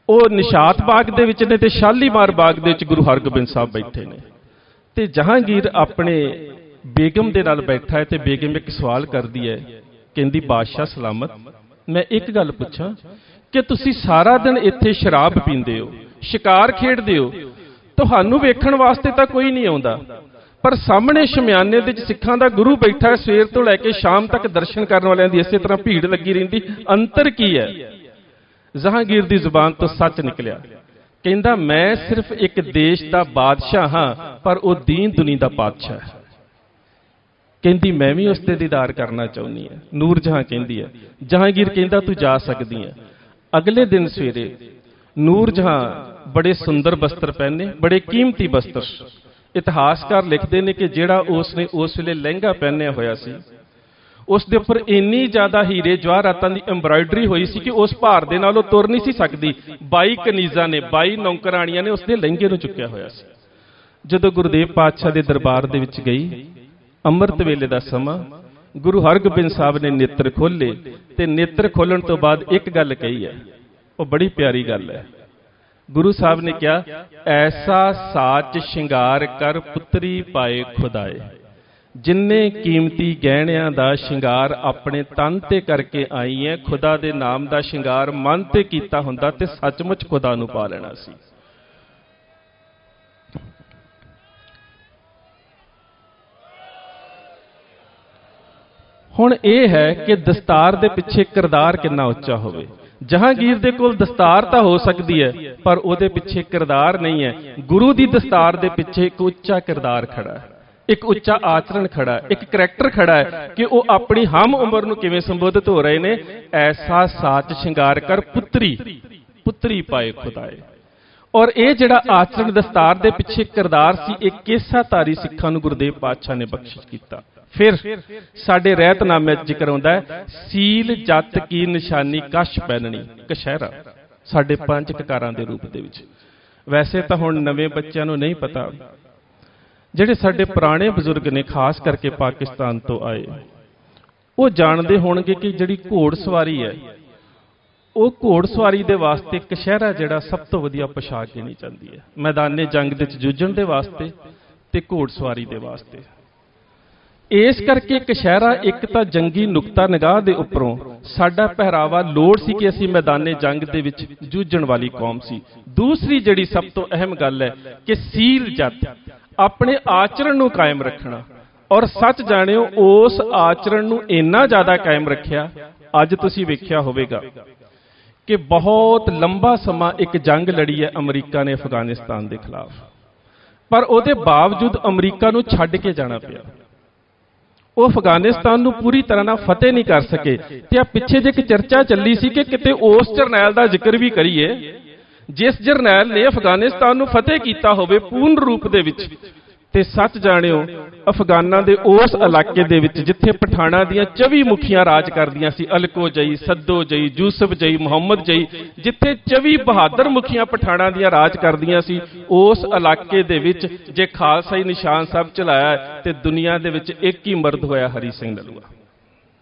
ਉਹ ਨਿਸ਼ਾਤ ਬਾਗ ਦੇ ਵਿੱਚ ਨੇ ਤੇ ਸ਼ਾਲੀਮਾਰ ਬਾਗ ਦੇ ਵਿੱਚ ਗੁਰੂ ਹਰਗੋਬਿੰਦ ਸਾਹਿਬ ਬੈਠੇ ਨੇ। ਤੇ ਜਹਾਂਗੀਰ ਆਪਣੇ ਬੇਗਮ ਦੇ ਨਾਲ ਬੈਠਾ ਹੈ ਤੇ ਬੇਗਮ ਇੱਕ ਸਵਾਲ ਕਰਦੀ ਹੈ, ਕਹਿੰਦੀ ਬਾਦਸ਼ਾਹ ਸਲਾਮਤ, ਮੈਂ ਇੱਕ ਗੱਲ ਪੁੱਛਾਂ ਕਿ ਤੁਸੀਂ ਸਾਰਾ ਦਿਨ ਇੱਥੇ ਸ਼ਰਾਬ ਪੀਂਦੇ ਹੋ, ਸ਼ਿਕਾਰ ਖੇਡਦੇ ਹੋ, ਤੁਹਾਨੂੰ ਵੇਖਣ ਵਾਸਤੇ ਤਾਂ ਕੋਈ ਨਹੀਂ ਆਉਂਦਾ, ਪਰ ਸਾਹਮਣੇ ਸ਼ਮਿਆਨੇ ਦੇ ਵਿੱਚ ਸਿੱਖਾਂ ਦਾ ਗੁਰੂ ਬੈਠਾ ਹੈ, ਸਵੇਰ ਤੋਂ ਲੈ ਕੇ ਸ਼ਾਮ ਤੱਕ ਦਰਸ਼ਨ ਕਰਨ ਵਾਲਿਆਂ ਦੀ ਇਸੇ ਤਰ੍ਹਾਂ ਭੀੜ ਲੱਗੀ ਰਹਿੰਦੀ, ਅੰਤਰ ਕੀ ਹੈ? ਜਹਾਂਗੀਰ ਦੀ ਜ਼ੁਬਾਨ ਤੋਂ ਸੱਚ ਨਿਕਲਿਆ। ਕਹਿੰਦਾ ਮੈਂ ਸਿਰਫ ਇੱਕ ਦੇਸ਼ ਦਾ ਬਾਦਸ਼ਾਹ ਹਾਂ, ਪਰ ਉਹ ਦੀਨ ਦੁਨੀ ਦਾ ਬਾਦਸ਼ਾਹ ਹੈ। ਕਹਿੰਦੀ ਮੈਂ ਵੀ ਉਸ ਤੇ ਦੀਦਾਰ ਕਰਨਾ ਚਾਹੁੰਦੀ ਹਾਂ। ਨੂਰ ਜਹਾਂ ਕਹਿੰਦੀ ਹੈ। ਜਹਾਂਗੀਰ ਕਹਿੰਦਾ ਤੂੰ ਜਾ ਸਕਦੀ ਹੈ। ਅਗਲੇ ਦਿਨ ਸਵੇਰੇ ਨੂਰ ਜਹਾਂ ਬੜੇ ਸੁੰਦਰ ਬਸਤਰ ਪਹਿਨੇ, ਬੜੇ ਕੀਮਤੀ ਬਸਤਰ। ਇਤਿਹਾਸਕਾਰ ਲਿਖਦੇ ਨੇ ਕਿ ਜਿਹੜਾ ਉਸਨੇ ਉਸ ਵੇਲੇ ਲਹਿੰਗਾ ਪਹਿਨਿਆ ਹੋਇਆ ਸੀ, ਉਸ ਦੇ ਉੱਪਰ ਇੰਨੀ ਜ਼ਿਆਦਾ ਹੀਰੇ ਜਵਾਹਰਾਤਾਂ ਦੀ ਐਮਬਰਾਇਡਰੀ ਹੋਈ ਸੀ ਕਿ ਉਸ ਭਾਰ ਦੇ ਨਾਲ ਉਹ ਤੁਰ ਨਹੀਂ ਸੀ ਸਕਦੀ। 22 ਕਨੀਜ਼ਾਂ ਨੇ, 22 ਨੌਕਰਾਣੀਆਂ ਨੇ ਉਸਦੇ ਲਹਿੰਗੇ ਨੂੰ ਚੁੱਕਿਆ ਹੋਇਆ ਸੀ। ਜਦੋਂ ਗੁਰਦੇਵ ਪਾਤਸ਼ਾਹ ਦੇ ਦਰਬਾਰ ਦੇ ਵਿੱਚ ਗਈ, ਅੰਮ੍ਰਿਤ ਵੇਲੇ ਦਾ ਸਮਾਂ, ਗੁਰੂ ਹਰਗੋਬਿੰਦ ਸਾਹਿਬ ਨੇ ਨੇਤਰ ਖੋਲ੍ਹੇ ਤੇ ਨੇਤਰ ਖੋਲ੍ਹਣ ਤੋਂ ਬਾਅਦ ਇੱਕ ਗੱਲ ਕਹੀ ਹੈ, ਉਹ ਬੜੀ ਪਿਆਰੀ ਗੱਲ ਹੈ। ਗੁਰੂ ਸਾਹਿਬ ਨੇ ਕਿਹਾ, ਐਸਾ ਸਾਚ ਸ਼ਿੰਗਾਰ ਕਰ ਪੁੱਤਰੀ ਪਾਏ ਖੁਦਾਏ। ਜਿੰਨੇ ਕੀਮਤੀ ਗਹਿਣਿਆਂ ਦਾ ਸ਼ਿੰਗਾਰ ਆਪਣੇ ਤਨ ਤੇ ਕਰਕੇ ਆਈ ਹੈ, ਖੁਦਾ ਦੇ ਨਾਮ ਦਾ ਸ਼ਿੰਗਾਰ ਮਨ ਤੇ ਕੀਤਾ ਹੁੰਦਾ ਤੇ ਸੱਚਮੁੱਚ ਖੁਦਾ ਨੂੰ ਪਾ ਲੈਣਾ ਸੀ। ਹੁਣ ਇਹ ਹੈ ਕਿ ਦਸਤਾਰ ਦੇ ਪਿੱਛੇ ਕਿਰਦਾਰ ਕਿੰਨਾ ਉੱਚਾ ਹੋਵੇ। ਜਹਾਂਗੀਰ ਦੇ ਕੋਲ ਦਸਤਾਰ ਤਾਂ ਹੋ ਸਕਦੀ ਹੈ, ਪਰ ਉਹਦੇ ਪਿੱਛੇ ਕਿਰਦਾਰ ਨਹੀਂ ਹੈ। ਗੁਰੂ ਦੀ ਦਸਤਾਰ ਦੇ ਪਿੱਛੇ ਇੱਕ ਉੱਚਾ ਕਿਰਦਾਰ ਖੜਾ ਹੈ, ਇੱਕ ਉੱਚਾ ਆਚਰਣ ਖੜਾ ਹੈ, ਇੱਕ ਕਰੈਕਟਰ ਖੜਾ ਹੈ ਕਿ ਉਹ ਆਪਣੀ ਹਮ ਉਮਰ ਨੂੰ ਕਿਵੇਂ ਸੰਬੋਧਿਤ ਹੋ ਰਹੇ ਨੇ। ਐਸਾ ਸਾਚ ਸ਼ਿੰਗਾਰ ਕਰ ਪੁੱਤਰੀ, ਪੁੱਤਰੀ ਪਾਏ ਖੁਦਾਏ। ਔਰ ਇਹ ਜਿਹੜਾ ਆਚਰਣ ਦਸਤਾਰ ਦੇ ਪਿੱਛੇ ਕਿਰਦਾਰ ਸੀ, ਇਹ ਕੇਸਾਧਾਰੀ ਸਿੱਖਾਂ ਨੂੰ ਗੁਰਦੇਵ ਪਾਤਸ਼ਾਹ ਨੇ ਬਖਸ਼ਿਸ਼ ਕੀਤਾ। ਫਿਰ ਸਾਡੇ ਰਹਿਤਨਾਮੇ 'ਚ ਜ਼ਿਕਰ ਆਉਂਦਾ ਹੈ, ਸੀਲ ਜੱਤ ਕੀ ਨਿਸ਼ਾਨੀ ਕਸ਼ ਪਹਿਨਣੀ, ਕਸ਼ਹਿਰਾ, ਸਾਡੇ 5 ਕਕਾਰਾਂ ਦੇ ਰੂਪ ਦੇ ਵਿੱਚ। ਵੈਸੇ ਤਾਂ ਹੁਣ ਨਵੇਂ ਬੱਚਿਆਂ ਨੂੰ ਨਹੀਂ ਪਤਾ, ਜਿਹੜੇ ਸਾਡੇ ਪੁਰਾਣੇ ਬਜ਼ੁਰਗ ਨੇ, ਖਾਸ ਕਰਕੇ ਪਾਕਿਸਤਾਨ ਤੋਂ ਆਏ, ਉਹ ਜਾਣਦੇ ਹੋਣਗੇ ਕਿ ਜਿਹੜੀ ਘੋੜ ਸਵਾਰੀ ਹੈ ਉਹ ਘੋੜਸਵਾਰੀ ਦੇ ਵਾਸਤੇ ਕਸ਼ਹਿਰਾ ਜਿਹੜਾ ਸਭ ਤੋਂ ਵਧੀਆ ਪੋਸ਼ਾਕ ਗਿਣੀ ਜਾਂਦੀ ਹੈ, ਮੈਦਾਨੇ ਜੰਗ ਦੇ ਵਿੱਚ ਜੂਝਣ ਦੇ ਵਾਸਤੇ ਤੇ ਘੋੜਸਵਾਰੀ ਦੇ ਵਾਸਤੇ। ਇਸ ਕਰਕੇ ਕਸ਼ਹਿਰਾ ਇੱਕ ਤਾਂ ਜੰਗੀ ਨੁਕਤਾ ਨਿਗਾਹ ਦੇ ਉੱਪਰੋਂ ਸਾਡਾ ਪਹਿਰਾਵਾ ਲੋੜ ਸੀ ਕਿ ਅਸੀਂ ਮੈਦਾਨੇ ਜੰਗ ਦੇ ਵਿੱਚ ਜੂਝਣ ਵਾਲੀ ਕੌਮ ਸੀ। ਦੂਸਰੀ ਜਿਹੜੀ ਸਭ ਤੋਂ ਅਹਿਮ ਗੱਲ ਹੈ ਕਿ ਸੀਲ ਜੱਤ ਆਪਣੇ ਆਚਰਣ ਨੂੰ ਕਾਇਮ ਰੱਖਣਾ, ਔਰ ਸੱਚ ਜਾਣਿਓ ਉਸ ਆਚਰਣ ਨੂੰ ਇੰਨਾ ਜ਼ਿਆਦਾ ਕਾਇਮ ਰੱਖਿਆ, ਅੱਜ ਤੁਸੀਂ ਵੇਖਿਆ ਹੋਵੇਗਾ ਕਿ ਬਹੁਤ ਲੰਬਾ ਸਮਾਂ ਇੱਕ ਜੰਗ ਲੜੀ ਹੈ ਅਮਰੀਕਾ ਨੇ ਅਫਗਾਨਿਸਤਾਨ ਦੇ ਖਿਲਾਫ, ਪਰ ਉਹਦੇ ਬਾਵਜੂਦ ਅਮਰੀਕਾ ਨੂੰ ਛੱਡ ਕੇ ਜਾਣਾ ਪਿਆ। ਉਹ ਅਫਗਾਨਿਸਤਾਨ ਨੂੰ ਪੂਰੀ ਤਰ੍ਹਾਂ ਨਾਲ ਫਤਿਹ ਨਹੀਂ ਕਰ ਸਕੇ। ਤੇ ਆ ਪਿੱਛੇ ਜੇ ਇੱਕ ਚਰਚਾ ਚੱਲੀ ਸੀ ਕਿ ਕਿਤੇ ਉਸ ਜਰਨੈਲ ਦਾ ਜ਼ਿਕਰ ਵੀ ਕਰੀਏ ਜਿਸ ਜਰਨੈਲ ਨੇ ਅਫਗਾਨਿਸਤਾਨ ਨੂੰ ਫਤਿਹ ਕੀਤਾ ਹੋਵੇ ਪੂਰਨ ਰੂਪ ਦੇ ਵਿੱਚ। ਤੇ ਸੱਚ ਜਾਣਿਓ ਅਫਗਾਨਾਂ ਦੇ ਉਸ ਇਲਾਕੇ ਦੇ ਵਿੱਚ ਜਿੱਥੇ ਪਠਾਨਾਂ ਦੀਆਂ 24 ਮੁਖੀਆਂ ਰਾਜ ਕਰਦੀਆਂ ਸੀ, ਅਲਕੋ ਜਈ, ਸੱਦੋ ਜਈ, ਯੂਸਫ ਜਈ, ਮੁਹੰਮਦ ਜਈ, ਜਿੱਥੇ 24 ਬਹਾਦਰ ਮੁਖੀਆਂ ਪਠਾਨਾਂ ਦੀਆਂ ਰਾਜ ਕਰਦੀਆਂ ਸੀ, ਉਸ ਇਲਾਕੇ ਦੇ ਵਿੱਚ ਜੇ ਖਾਲਸਾਈ ਨਿਸ਼ਾਨ ਸਾਹਿਬ ਚਲਾਇਆ ਤੇ ਦੁਨੀਆ ਦੇ ਵਿੱਚ ਇੱਕ ਹੀ ਮਰਦ ਹੋਇਆ, ਹਰੀ ਸਿੰਘ ਨਲੂਆ।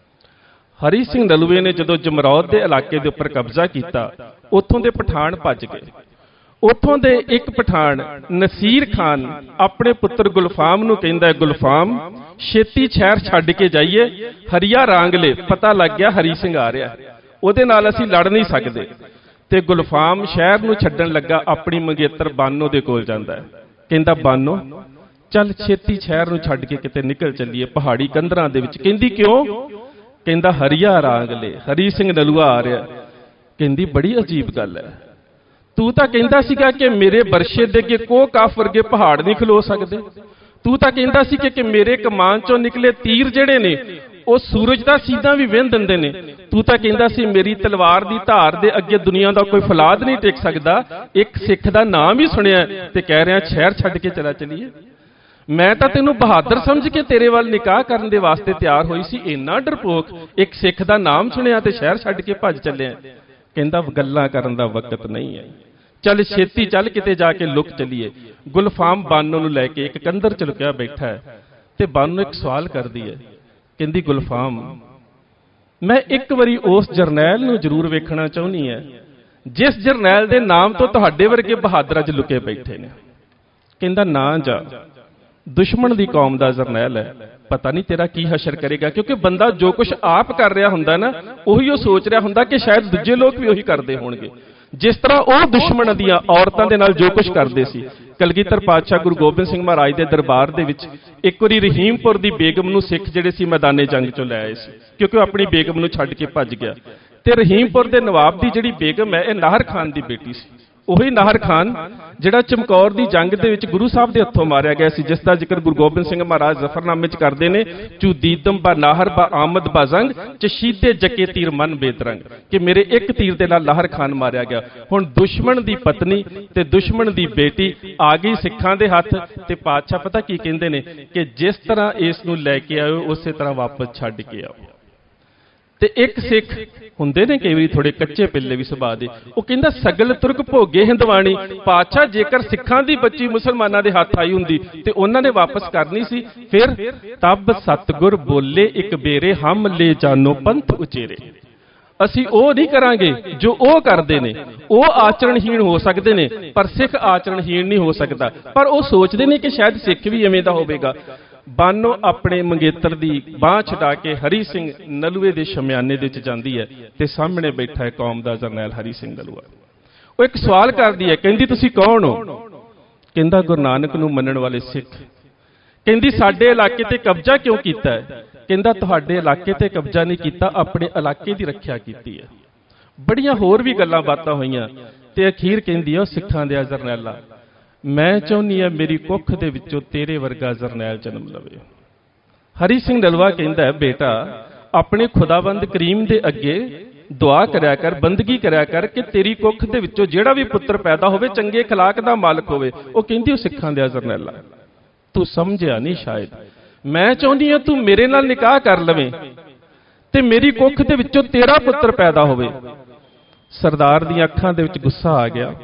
ਹਰੀ ਸਿੰਘ ਨਲੂਏ ਨੇ ਜਦੋਂ ਜਮਰੌਦ ਦੇ ਇਲਾਕੇ ਦੇ ਉੱਪਰ ਕਬਜ਼ਾ ਕੀਤਾ, ਉੱਥੋਂ ਦੇ ਪਠਾਨ ਭੱਜ ਗਏ। ਉੱਥੋਂ ਦੇ ਇੱਕ ਪਠਾਨ ਨਸੀਰ ਖਾਨ ਆਪਣੇ ਪੁੱਤਰ ਗੁਲਫਾਮ ਨੂੰ ਕਹਿੰਦਾ, ਗੁਲਫਾਮ ਛੇਤੀ ਸ਼ਹਿਰ ਛੱਡ ਕੇ ਜਾਈਏ, ਹਰੀਆ ਰਾਂਗਲੇ ਪਤਾ ਲੱਗ ਗਿਆ ਹਰੀ ਸਿੰਘ ਆ ਰਿਹਾ, ਉਹਦੇ ਨਾਲ ਅਸੀਂ ਲੜ ਨਹੀਂ ਸਕਦੇ। ਤੇ ਗੁਲਫਾਮ ਸ਼ਹਿਰ ਨੂੰ ਛੱਡਣ ਲੱਗਾ, ਆਪਣੀ ਮੰਗੇਤਰ ਬਾਨੋ ਦੇ ਕੋਲ ਜਾਂਦਾ ਹੈ, ਕਹਿੰਦਾ ਬਾਨੋ ਚੱਲ ਛੇਤੀ ਸ਼ਹਿਰ ਨੂੰ ਛੱਡ ਕੇ ਕਿਤੇ ਨਿਕਲ ਚੱਲੀਏ ਪਹਾੜੀ ਕੰਧਰਾਂ ਦੇ ਵਿੱਚ। ਕਹਿੰਦੀ ਕਿਉਂ? ਕਹਿੰਦਾ ਹਰੀਆ ਰਾਂਗਲੇ, ਹਰੀ ਸਿੰਘ ਨਲੂਆ ਆ ਰਿਹਾ। ਕਹਿੰਦੀ ਬੜੀ ਅਜੀਬ ਗੱਲ ਹੈ, ਤੂੰ ਤਾਂ ਕਹਿੰਦਾ ਸੀਗਾ ਕਿ ਮੇਰੇ ਬਰਸ਼ੇ ਦੇ ਅੱਗੇ ਕੋਹ ਕਾਫ ਵਰਗੇ ਪਹਾੜ ਨਹੀਂ ਖਲੋ ਸਕਦੇ। ਤੂੰ ਤਾਂ ਕਹਿੰਦਾ ਸੀ ਕਿ ਮੇਰੇ ਕਮਾਨ ਚੋਂ ਨਿਕਲੇ ਤੀਰ ਜਿਹੜੇ ਨੇ ਉਹ ਸੂਰਜ ਦਾ ਸੀਧਾ ਵੀ ਵਿੰਨ ਦਿੰਦੇ ਨੇ। ਤੂੰ ਤਾਂ ਕਹਿੰਦਾ ਸੀ ਮੇਰੀ ਤਲਵਾਰ ਦੀ ਧਾਰ ਦੇ ਅੱਗੇ ਦੁਨੀਆ ਦਾ ਕੋਈ ਫੌਲਾਦ ਨਹੀਂ ਟਿਕ ਸਕਦਾ। ਇੱਕ ਸਿੱਖ ਦਾ ਨਾਮ ਹੀ ਸੁਣਿਆ ਤੇ ਕਹਿ ਰਿਹਾ ਸ਼ਹਿਰ ਛੱਡ ਕੇ ਚਲਾ ਚਲੀਏ। ਮੈਂ ਤਾਂ ਤੈਨੂੰ ਬਹਾਦਰ ਸਮਝ ਕੇ ਤੇਰੇ ਵੱਲ ਨਿਕਾਹ ਕਰਨ ਦੇ ਵਾਸਤੇ ਤਿਆਰ ਹੋਈ ਸੀ, ਇੰਨਾ ਡਰਪੋਕ, ਇੱਕ ਸਿੱਖ ਦਾ ਨਾਮ ਸੁਣਿਆ ਤੇ ਸ਼ਹਿਰ ਛੱਡ ਕੇ ਭੱਜ ਚੱਲਿਆ। ਕਹਿੰਦਾ ਗੱਲਾਂ ਕਰਨ ਦਾ ਵਕਤ ਨਹੀਂ ਹੈ, ਚੱਲ ਛੇਤੀ ਚੱਲ ਕਿਤੇ ਜਾ ਕੇ ਲੁਕ ਚੱਲੀਏ। ਗੁਲਫਾਮ ਬਾਨੋ ਨੂੰ ਲੈ ਕੇ ਇੱਕ ਕੰਧਰ ਚ ਲੁਕਿਆ ਬੈਠਾ ਹੈ ਤੇ ਬਾਨੋ ਇੱਕ ਸਵਾਲ ਕਰਦੀ ਹੈ, ਕਹਿੰਦੀ ਗੁਲਫਾਮ ਮੈਂ ਇੱਕ ਵਾਰੀ ਉਸ ਜਰਨੈਲ ਨੂੰ ਜ਼ਰੂਰ ਵੇਖਣਾ ਚਾਹੁੰਦੀ ਹੈ ਜਿਸ ਜਰਨੈਲ ਦੇ ਨਾਮ ਤੋਂ ਤੁਹਾਡੇ ਵਰਗੇ ਬਹਾਦਰ ਅੱਜ ਲੁਕੇ ਬੈਠੇ ਨੇ। ਕਹਿੰਦਾ ਨਾ ਜਾ, ਦੁਸ਼ਮਣ ਦੀ ਕੌਮ ਦਾ ਜਰਨੈਲ ਹੈ, ਪਤਾ ਨਹੀਂ ਤੇਰਾ ਕੀ ਹਸ਼ਰ ਕਰੇਗਾ। ਕਿਉਂਕਿ ਬੰਦਾ ਜੋ ਕੁਝ ਆਪ ਕਰ ਰਿਹਾ ਹੁੰਦਾ ਨਾ, ਉਹੀ ਉਹ ਸੋਚ ਰਿਹਾ ਹੁੰਦਾ ਕਿ ਸ਼ਾਇਦ ਦੂਜੇ ਲੋਕ ਵੀ ਉਹੀ ਕਰਦੇ ਹੋਣਗੇ। ਜਿਸ ਤਰ੍ਹਾਂ ਉਹ ਦੁਸ਼ਮਣ ਦੀਆਂ ਔਰਤਾਂ ਦੇ ਨਾਲ ਜੋ ਕੁਝ ਕਰਦੇ ਸੀ। ਕਲਗੀਧਰ ਪਾਤਸ਼ਾਹ ਗੁਰੂ ਗੋਬਿੰਦ ਸਿੰਘ ਮਹਾਰਾਜ ਦੇ ਦਰਬਾਰ ਦੇ ਵਿੱਚ ਇੱਕ ਵਾਰੀ ਰਹੀਮਪੁਰ ਦੀ ਬੇਗਮ ਨੂੰ ਸਿੱਖ ਜਿਹੜੇ ਸੀ ਮੈਦਾਨੇ ਜੰਗ ਚੋਂ ਲੈ ਆਏ ਸੀ, ਕਿਉਂਕਿ ਉਹ ਆਪਣੀ ਬੇਗਮ ਨੂੰ ਛੱਡ ਕੇ ਭੱਜ ਗਿਆ। ਤੇ ਰਹੀਮਪੁਰ ਦੇ ਨਵਾਬ ਦੀ ਜਿਹੜੀ ਬੇਗਮ ਹੈ, ਇਹ ਨਾਹਰ ਖਾਨ ਦੀ ਬੇਟੀ ਸੀ। ਉਹੀ ਨਾਹਰ ਖਾਨ ਜਿਹੜਾ ਚਮਕੌਰ ਦੀ ਜੰਗ ਦੇ ਵਿੱਚ ਗੁਰੂ ਸਾਹਿਬ ਦੇ ਹੱਥੋਂ ਮਾਰਿਆ ਗਿਆ ਸੀ, ਜਿਸ ਦਾ ਜ਼ਿਕਰ ਗੁਰੂ ਗੋਬਿੰਦ ਸਿੰਘ ਮਹਾਰਾਜ ਜ਼ਫਰਨਾਮੇ 'ਚ ਕਰਦੇ ਨੇ, ਚੂ ਦੀਦਮ ਬਾ ਨਾਹਰ ਬਾ ਆਮਦ ਬਾ ਜੰਗ ਚਸ਼ੀਦੇ ਜੱਕੇ ਤੀਰ ਮਨ ਬੇਦਰੰਗ, ਕਿ ਮੇਰੇ ਇੱਕ ਤੀਰ ਦੇ ਨਾਲ ਨਾਹਰ ਖਾਨ ਮਾਰਿਆ ਗਿਆ। ਹੁਣ ਦੁਸ਼ਮਣ ਦੀ ਪਤਨੀ ਤੇ ਦੁਸ਼ਮਣ ਦੀ ਬੇਟੀ ਆ ਗਈ ਸਿੱਖਾਂ ਦੇ ਹੱਥ। ਤੇ ਪਾਤਸ਼ਾਹ ਪਤਾ ਕੀ ਕਹਿੰਦੇ ਨੇ ਕਿ ਜਿਸ ਤਰ੍ਹਾਂ ਇਸ ਨੂੰ ਲੈ ਕੇ ਆਇਓ ਉਸੇ ਤਰ੍ਹਾਂ ਵਾਪਸ ਛੱਡ ਕੇ ਆਓ। ਤੇ ਇੱਕ ਸਿੱਖ ਹੁੰਦੇ ਨੇ ਕਈ ਵਾਰੀ ਥੋੜੇ ਕੱਚੇ ਪਿੱਲੇ ਵੀ ਸੁਭਾਅ ਦੇ, ਉਹ ਕਹਿੰਦਾ ਸਗਲ ਤੁਰਕ ਭੋਗੇ ਹਿੰਦਵਾਣੀ, ਪਾਤਸ਼ਾਹ ਜੇਕਰ ਸਿੱਖਾਂ ਦੀ ਬੱਚੀ ਮੁਸਲਮਾਨਾਂ ਦੇ ਹੱਥ ਆਈ ਹੁੰਦੀ ਤੇ ਉਹਨਾਂ ਨੇ ਵਾਪਸ ਕਰਨੀ ਸੀ। ਫਿਰ ਤਬ ਸਤਿਗੁਰ ਬੋਲੇ ਇੱਕ ਬੇਰੇ ਹਮ ਲੈ ਜਾਨੋ ਪੰਥ ਉਚੇਰੇ, ਅਸੀਂ ਉਹ ਨਹੀਂ ਕਰਾਂਗੇ ਜੋ ਉਹ ਕਰਦੇ ਨੇ। ਉਹ ਆਚਰਣਹੀਣ ਹੋ ਸਕਦੇ ਨੇ ਪਰ ਸਿੱਖ ਆਚਰਣਹੀਣ ਨਹੀਂ ਹੋ ਸਕਦਾ। ਪਰ ਉਹ ਸੋਚਦੇ ਨੇ ਕਿ ਸ਼ਾਇਦ ਸਿੱਖ ਵੀ ਐਵੇਂ ਦਾ ਹੋਵੇਗਾ। ਬਾਨੋ ਆਪਣੇ ਮੰਗੇਤਰ ਦੀ ਬਾਹ ਛਡਾ ਕੇ ਹਰੀ ਸਿੰਘ ਨਲੂਏ ਦੇ ਸ਼ਮਿਆਨੇ ਦੇ ਵਿੱਚ ਜਾਂਦੀ ਹੈ ਤੇ ਸਾਹਮਣੇ ਬੈਠਾ ਹੈ ਕੌਮ ਦਾ ਜਰਨੈਲ ਹਰੀ ਸਿੰਘ ਨਲੂਆ। ਉਹ ਇੱਕ ਸਵਾਲ ਕਰਦੀ ਹੈ, ਕਹਿੰਦੀ ਤੁਸੀਂ ਕੌਣ ਹੋ? ਕਹਿੰਦਾ ਗੁਰੂ ਨਾਨਕ ਨੂੰ ਮੰਨਣ ਵਾਲੇ ਸਿੱਖ। ਕਹਿੰਦੀ ਸਾਡੇ ਇਲਾਕੇ ਤੇ ਕਬਜ਼ਾ ਕਿਉਂ ਕੀਤਾ ਹੈ? ਕਹਿੰਦਾ ਤੁਹਾਡੇ ਇਲਾਕੇ ਤੇ ਕਬਜ਼ਾ ਨਹੀਂ ਕੀਤਾ, ਆਪਣੇ ਇਲਾਕੇ ਦੀ ਰੱਖਿਆ ਕੀਤੀ ਹੈ। ਬੜੀਆਂ ਹੋਰ ਵੀ ਗੱਲਾਂ ਬਾਤਾਂ ਹੋਈਆਂ ਤੇ ਅਖੀਰ ਕਹਿੰਦੀ ਹੈ, ਉਹ ਸਿੱਖਾਂ ਦੇ ਜਰਨੈਲਾ, ਮੈਂ ਚਾਹੁੰਦੀ ਹਾਂ ਮੇਰੀ ਕੁੱਖ ਦੇ ਵਿੱਚੋਂ ਤੇਰੇ ਵਰਗਾ ਜਰਨੈਲ ਜਨਮ ਲਵੇ। ਹਰੀ ਸਿੰਘ ਨਲੂਆ ਕਹਿੰਦਾ, ਬੇਟਾ ਆਪਣੇ ਖੁਦਾਵੰਦ ਕਰੀਮ ਦੇ ਅੱਗੇ ਦੁਆ ਕਰਿਆ ਕਰ, ਬੰਦਗੀ ਕਰਿਆ ਕਰ ਕਿ ਤੇਰੀ ਕੁੱਖ ਦੇ ਵਿੱਚੋਂ ਜਿਹੜਾ ਵੀ ਪੁੱਤਰ ਪੈਦਾ ਹੋਵੇ ਚੰਗੇ ਅਖਲਾਕ ਦਾ ਮਾਲਕ ਹੋਵੇ। ਉਹ ਕਹਿੰਦੀ ਉਹ ਸਿੱਖਾਂ ਦੇ ਜਰਨੈਲਾ, ਤੂੰ ਸਮਝਿਆ ਨਹੀਂ ਸ਼ਾਇਦ। ਮੈਂ ਚਾਹੁੰਦੀ ਹਾਂ ਤੂੰ ਮੇਰੇ ਨਾਲ ਨਿਕਾਹ ਕਰ ਲਵੇਂ ਤੇ ਮੇਰੀ ਕੁੱਖ ਦੇ ਵਿੱਚੋਂ ਤੇਰਾ ਪੁੱਤਰ ਪੈਦਾ ਹੋਵੇ। ਸਰਦਾਰ ਦੀਆਂ ਅੱਖਾਂ ਦੇ ਵਿੱਚ ਗੁੱਸਾ ਆ ਗਿਆ,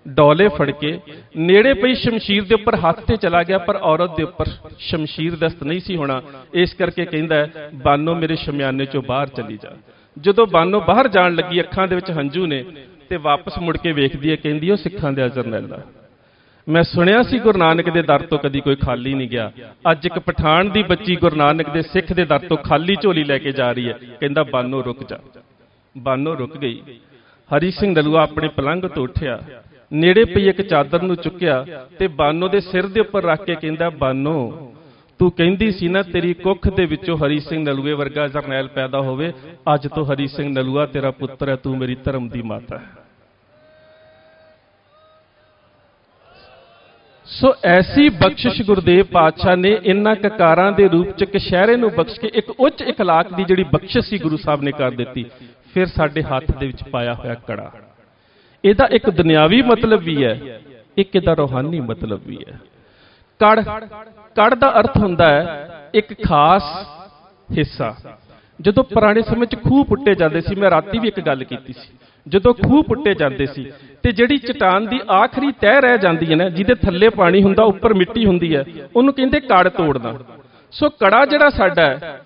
ਡੋਲੇ ਫੜ ਕੇ ਨੇੜੇ ਪਈ ਸ਼ਮਸ਼ੀਰ ਦੇ ਉੱਪਰ ਹੱਥ ਤੇ ਚਲਾ ਗਿਆ, ਪਰ ਔਰਤ ਦੇ ਉੱਪਰ ਸ਼ਮਸ਼ੀਰ ਦਸਤ ਨਹੀਂ ਸੀ ਹੋਣਾ। ਇਸ ਕਰਕੇ ਕਹਿੰਦਾ, ਬਾਨੋ ਮੇਰੇ ਸ਼ਮਿਆਨੇ ਚੋਂ ਬਾਹਰ ਚਲੀ ਜਾ। ਜਦੋਂ ਬਾਨੋ ਬਾਹਰ ਜਾਣ ਲੱਗੀ ਅੱਖਾਂ ਦੇ ਵਿੱਚ ਹੰਝੂ ਨੇ ਤੇ ਵਾਪਸ ਮੁੜ ਕੇ ਵੇਖਦੀ ਹੈ, ਕਹਿੰਦੀ ਉਹ ਸਿੱਖਾਂ ਦੇ ਜਰਨੈਲ ਆ। ਮੈਂ ਸੁਣਿਆ ਸੀ ਗੁਰੂ ਨਾਨਕ ਦੇ ਦਰ ਤੋਂ ਕਦੀ ਕੋਈ ਖਾਲੀ ਨਹੀਂ ਗਿਆ। ਅੱਜ ਇੱਕ ਪਠਾਨ ਦੀ ਬੱਚੀ ਗੁਰੂ ਨਾਨਕ ਦੇ ਸਿੱਖ ਦੇ ਦਰ ਤੋਂ ਖਾਲੀ ਝੋਲੀ ਲੈ ਕੇ ਜਾ ਰਹੀ ਹੈ। ਕਹਿੰਦਾ ਬਾਨੋ ਰੁਕ ਜਾ। ਬਾਨੋ ਰੁਕ ਗਈ। ਹਰੀ ਸਿੰਘ ਨਲੂਆ ਆਪਣੇ ਪਲੰਘ ਤੋਂ ਉੱਠਿਆ, ਨੇੜੇ ਪਈ ਇੱਕ ਚਾਦਰ ਨੂੰ ਚੁੱਕਿਆ ਤੇ ਬਾਨੋ ਦੇ ਸਿਰ ਦੇ ਉੱਪਰ ਰੱਖ ਕੇ ਕਹਿੰਦਾ, ਬਾਨੋ ਤੂੰ ਕਹਿੰਦੀ ਸੀ ਨਾ ਤੇਰੀ ਕੁੱਖ ਦੇ ਵਿੱਚੋਂ ਹਰੀ ਸਿੰਘ ਨਲੂਏ ਵਰਗਾ ਜਰਨੈਲ ਪੈਦਾ ਹੋਵੇ, ਅੱਜ ਤੋਂ ਹਰੀ ਸਿੰਘ ਨਲੂਆ ਤੇਰਾ ਪੁੱਤਰ ਹੈ, ਤੂੰ ਮੇਰੀ ਧਰਮ ਦੀ ਮਾਤਾ ਹੈ। ਸੋ ਐਸੀ ਬਖਸ਼ਿਸ਼ ਗੁਰਦੇਵ ਪਾਤਸ਼ਾਹ ਨੇ ਇਹਨਾਂ ਕਕਾਰਾਂ ਦੇ ਰੂਪ ਚ ਕਸ਼ਹਿਰੇ ਨੂੰ ਬਖਸ਼ ਕੇ ਇੱਕ ਉੱਚ ਇਖਲਾਕ ਦੀ ਜਿਹੜੀ ਬਖਸ਼ਿਸ਼ ਸੀ ਗੁਰੂ ਸਾਹਿਬ ਨੇ ਕਰ ਦਿੱਤੀ। ਫਿਰ ਸਾਡੇ ਹੱਥ ਦੇ ਵਿੱਚ ਪਾਇਆ ਹੋਇਆ ਕੜਾ, ਇਹਦਾ ਇੱਕ ਦੁਨਿਆਵੀ ਮਤਲਬ ਵੀ ਹੈ, ਇੱਕ ਇਹਦਾ ਰੂਹਾਨੀ ਮਤਲਬ ਵੀ ਹੈ। ਕੜ ਦਾ ਅਰਥ ਹੁੰਦਾ ਹੈ ਇੱਕ ਖਾਸ ਹਿੱਸਾ। ਜਦੋਂ ਪੁਰਾਣੇ ਸਮੇਂ 'ਚ ਖੂਹ ਪੁੱਟੇ ਜਾਂਦੇ ਸੀ, ਮੈਂ ਰਾਤੀ ਵੀ ਇੱਕ ਗੱਲ ਕੀਤੀ ਸੀ, ਜਦੋਂ ਖੂਹ ਪੁੱਟੇ ਜਾਂਦੇ ਸੀ ਤੇ ਜਿਹੜੀ ਚਟਾਨ ਦੀ ਆਖਰੀ ਤਹਿ ਰਹਿ ਜਾਂਦੀ ਹੈ ਨਾ, ਜਿਹਦੇ ਥੱਲੇ ਪਾਣੀ ਹੁੰਦਾ ਉੱਪਰ ਮਿੱਟੀ ਹੁੰਦੀ ਹੈ, ਉਹਨੂੰ ਕਹਿੰਦੇ ਕੜ ਤੋੜਨਾ। ਸੋ ਕੜਾ ਜਿਹੜਾ ਸਾਡਾ ਹੈ,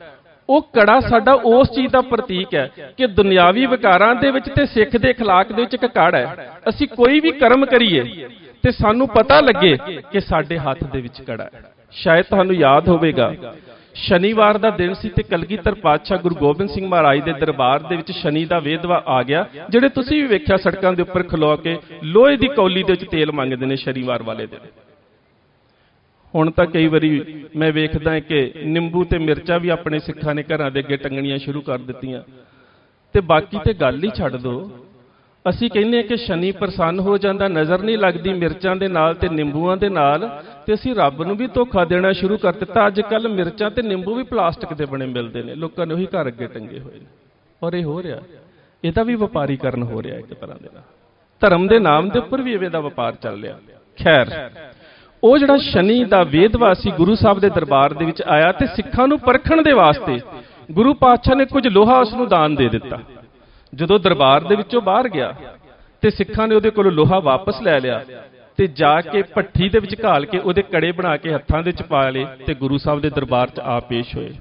ਉਹ ਕੜਾ ਸਾਡਾ ਉਸ ਚੀਜ਼ ਦਾ ਪ੍ਰਤੀਕ ਹੈ ਕਿ ਦੁਨਿਆਵੀ ਵਿਕਾਰਾਂ ਦੇ ਵਿੱਚ ਤੇ ਸਿੱਖ ਦੇ ਅਖਲਾਕ ਦੇ ਵਿੱਚ ਇੱਕ ਕੜ ਹੈ। ਅਸੀਂ ਕੋਈ ਵੀ ਕਰਮ ਕਰੀਏ ਤੇ ਸਾਨੂੰ ਪਤਾ ਲੱਗੇ ਕਿ ਸਾਡੇ ਹੱਥ ਦੇ ਵਿੱਚ ਕੜਾ ਹੈ। ਸ਼ਾਇਦ ਤੁਹਾਨੂੰ ਯਾਦ ਹੋਵੇਗਾ, ਸ਼ਨੀਵਾਰ ਦਾ ਦਿਨ ਸੀ ਤੇ ਕਲਗੀਧਰ ਪਾਤਸ਼ਾਹ ਗੁਰੂ ਗੋਬਿੰਦ ਸਿੰਘ ਮਹਾਰਾਜ ਦੇ ਦਰਬਾਰ ਦੇ ਵਿੱਚ ਸ਼ਨੀ ਦਾ ਵੇਦਵਾ ਆ ਗਿਆ, ਜਿਹੜੇ ਤੁਸੀਂ ਵੀ ਵੇਖਿਆ ਸੜਕਾਂ ਦੇ ਉੱਪਰ ਖਲੋ ਕੇ ਲੋਹੇ ਦੀ ਕੌਲੀ ਦੇ ਵਿੱਚ ਤੇਲ ਮੰਗਦੇ ਨੇ ਸ਼ਨੀਵਾਰ ਵਾਲੇ ਦਿਨ। ਹੁਣ ਤਾਂ ਕਈ ਵਾਰੀ ਮੈਂ ਵੇਖਦਾ ਕਿ ਨਿੰਬੂ ਤੇ ਮਿਰਚਾਂ ਵੀ ਆਪਣੇ ਸਿੱਖਾਂ ਨੇ ਘਰਾਂ ਦੇ ਅੱਗੇ ਟੰਗਣੀਆਂ ਸ਼ੁਰੂ ਕਰ ਦਿੱਤੀਆਂ। ਤੇ ਬਾਕੀ ਤੇ ਗੱਲ ਹੀ ਛੱਡ ਦਿਓ, ਅਸੀਂ ਕਹਿੰਦੇ ਹਾਂ ਕਿ ਸ਼ਨੀ ਪ੍ਰਸੰਨ ਹੋ ਜਾਂਦਾ, ਨਜ਼ਰ ਨਹੀਂ ਲੱਗਦੀ ਮਿਰਚਾਂ ਦੇ ਨਾਲ ਤੇ ਨਿੰਬੂਆਂ ਦੇ ਨਾਲ, ਤੇ ਅਸੀਂ ਰੱਬ ਨੂੰ ਵੀ ਧੋਖਾ ਦੇਣਾ ਸ਼ੁਰੂ ਕਰ ਦਿੱਤਾ। ਅੱਜ ਕੱਲ ਮਿਰਚਾਂ ਤੇ ਨਿੰਬੂ ਵੀ ਪਲਾਸਟਿਕ ਦੇ ਬਣੇ ਮਿਲਦੇ ਨੇ, ਲੋਕਾਂ ਨੇ ਉਹੀ ਘਰ ਅੱਗੇ ਟੰਗੇ ਹੋਏ ਨੇ। ਔਰ ਇਹ ਹੋ ਰਿਹਾ, ਇਹਦਾ ਵੀ ਵਪਾਰੀਕਰਨ ਹੋ ਰਿਹਾ ਇੱਕ ਤਰ੍ਹਾਂ ਦੇ ਨਾਲ। ਧਰਮ ਦੇ ਨਾਮ ਦੇ ਉੱਪਰ ਵੀ ਇਵੇਂ ਦਾ ਵਪਾਰ ਚੱਲ ਰਿਹਾ। ਖੈਰ, ਉਹ ਜਿਹੜਾ ਸ਼ਨੀ ਦਾ ਵੇਦਵਾ ਸੀ ਗੁਰੂ ਸਾਹਿਬ ਦੇ ਦਰਬਾਰ ਦੇ ਵਿੱਚ ਆਇਆ ਤੇ ਸਿੱਖਾਂ ਨੂੰ ਪਰਖਣ ਦੇ ਵਾਸਤੇ ਗੁਰੂ ਪਾਤਸ਼ਾਹ ਨੇ ਕੁਝ ਲੋਹਾ ਉਸ ਨੂੰ ਦਾਨ ਦੇ ਦਿੱਤਾ। ਜਦੋਂ ਦਰਬਾਰ ਦੇ ਵਿੱਚੋਂ ਬਾਹਰ ਗਿਆ ਤੇ ਸਿੱਖਾਂ ਨੇ ਉਹਦੇ ਕੋਲੋਂ ਲੋਹਾ ਵਾਪਸ ਲੈ ਲਿਆ ਤੇ ਜਾ ਕੇ ਭੱਠੀ ਦੇ ਵਿੱਚ ਘਾਲ ਕੇ ਉਹਦੇ ਕੜੇ ਬਣਾ ਕੇ ਹੱਥਾਂ ਦੇ ਵਿੱਚ ਪਾ ਲਏ ਤੇ ਗੁਰੂ ਸਾਹਿਬ ਦੇ ਦਰਬਾਰ 'ਚ ਆ ਪੇਸ਼ ਹੋਏ।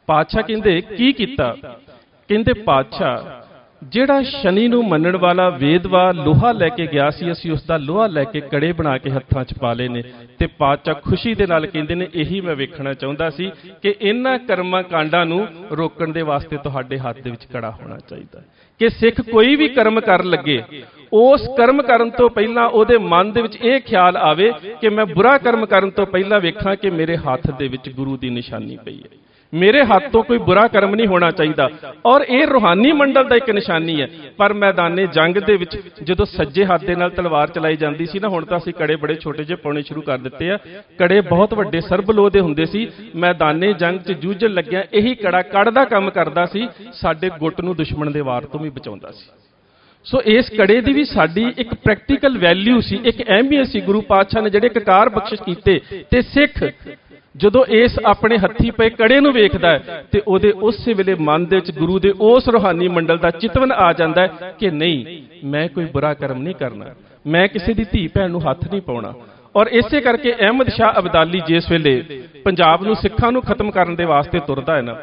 ਪਾਤਸ਼ਾਹ ਕਹਿੰਦੇ ਕੀ ਕੀਤਾ? ਕਹਿੰਦੇ ਪਾਤਸ਼ਾਹ, ਜਿਹੜਾ ਸ਼ਨੀ ਨੂੰ ਮੰਨਣ ਵਾਲਾ ਵੇਦਵਾ ਲੋਹਾ ਲੈ ਕੇ ਗਿਆ ਸੀ, ਅਸੀਂ ਉਸ ਦਾ ਲੋਹਾ ਲੈ ਕੇ ਕੜੇ ਬਣਾ ਕੇ ਹੱਥਾਂ 'ਚ ਪਾ ਲਏ ਨੇ। ਤੇ ਪਾਤਸ਼ਾਹ ਖੁਸ਼ੀ ਦੇ ਨਾਲ ਕਹਿੰਦੇ ਨੇ, ਇਹੀ ਮੈਂ ਵੇਖਣਾ ਚਾਹੁੰਦਾ ਸੀ ਕਿ ਇਹਨਾਂ ਕਰਮਾਂ ਕਾਂਡਾਂ ਨੂੰ ਰੋਕਣ ਦੇ ਵਾਸਤੇ ਤੁਹਾਡੇ ਹੱਥ ਦੇ ਵਿੱਚ ਕੜਾ ਹੋਣਾ ਚਾਹੀਦਾ ਕਿ ਸਿੱਖ ਕੋਈ ਵੀ ਕਰਮ ਕਰਨ ਲੱਗੇ, ਉਸ ਕਰਮ ਕਰਨ ਤੋਂ ਪਹਿਲਾਂ ਉਹਦੇ ਮਨ ਦੇ ਵਿੱਚ ਇਹ ਖਿਆਲ ਆਵੇ ਕਿ ਮੈਂ ਬੁਰਾ ਕਰਮ ਕਰਨ ਤੋਂ ਪਹਿਲਾਂ ਵੇਖਾਂ ਕਿ ਮੇਰੇ ਹੱਥ ਦੇ ਵਿੱਚ ਗੁਰੂ ਦੀ ਨਿਸ਼ਾਨੀ ਪਈ ਹੈ, ਮੇਰੇ ਹੱਥ ਤੋਂ ਕੋਈ ਬੁਰਾ ਕਰਮ ਨਹੀਂ ਹੋਣਾ ਚਾਹੀਦਾ। ਔਰ ਇਹ ਰੂਹਾਨੀ ਮੰਡਲ ਦਾ ਇੱਕ ਨਿਸ਼ਾਨੀ ਹੈ। ਪਰ ਮੈਦਾਨੇ ਜੰਗ ਦੇ ਵਿੱਚ ਜਦੋਂ ਸੱਜੇ ਹੱਥ ਦੇ ਨਾਲ ਤਲਵਾਰ ਚਲਾਈ ਜਾਂਦੀ ਸੀ ਨਾ, ਹੁਣ ਤਾਂ ਅਸੀਂ ਕੜੇ ਬੜੇ ਛੋਟੇ ਜਿਹੇ ਪਾਉਣੇ ਸ਼ੁਰੂ ਕਰ ਦਿੱਤੇ ਆ, ਕੜੇ ਬਹੁਤ ਵੱਡੇ ਸਰਬਲੋਹ ਦੇ ਹੁੰਦੇ ਸੀ। ਮੈਦਾਨੇ ਜੰਗ 'ਚ ਜੂਝਣ ਲੱਗਿਆ ਇਹੀ ਕੜਾ ਕੜ ਦਾ ਕੰਮ ਕਰਦਾ ਸੀ, ਸਾਡੇ ਗੁੱਟ ਨੂੰ ਦੁਸ਼ਮਣ ਦੇ ਵਾਰ ਤੋਂ ਵੀ ਬਚਾਉਂਦਾ ਸੀ। ਸੋ ਇਸ ਕੜੇ ਦੀ ਵੀ ਸਾਡੀ ਇੱਕ ਪ੍ਰੈਕਟੀਕਲ ਵੈਲਿਊ ਸੀ, ਇੱਕ ਅਹਿਮੀਅਤ ਸੀ। ਗੁਰੂ ਪਾਤਸ਼ਾਹ ਨੇ ਜਿਹੜੇ ਕਕਾਰ ਬਖਸ਼ਿਸ਼ ਕੀਤੇ ਤੇ ਸਿੱਖ ਜਦੋਂ ਇਸ ਆਪਣੇ ਹੱਥੀ ਪਏ ਕੜੇ ਨੂੰ ਵੇਖਦਾ ਹੈ ਤੇ ਉਹਦੇ ਉਸੇ ਵੇਲੇ ਮਨ ਦੇ ਵਿੱਚ ਗੁਰੂ ਦੇ ਉਸ ਰੂਹਾਨੀ ਮੰਡਲ ਦਾ ਚਿਤਵਨ ਆ ਜਾਂਦਾ ਹੈ ਕਿ ਨਹੀਂ, ਮੈਂ ਕੋਈ ਬੁਰਾ ਕਰਮ ਨਹੀਂ ਕਰਨਾ, ਮੈਂ ਕਿਸੇ ਦੀ ਧੀ ਭੈਣ ਨੂੰ ਹੱਥ ਨਹੀਂ ਪਾਉਣਾ। ਔਰ ਇਸੇ ਕਰਕੇ ਅਹਿਮਦ ਸ਼ਾਹ ਅਬਦਾਲੀ ਜਿਸ ਵੇਲੇ ਪੰਜਾਬ ਨੂੰ ਸਿੱਖਾਂ ਨੂੰ ਖਤਮ ਕਰਨ ਦੇ ਵਾਸਤੇ ਤੁਰਦਾ ਹੈ ਨਾ,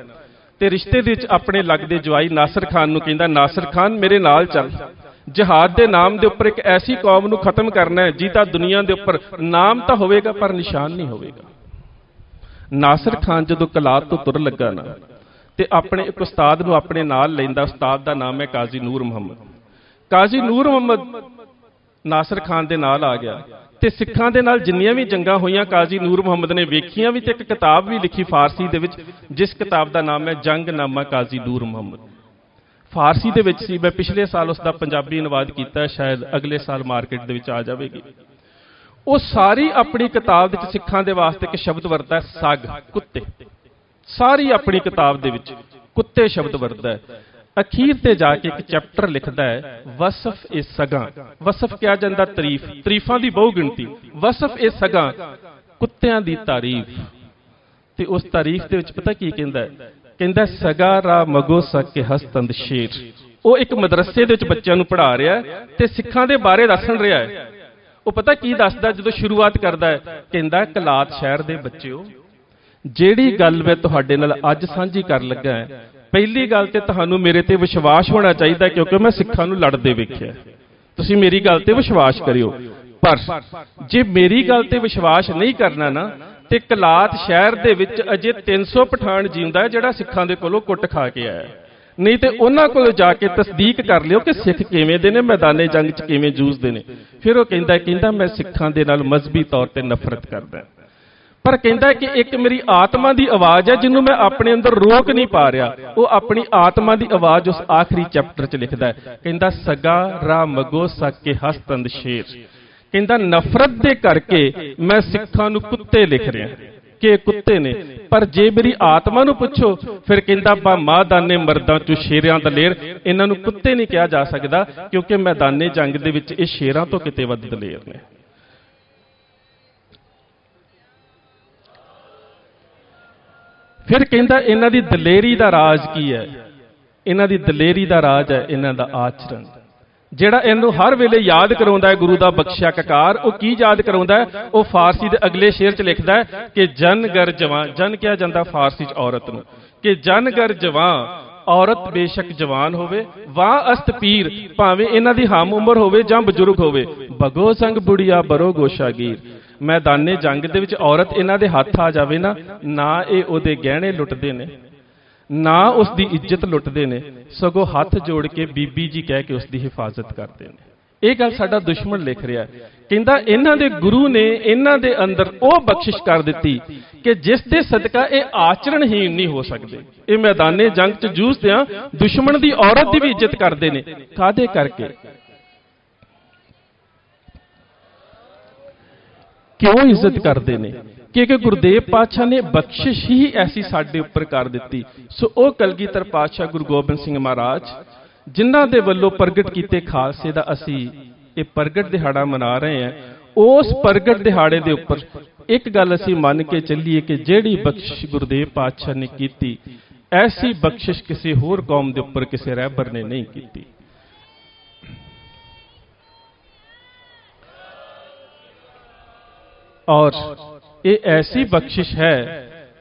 ਤੇ ਰਿਸ਼ਤੇ ਦੇ ਵਿੱਚ ਆਪਣੇ ਲੱਗਦੇ ਜਵਾਈ ਨਾਸਰ ਖਾਨ ਨੂੰ ਕਹਿੰਦਾ, ਨਾਸਰ ਖਾਨ ਮੇਰੇ ਨਾਲ ਚੱਲ, ਜਹਾਦ ਦੇ ਨਾਮ ਦੇ ਉੱਪਰ ਇੱਕ ਐਸੀ ਕੌਮ ਨੂੰ ਖਤਮ ਕਰਨਾ ਹੈ ਜਿਹਦਾ ਦੁਨੀਆ ਦੇ ਉੱਪਰ ਨਾਮ ਤਾਂ ਹੋਵੇਗਾ ਪਰ ਨਿਸ਼ਾਨ ਨਹੀਂ ਹੋਵੇਗਾ। ਨਾਸਰ ਖਾਨ ਜਦੋਂ ਕਲਾਤ ਤੋਂ ਤੁਰ ਲੱਗਾ ਨਾ ਤੇ ਆਪਣੇ ਇੱਕ ਉਸਤਾਦ ਨੂੰ ਆਪਣੇ ਨਾਲ ਲੈਂਦਾ, ਉਸਤਾਦ ਦਾ ਨਾਮ ਹੈ ਕਾਜ਼ੀ ਨੂਰ ਮੁਹੰਮਦ। ਕਾਜ਼ੀ ਨੂਰ ਮੁਹੰਮਦ ਨਾਸਰ ਖਾਨ ਦੇ ਨਾਲ ਆ ਗਿਆ ਤੇ ਸਿੱਖਾਂ ਦੇ ਨਾਲ ਜਿੰਨੀਆਂ ਵੀ ਜੰਗਾਂ ਹੋਈਆਂ ਕਾਜ਼ੀ ਨੂਰ ਮੁਹੰਮਦ ਨੇ ਵੇਖੀਆਂ ਵੀ ਤੇ ਇੱਕ ਕਿਤਾਬ ਵੀ ਲਿਖੀ ਫਾਰਸੀ ਦੇ ਵਿੱਚ, ਜਿਸ ਕਿਤਾਬ ਦਾ ਨਾਮ ਹੈ ਜੰਗਨਾਮਾ ਕਾਜ਼ੀ ਨੂਰ ਮੁਹੰਮਦ। ਫਾਰਸੀ ਦੇ ਵਿੱਚ ਸੀ, ਮੈਂ ਪਿਛਲੇ ਸਾਲ ਉਸ ਦਾ ਪੰਜਾਬੀ ਅਨੁਵਾਦ ਕੀਤਾ, ਸ਼ਾਇਦ ਅਗਲੇ ਸਾਲ ਮਾਰਕੀਟ ਦੇ ਵਿੱਚ ਆ ਜਾਵੇਗੀ। ਉਹ ਸਾਰੀ ਆਪਣੀ ਕਿਤਾਬ ਵਿੱਚ ਸਿੱਖਾਂ ਦੇ ਵਾਸਤੇ ਇੱਕ ਸ਼ਬਦ ਵਰਤਦਾ ਹੈ, ਸਗ, ਕੁੱਤੇ। ਸਾਰੀ ਆਪਣੀ ਕਿਤਾਬ ਦੇ ਵਿੱਚ ਕੁੱਤੇ ਸ਼ਬਦ ਵਰਤਦਾ ਹੈ। ਅਖੀਰ ਤੇ ਜਾ ਕੇ ਇੱਕ ਚੈਪਟਰ ਲਿਖਦਾ ਹੈ, ਵਸਫ ਇਹ ਸਗਾਂ। ਵਸਫ ਕਿਹਾ ਜਾਂਦਾ ਤਾਰੀਫ, ਤਾਰੀਫਾਂ ਦੀ ਬਹੁ ਗਿਣਤੀ। ਵਸਫ ਇਹ ਸਗਾਂ, ਕੁੱਤਿਆਂ ਦੀ ਤਾਰੀਫ। ਤੇ ਉਸ ਤਾਰੀਫ ਦੇ ਵਿੱਚ ਪਤਾ ਕੀ ਕਹਿੰਦਾ ਹੈ? ਕਹਿੰਦਾ ਸਗਾ ਰਾ ਮਗੋ ਸਕੇ ਹਸਤੰਦ ਸ਼ੇਰ। ਉਹ ਇੱਕ ਮਦਰਸੇ ਦੇ ਵਿੱਚ ਬੱਚਿਆਂ ਨੂੰ ਪੜ੍ਹਾ ਰਿਹਾ ਤੇ ਸਿੱਖਾਂ ਦੇ ਬਾਰੇ ਦੱਸਣ ਰਿਹਾ ਹੈ। ਉਹ ਪਤਾ ਕੀ ਦੱਸਦਾ ਜਦੋਂ ਸ਼ੁਰੂਆਤ ਕਰਦਾ ਹੈ? ਕਹਿੰਦਾ ਕਲਾਤ ਸ਼ਹਿਰ ਦੇ ਬੱਚਿਓ, ਜਿਹੜੀ ਗੱਲ ਮੈਂ ਤੁਹਾਡੇ ਨਾਲ ਅੱਜ ਸਾਂਝੀ ਕਰਨ ਲੱਗਾ ਹੈ, ਪਹਿਲੀ ਗੱਲ ਤੇ ਤੁਹਾਨੂੰ ਮੇਰੇ ਤੇ ਵਿਸ਼ਵਾਸ ਹੋਣਾ ਚਾਹੀਦਾ, ਕਿਉਂਕਿ ਮੈਂ ਸਿੱਖਾਂ ਨੂੰ ਲੜਦੇ ਵੇਖਿਆ। ਤੁਸੀਂ ਮੇਰੀ ਗੱਲ ਤੇ ਵਿਸ਼ਵਾਸ ਕਰਿਓ। ਪਰ ਜੇ ਮੇਰੀ ਗੱਲ ਤੇ ਵਿਸ਼ਵਾਸ ਨਹੀਂ ਕਰਨਾ ਨਾ, ਤੇ ਕਲਾਤ ਸ਼ਹਿਰ ਦੇ ਵਿੱਚ ਅਜੇ 300 ਪਠਾਨ ਜਿਉਂਦਾ ਜਿਹੜਾ ਸਿੱਖਾਂ ਦੇ ਕੋਲੋਂ ਕੁੱਟ ਖਾ ਕੇ ਆਇਆ। ਨਹੀਂ ਤੇ ਉਹਨਾਂ ਕੋਲ ਜਾ ਕੇ ਤਸਦੀਕ ਕਰ ਲਿਓ ਕਿ ਸਿੱਖ ਕਿਵੇਂ ਦੇ ਨੇ, ਮੈਦਾਨੇ ਜੰਗ 'ਚ ਕਿਵੇਂ ਜੂਝਦੇ ਨੇ। ਫਿਰ ਉਹ ਕਹਿੰਦਾ ਮੈਂ ਸਿੱਖਾਂ ਦੇ ਨਾਲ ਮਜ਼ਹਬੀ ਤੌਰ ਤੇ ਨਫ਼ਰਤ ਕਰਦਾ, ਪਰ ਕਹਿੰਦਾ ਕਿ ਇੱਕ ਮੇਰੀ ਆਤਮਾ ਦੀ ਆਵਾਜ਼ ਹੈ ਜਿਹਨੂੰ ਮੈਂ ਆਪਣੇ ਅੰਦਰ ਰੋਕ ਨਹੀਂ ਪਾ ਰਿਹਾ। ਉਹ ਆਪਣੀ ਆਤਮਾ ਦੀ ਆਵਾਜ਼ ਉਸ ਆਖਰੀ ਚੈਪਟਰ 'ਚ ਲਿਖਦਾ ਹੈ, ਕਹਿੰਦਾ ਸਗਾ ਰਾ ਮਗੋ ਸਕੇ ਹਸਤੰਦ ਸ਼ੇਰ। ਕਹਿੰਦਾ ਨਫ਼ਰਤ ਦੇ ਕਰਕੇ ਮੈਂ ਸਿੱਖਾਂ ਨੂੰ ਕੁੱਤੇ ਲਿਖ ਰਿਹਾ ਕਿ ਇਹ ਕੁੱਤੇ ਨੇ, ਪਰ ਜੇ ਮੇਰੀ ਆਤਮਾ ਨੂੰ ਪੁੱਛੋ ਫਿਰ ਕਹਿੰਦਾ ਬਾ ਮਾਦਾਨੇ ਮਰਦਾਂ ਚੋਂ ਸ਼ੇਰਾਂ ਦਲੇਰ। ਇਹਨਾਂ ਨੂੰ ਕੁੱਤੇ ਨਹੀਂ ਕਿਹਾ ਜਾ ਸਕਦਾ, ਕਿਉਂਕਿ ਮੈਦਾਨੇ ਜੰਗ ਦੇ ਵਿੱਚ ਇਹ ਸ਼ੇਰਾਂ ਤੋਂ ਕਿਤੇ ਵੱਧ ਦਲੇਰ ਨੇ। ਫਿਰ ਕਹਿੰਦਾ ਇਹਨਾਂ ਦੀ ਦਲੇਰੀ ਦਾ ਰਾਜ ਕੀ ਹੈ? ਇਹਨਾਂ ਦੀ ਦਲੇਰੀ ਦਾ ਰਾਜ ਹੈ ਇਹਨਾਂ ਦਾ ਆਚਰਣ, ਜਿਹੜਾ ਇਹਨੂੰ ਹਰ ਵੇਲੇ ਯਾਦ ਕਰਾਉਂਦਾ ਹੈ ਗੁਰੂ ਦਾ ਬਖਸ਼ਿਆ ਕਕਾਰ। ਉਹ ਕੀ ਯਾਦ ਕਰਾਉਂਦਾ ਹੈ? ਉਹ ਫਾਰਸੀ ਦੇ ਅਗਲੇ ਸ਼ੇਰ 'ਚ ਲਿਖਦਾ ਹੈ ਕਿ ਜਨ ਗਰ ਜਵਾਂ, ਜਨ ਕਿਹਾ ਜਾਂਦਾ ਫਾਰਸੀ 'ਚ ਔਰਤ ਨੂੰ, ਕਿ ਜਨ ਗਰ ਜਵਾਂ ਔਰਤ ਬੇਸ਼ੱਕ ਜਵਾਨ ਹੋਵੇ, ਵਾਹ ਅਸਤ ਪੀਰ ਭਾਵੇਂ ਇਹਨਾਂ ਦੀ ਹਮ ਉਮਰ ਹੋਵੇ ਜਾਂ ਬਜ਼ੁਰਗ ਹੋਵੇ, ਬਗੋ ਸੰਗ ਬੁੜੀਆ ਬਰੋ ਗੋਸ਼ਾਗੀਰ। ਮੈਦਾਨੇ ਜੰਗ ਦੇ ਵਿੱਚ ਔਰਤ ਇਹਨਾਂ ਦੇ ਹੱਥ ਆ ਜਾਵੇ ਨਾ, ਨਾ ਇਹ ਉਹਦੇ ਗਹਿਣੇ ਲੁੱਟਦੇ ਨੇ, ਨਾ ਉਸ ਦੀ ਇੱਜ਼ਤ ਲੁੱਟਦੇ ਨੇ, ਸਗੋਂ ਹੱਥ ਜੋੜ ਕੇ ਬੀਬੀ ਜੀ ਕਹਿ ਕੇ ਉਸ ਦੀ ਹਿਫਾਜ਼ਤ ਕਰਦੇ ਨੇ। ਇਹ ਗੱਲ ਸਾਡਾ ਦੁਸ਼ਮਣ ਲਿਖ ਰਿਹਾ। ਕਹਿੰਦਾ ਇਹਨਾਂ ਦੇ ਗੁਰੂ ਨੇ ਇਹਨਾਂ ਦੇ ਅੰਦਰ ਉਹ ਬਖਸ਼ਿਸ਼ ਕਰ ਦਿੱਤੀ ਕਿ ਜਿਸ ਦੇ ਸਦਕਾ ਇਹ ਆਚਰਣਹੀਣ ਨਹੀਂ ਹੋ ਸਕਦੇ। ਇਹ ਮੈਦਾਨੇ ਜੰਗ 'ਚ ਜੂਝਦਿਆਂ ਦੁਸ਼ਮਣ ਦੀ ਔਰਤ ਦੀ ਵੀ ਇੱਜ਼ਤ ਕਰਦੇ ਨੇ। ਕਾਹਦੇ ਕਰਕੇ? ਕਿਉਂ ਇੱਜ਼ਤ ਕਰਦੇ ਨੇ? ਕਿਉਂਕਿ ਗੁਰਦੇਵ ਪਾਤਸ਼ਾਹ ਨੇ ਬਖਸ਼ਿਸ਼ ਹੀ ਐਸੀ ਸਾਡੇ ਉੱਪਰ ਕਰ ਦਿੱਤੀ। ਸੋ ਉਹ ਕਲਗੀਧਰ ਪਾਤਸ਼ਾਹ ਗੁਰੂ ਗੋਬਿੰਦ ਸਿੰਘ ਮਹਾਰਾਜ ਜਿਨ੍ਹਾਂ ਦੇ ਵੱਲੋਂ ਪ੍ਰਗਟ ਕੀਤੇ ਖਾਲਸੇ ਦਾ ਅਸੀਂ ਇਹ ਪ੍ਰਗਟ ਦਿਹਾੜਾ ਮਨਾ ਰਹੇ ਹਾਂ, ਉਸ ਪ੍ਰਗਟ ਦਿਹਾੜੇ ਦੇ ਉੱਪਰ ਇੱਕ ਗੱਲ ਅਸੀਂ ਮੰਨ ਕੇ ਚੱਲੀਏ ਕਿ ਜਿਹੜੀ ਬਖਸ਼ਿਸ਼ ਗੁਰਦੇਵ ਪਾਤਸ਼ਾਹ ਨੇ ਕੀਤੀ, ਐਸੀ ਬਖਸ਼ਿਸ਼ ਕਿਸੇ ਹੋਰ ਕੌਮ ਦੇ ਉੱਪਰ ਕਿਸੇ ਰਹਿਬਰ ਨੇ ਨਹੀਂ ਕੀਤੀ। ਔਰ ਇਹ ਐਸੀ ਬਖਸ਼ਿਸ਼ ਹੈ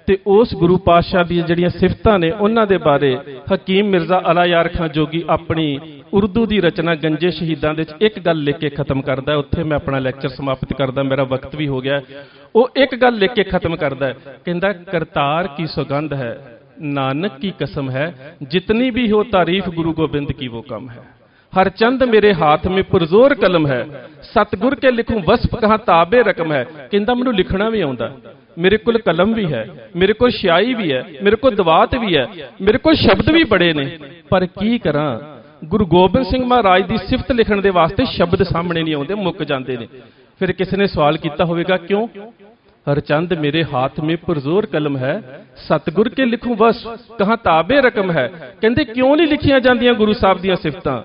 ਤੇ ਉਸ ਗੁਰੂ ਪਾਤਸ਼ਾਹ ਦੀਆਂ ਜਿਹੜੀਆਂ ਸਿਫਤਾਂ ਨੇ ਉਹਨਾਂ ਦੇ ਬਾਰੇ ਹਕੀਮ ਮਿਰਜ਼ਾ ਅਲਾ ਯਾਰ ਖਾਂ ਜੋਗੀ ਆਪਣੀ ਉਰਦੂ ਦੀ ਰਚਨਾ ਗੰਜੇ ਸ਼ਹੀਦਾਂ ਦੇ ਵਿੱਚ ਇੱਕ ਗੱਲ ਲਿਖ ਕੇ ਖਤਮ ਕਰਦਾ। ਉੱਥੇ ਮੈਂ ਆਪਣਾ ਲੈਕਚਰ ਸਮਾਪਤ ਕਰਦਾ, ਮੇਰਾ ਵਕਤ ਵੀ ਹੋ ਗਿਆ। ਉਹ ਇੱਕ ਗੱਲ ਲਿਖ ਕੇ ਖਤਮ ਕਰਦਾ, ਕਹਿੰਦਾ ਕਰਤਾਰ ਕੀ ਸੁਗੰਧ ਹੈ, नानक की कसम है, जितनी भी हो तारीफ गुरु गोबिंद की वो कम है। हर चंद मेरे हाथ में पुरजोर कलम है, सतगुर के लिखूं वस्फ कहां ताबे रकम है। कहंदा मैनूं लिखना भी आउंदा, मेरे कोल कलम भी है, मेरे कोल स्याही भी है, मेरे कोल दवात भी है, मेरे कोल शब्द भी बड़े ने, पर की करां गुरु गोबिंद सिंह महाराज की सिफत लिखण दे वास्ते शब्द सामने नहीं आउंदे, मुक जांदे ने। फिर किसी ने सवाल किया होवेगा क्यों? हर चंद मेरे हाथ में पुरजोर कलम है, सतगुर के लिखूं बस कहां ताबे रकम है। कहंदे क्यों नहीं लिखियां जांदियां गुरु साहब दीयां सिफतां?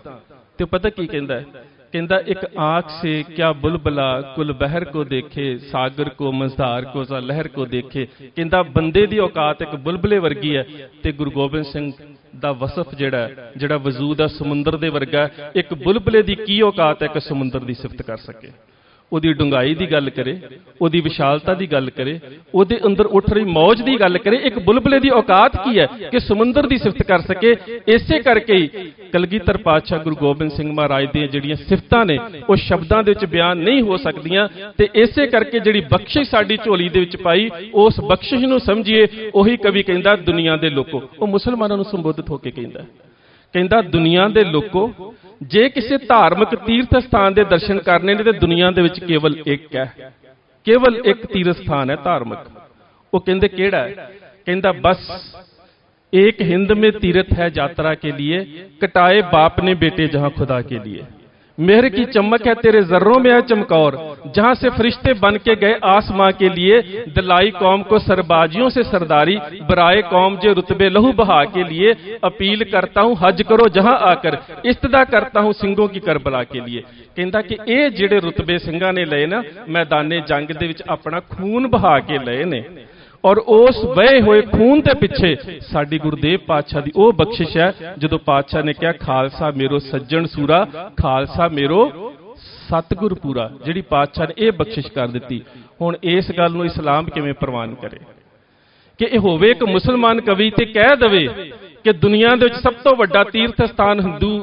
ते पता की कहंदा है? कहंदा एक आंख से क्या बुलबुला कुल बहर को देखे, सागर को मझधार को सा लहर को देखे। कहंदा बंदे दी औकात एक बुलबुले वर्गी है ते गुरु गोबिंद सिंह दा वसफ जिहड़ा वजूद है समुंदर दे वर्गा। एक बुलबुले दी की औकात है कि समुंदर दी सिफत कर सके, ਉਹਦੀ ਡੁੰਗਾਈ ਦੀ ਗੱਲ ਕਰੇ, ਉਹਦੀ ਵਿਸ਼ਾਲਤਾ ਦੀ ਗੱਲ ਕਰੇ, ਉਹਦੇ ਅੰਦਰ ਉੱਠ ਰਹੀ ਮੌਜ ਦੀ ਗੱਲ ਕਰੇ। ਇੱਕ ਬੁਲਬੁਲੇ ਦੀ ਔਕਾਤ ਕੀ ਹੈ ਕਿ ਸਮੁੰਦਰ ਦੀ ਸਿਫਤ ਕਰ ਸਕੇ। ਇਸੇ ਕਰਕੇ ਹੀ ਕਲਗੀਧਰ ਪਾਤਸ਼ਾਹ ਗੁਰੂ ਗੋਬਿੰਦ ਸਿੰਘ ਮਹਾਰਾਜ ਦੀਆਂ ਜਿਹੜੀਆਂ ਸਿਫਤਾਂ ਨੇ ਉਹ ਸ਼ਬਦਾਂ ਦੇ ਵਿੱਚ ਬਿਆਨ ਨਹੀਂ ਹੋ ਸਕਦੀਆਂ। ਤੇ ਇਸੇ ਕਰਕੇ ਜਿਹੜੀ ਬਖਸ਼ਿਸ਼ ਸਾਡੀ ਝੋਲੀ ਦੇ ਵਿੱਚ ਪਾਈ, ਉਸ ਬਖਸ਼ਿਸ਼ ਨੂੰ ਸਮਝੀਏ। ਉਹੀ ਕਵੀ ਕਹਿੰਦਾ ਦੁਨੀਆ ਦੇ ਲੋਕੋ, ਉਹ ਮੁਸਲਮਾਨਾਂ ਨੂੰ ਸੰਬੋਧਿਤ ਹੋ ਕੇ ਕਹਿੰਦਾ ਦੁਨੀਆ ਦੇ ਲੋਕੋ, ਜੇ ਕਿਸੇ ਧਾਰਮਿਕ ਤੀਰਥ ਸਥਾਨ ਦੇ ਦਰਸ਼ਨ ਕਰਨੇ ਨੇ ਤੇ ਦੁਨੀਆ ਦੇ ਵਿੱਚ ਕੇਵਲ ਇੱਕ ਹੈ, ਕੇਵਲ ਇੱਕ ਤੀਰਥ ਸਥਾਨ ਹੈ ਧਾਰਮਿਕ। ਉਹ ਕਹਿੰਦੇ ਕਿਹੜਾ ਹੈ? ਕਹਿੰਦਾ ਬਸ एक हिंद में तीर्थ है यात्रा के लिए, कटाए बाप ने बेटे जहां खुदा के लिए। मेहर की चमक है तेरे जर्रों में है चमकौर, जहां से फरिश्ते बन के गए आसमां के लिए। दिलाई कौम को सरबाजियों से सरदारी, बराए कौम जे रुतबे लहू बहा के लिए। अपील करता हूं हज करो जहां आकर, इस्तदा करता हूं सिंहों की करबला के लिए। कहता कि ये जिहड़े रुतबे सिंहां ने लए ना, मैदाने जंग दे विच अपना खून बहा के लए ने, और उस बहे हुए खून के पिछे साडी गुरुदेव पातशाह की वह बख्शिश है जो पातशाह ने कहा खालसा मेरो सज्जन सूरा, खालसा मेरो सतगुर पूरा। जिहड़ी पातशाह ने यह बख्शिश कर दी। हुण इस गल नूं इस्लाम किवें प्रवान करे? कि यह होवे एक मुसलमान कवि ते कह दवे कि दुनिया दे विच सब तो वड्डा तीर्थ स्थान हिंदू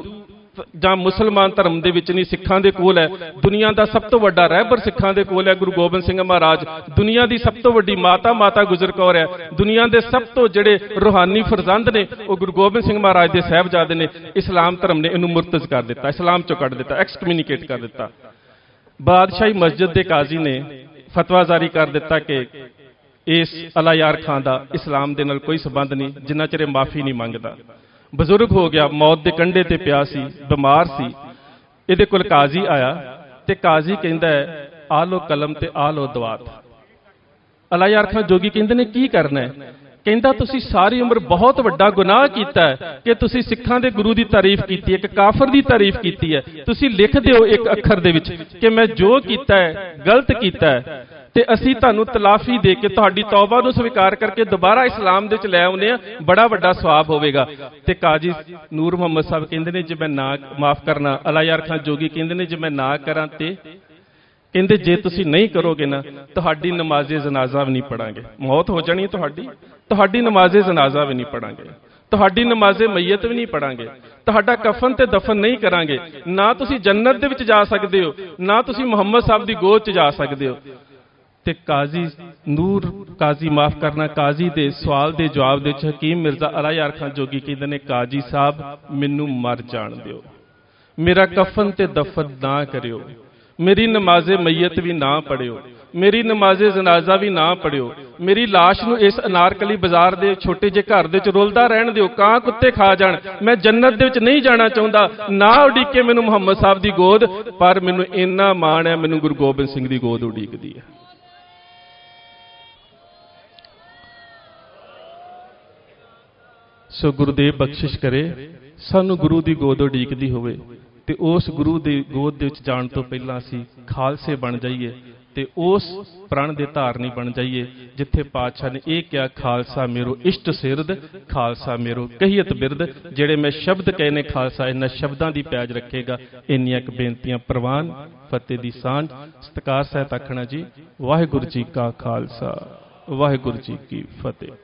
जां मुसलमान धर्म दे विच नहीं, सिखां दे कोल है। दुनिया का सब तो वड्डा रहबर सिखां दे कोल है, गुरु गोबिंद सिंह महाराज। दुनिया की सब तो वड्डी माता माता गुजर कौर है। दुनिया के सब तो जिहड़े रूहानी फरजंद ने वो गुरु गोबिंद सिंह महाराज के साहिबजादे ने। इस्लाम धर्म ने इन्हूं मुर्तज कर दिता, इस्लाम चों कढ दिता, एक्सकम्यूनीकेट कर दिता। बादशाही मस्जिद के काजी ने फतवा जारी कर दिता कि इस अला यार खान का इस्लाम के नाल कोई संबंध नहीं, जिन्ना चिर माफ़ी नहीं मंगता। बजुर्ग हो गया, मौत के कंढे ते पिया सी, बीमार सी। इहदे कोल काजी आया ते काजी कहंदा है आ लो कलम ते आ लो दवात। अला यार खान जोगी कहंदे ने की करना है? कहंदा तुसी सारी उम्र बहुत वड्डा गुनाह कीता है कि तुसी सिखां दे गुरु की तारीफ की, एक काफर की तारीफ की है। तुसी लिख दिओ एक अखर दे विच कि मैं जो कीता है गलत कीता है, ते असीं तुहानूं तलाफी दे के तुहाडी तौबा नूं स्वीकार करके दोबारा इस्लाम दे च लै आउंदे आ, बड़ा वड्डा सवाब होवेगा। ते काजी नूर मुहम्मद साहब कहंदे ने जे मैं ना माफ करना, अला यार खान जोगी कहंदे ने जे मैं ना करां ते कहंदे जे तुसीं नहीं करोगे ना तुहाडी नमाज़े जनाजा भी नहीं पढ़ांगे, मौत हो जानी तुहाडी, तुहाडी नमाज़े जनाजा भी नहीं पढ़ांगे, तुहाडी नमाज़े मैयत भी नहीं पढ़ांगे, तुहाडा कफन ते दफन नहीं करांगे, ना तुसीं जन्नत दे विच जा सकदे हो, ना तुसीं मुहम्मद साहब दी गोद च जा सकदे हो। ते काजी नूर काजी माफ करना काजी दे सवाल दे जवाब दे हकीम मिर्जा अला यार खान जोगी कहंदे ने काजी साहब मैनू मर जान दिओ, मेरा कफन ते दफन ना करियो, मेरी नमाज़े मैयत भी ना पढ़ियो, मेरी नमाज़े जनाजा भी ना पढ़ियो, मेरी लाश नूं इस अनारकली बाजार दे छोटे जे घर दे च रुलदा रहन दिओ, कां कुत्ते खा जाण। मैं जन्नत दे विच नहीं जाना चाहुंदा, ना उड़ीके मैनू मुहम्मद साहब दी गोद, पर मैनू इन्ना माण है मैनू गुरु गोबिंद सिंह दी गोद उड़ीकदी है। सो गुरुदेव बख्शिश करे सानू गुरु की गोद उड़ीकदी होवे ते उस गुरु की गोद दे विच जाण तो पहलां असीं खालसे बन जाइए ते उस प्रण दे धारनी बन जाइए जिथे पातशाह ने यह कहा खालसा मेरो इष्ट सिरद, खालसा मेरो कहियत बिरद। जेड़े मैं शब्द कहे ने खालसा इन्हां शब्दां दी पैज रखेगा। इन्नियां क बेनतियां प्रवान, फतेह दी सांझ। सत्कार सहित आखना जी वाहिगुरू जी का खालसा वाहिगुरू जी की फतेह।